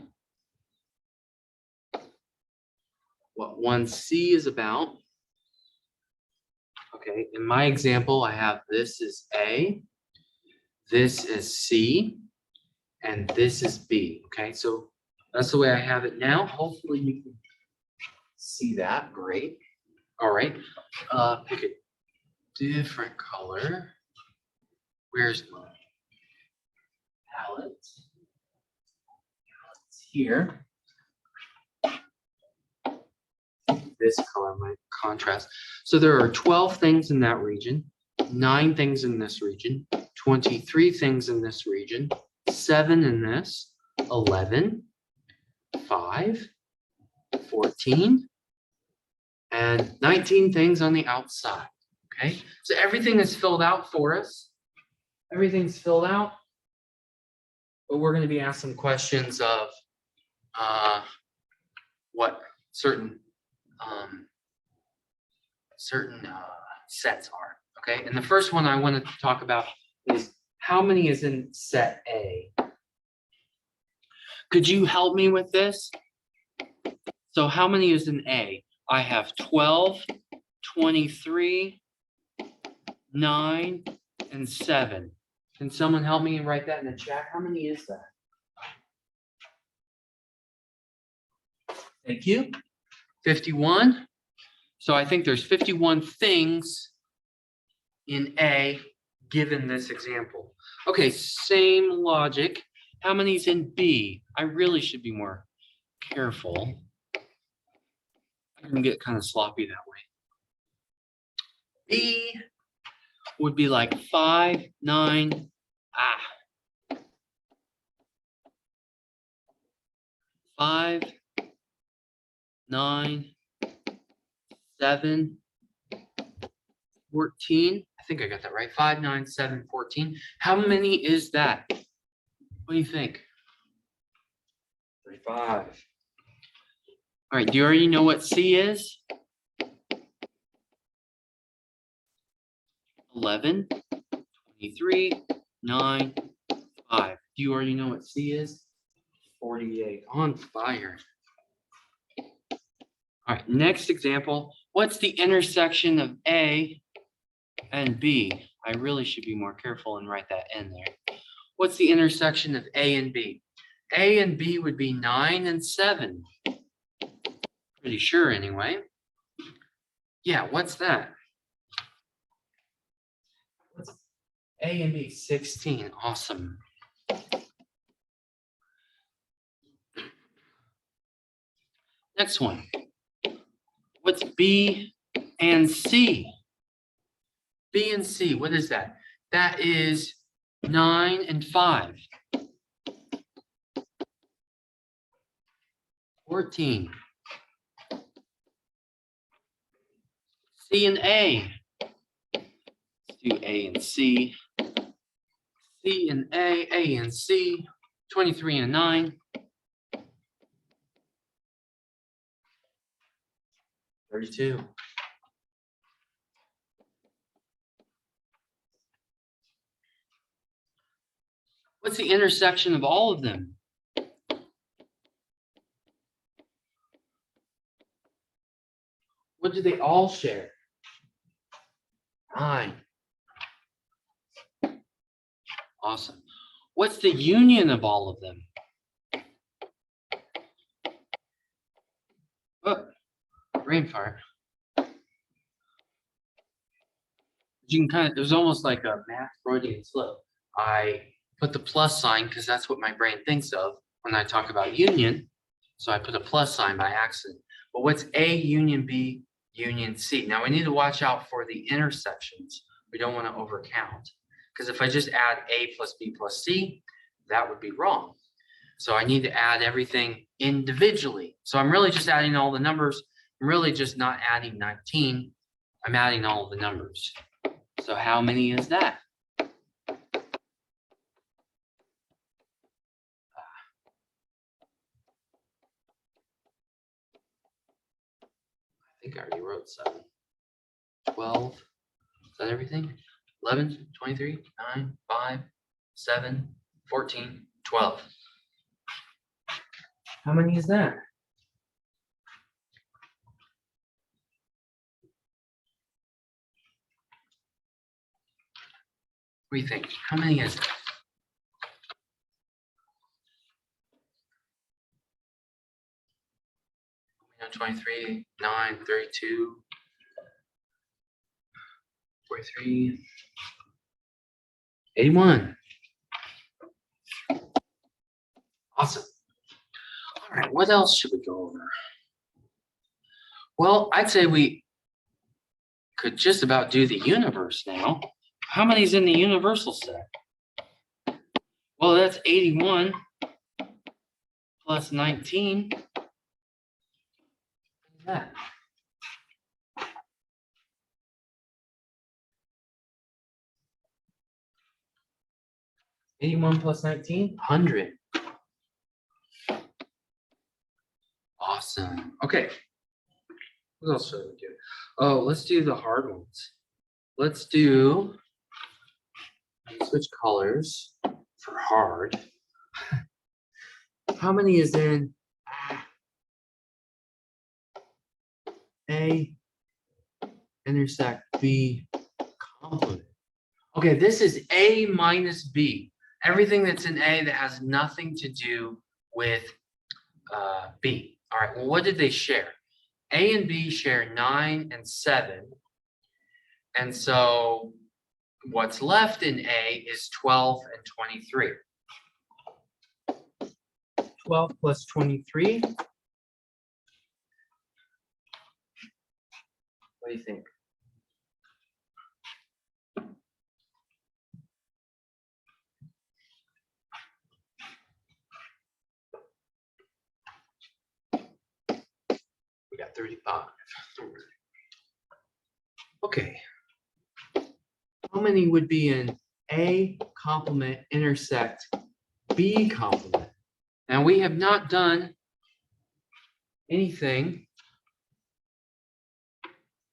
what 1C is about. Okay, in my example, I have this is A, this is C, and this is B. Okay, so that's the way I have it now. Hopefully you can see that. Great. All right, pick a different color. Where's my palette? It's here. This color might contrast. So there are 12 things in that region, 9 things in this region, 23 things in this region, 7 in this, 11, 5, 14, and 19 things on the outside. Okay, so everything is filled out for us. Everything's filled out, but we're going to be asked some questions of what certain sets are. Okay, and the first one I want to talk about is how many is in set A. Could you help me with this? So how many is in A? I have 12, 23, 9, and 7. Can someone help me and write that in the chat? How many is that? Thank you. 51. So I think there's 51 things in A given this example. Okay, same logic. How many is in B? I really should be more careful. I can get kind of sloppy that way. B would be like 5, 9, 5, 9, 7, 14. I think I got that right. 5, 9, 7, 14. How many is that? What do you think? 35. All right, do you already know what C is? 11, 23, 9, 5. Do you already know what C is? 48. On fire. All right, next example. What's the intersection of A and B? I really should be more careful and write that in there. What's the intersection of A and B? A and B would be 9 and 7. Pretty sure anyway. Yeah, what's that? What's A and B? 16. Awesome. Next one. What's B and C? B and C, what is that? That is 9 and 5. 14. C and A. Let's do A and C. C and A and C. 23 and 9. 32. What's the intersection of all of them? What do they all share? 9. Awesome. What's the union of all of them? Oh, brain fire. You can it was almost like a math Freudian slip. I put the plus sign because that's what my brain thinks of when I talk about union. So I put a plus sign by accident. But what's A union B union C? Now we need to watch out for the intersections. We don't want to overcount. Because if I just add A plus B plus C, that would be wrong. So I need to add everything individually. So I'm really just adding all the numbers. I'm really just not adding 19. I'm adding all the numbers. So how many is that? I think I already wrote 7. 12. Is that everything? 11, 23, 9, 5, 7, 14, 12. How many is that? What do you think? How many is it? 23, 9, 32, 43, 81. Awesome. All right, what else should we go over? Well, I'd say we could just about do the universe now. How many is in the universal set? Well, that's 81 plus 19. What is that? $81 plus 19, 100. Awesome. Okay. What else should we do? Oh, let's do the hard ones. Let's do switch colors for hard. How many is in A intersect B complement? Okay, this is A minus B. Everything that's in A that has nothing to do with B. All right, well, what did they share? A and B share 9 and 7. And so what's left in A is 12 and 23. 12 plus 23. What do you think? We got 35. Okay. How many would be in A complement intersect B complement? Now we have not done anything.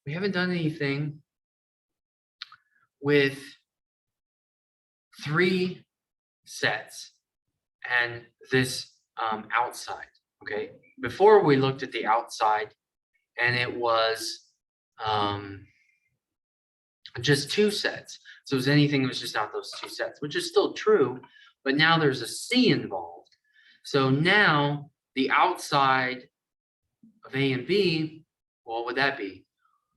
We haven't done anything with 3 sets and this outside. Okay. Before we looked at the outside and it was just 2 sets. So it was anything that was just not those 2 sets, which is still true, but now there's a C involved. So now the outside of A and B, what would that be?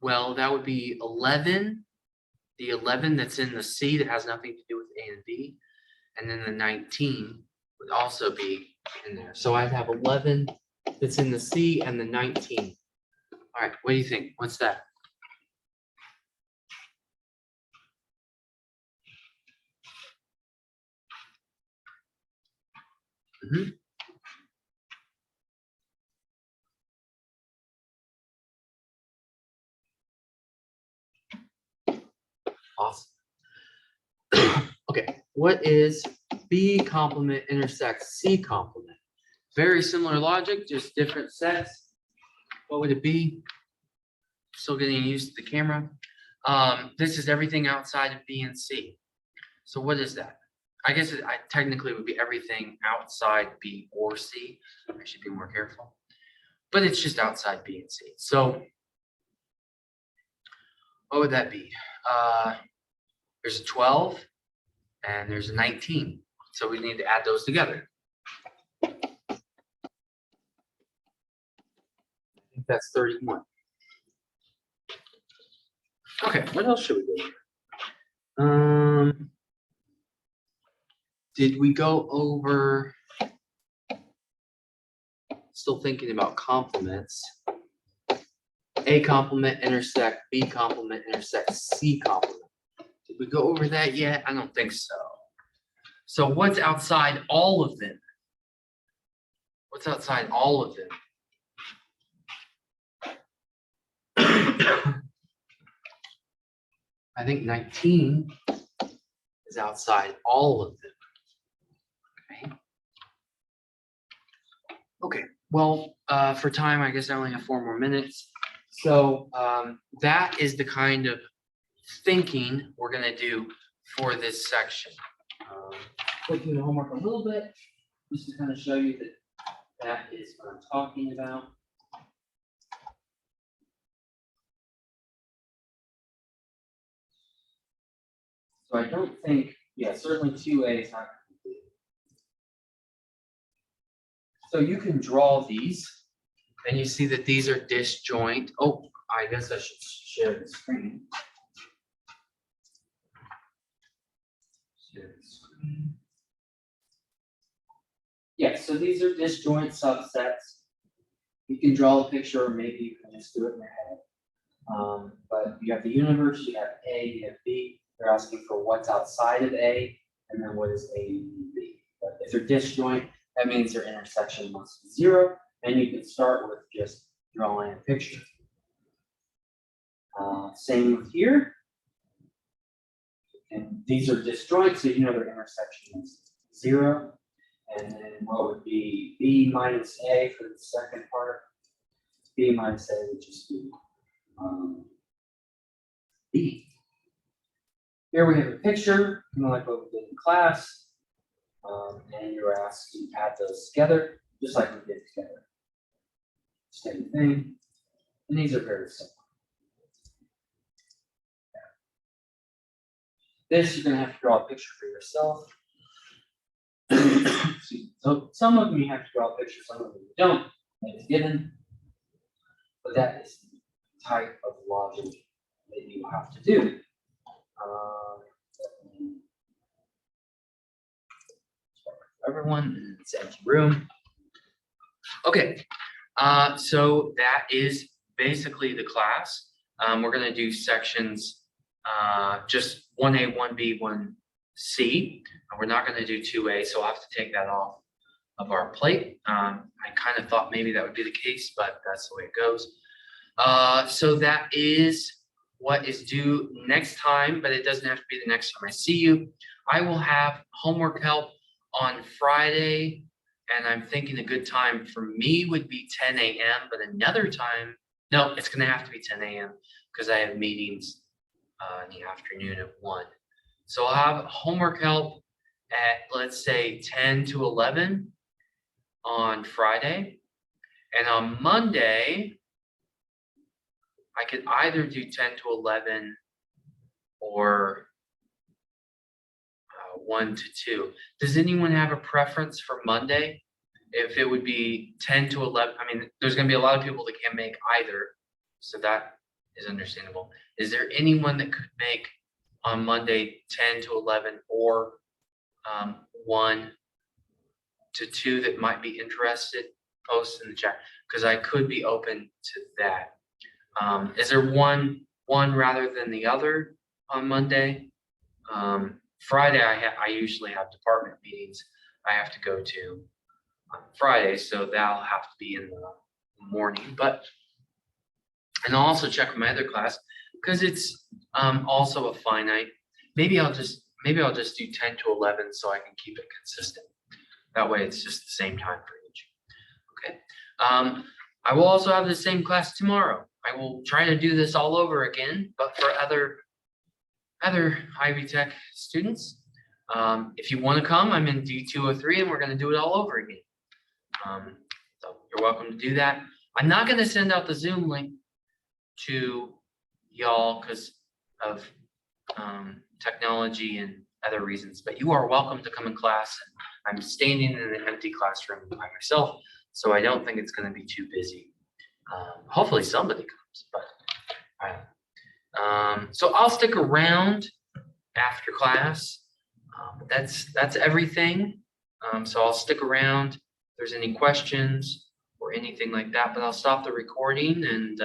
Well, that would be 11, the 11 that's in the C that has nothing to do with A and B, and then the 19 would also be in there. So I'd have 11 that's in the C and the 19. All right, what do you think? What's that? Mm-hmm. Awesome. Okay, what is B complement intersects C complement? Very similar logic, just different sets. What would it be? Still getting used to the camera. This is everything outside of B and C. So what is that? I guess it technically would be everything outside B or C. I should be more careful. But it's just outside B and C. So what would that be? There's a 12 and there's a 19. So we need to add those together. I think that's 31. Okay, what else should we do? Did we go over, still thinking about complements. A complement intersect, B complement intersect, C complement. Did we go over that yet? I don't think so. So what's outside all of them? What's outside all of them? I think 19 is outside all of them. Okay. Okay. Well, for time, I guess I only have 4 more minutes. So that is the kind of thinking we're going to do for this section. Click through the homework a little bit, just to kind of show you that that is what I'm talking about. So I don't think, yeah, certainly 2A is not complete. So you can draw these, and you see that these are disjoint. Oh, I guess I should share the screen. Share the screen. Yeah, so these are disjoint subsets. You can draw a picture, or maybe you can just do it in your head. But you have the universe, you have A, you have B. They're asking for what's outside of A, and then what is A and B. But if they're disjoint, that means their intersection must be 0, and you can start with just drawing a picture. Same with here. And these are disjoint, so you know their intersection is 0. And then what would be B minus A for the second part? B minus A would just be B. Here we have a picture, kind of like what we did in class. And you're asked to add those together, just like we did together. Same thing. And these are very simple. This, you're going to have to draw a picture for yourself. So some of them you have to draw a picture, some of them you don't. It's given. But that is the type of logic that you have to do. Everyone, it's empty room. Okay, so that is basically the class. We're going to do sections just 1A, 1B, 1C. We're not going to do 2A, so I'll have to take that off of our plate. I kind of thought maybe that would be the case, but that's the way it goes. So that is what is due next time, but it doesn't have to be the next time I see you. I will have homework help on Friday, and I'm thinking a good time for me would be 10 a.m., but another time, no, it's going to have to be 10 a.m. because I have meetings in the afternoon at 1. So I'll have homework help at, let's say, 10 to 11 on Friday. And on Monday, I could either do 10 to 11 or 1 to 2. Does anyone have a preference for Monday? If it would be 10 to 11, I mean, there's going to be a lot of people that can't make either, so that is understandable. Is there anyone that could make on Monday 10 to 11 or 1 to 2 that might be interested? Post in the chat, because I could be open to that. Is there one rather than the other on Monday? Friday, I usually have department meetings I have to go to on Friday, so that'll have to be in the morning. But and I'll also check with my other class because it's also a finite. Maybe I'll just do 10 to 11 so I can keep it consistent. That way, it's just the same time for each. Okay. I will also have the same class tomorrow. I will try to do this all over again, but for other Ivy Tech students. If you want to come, I'm in D203 and we're going to do it all over again. So you're welcome to do that. I'm not going to send out the Zoom link to y'all because of technology and other reasons, but you are welcome to come in class. I'm standing in an empty classroom by myself, so I don't think it's going to be too busy. Hopefully somebody comes, but so I'll stick around after class. That's everything. So I'll stick around if there's any questions or anything like that, but I'll stop the recording and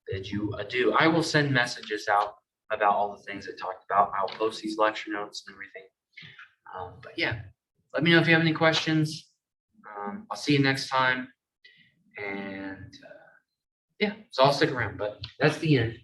bid you adieu. I will send messages out about all the things I talked about. I'll post these lecture notes and everything. But yeah, let me know if you have any questions. I'll see you next time. And yeah, so I'll stick around, but that's the end.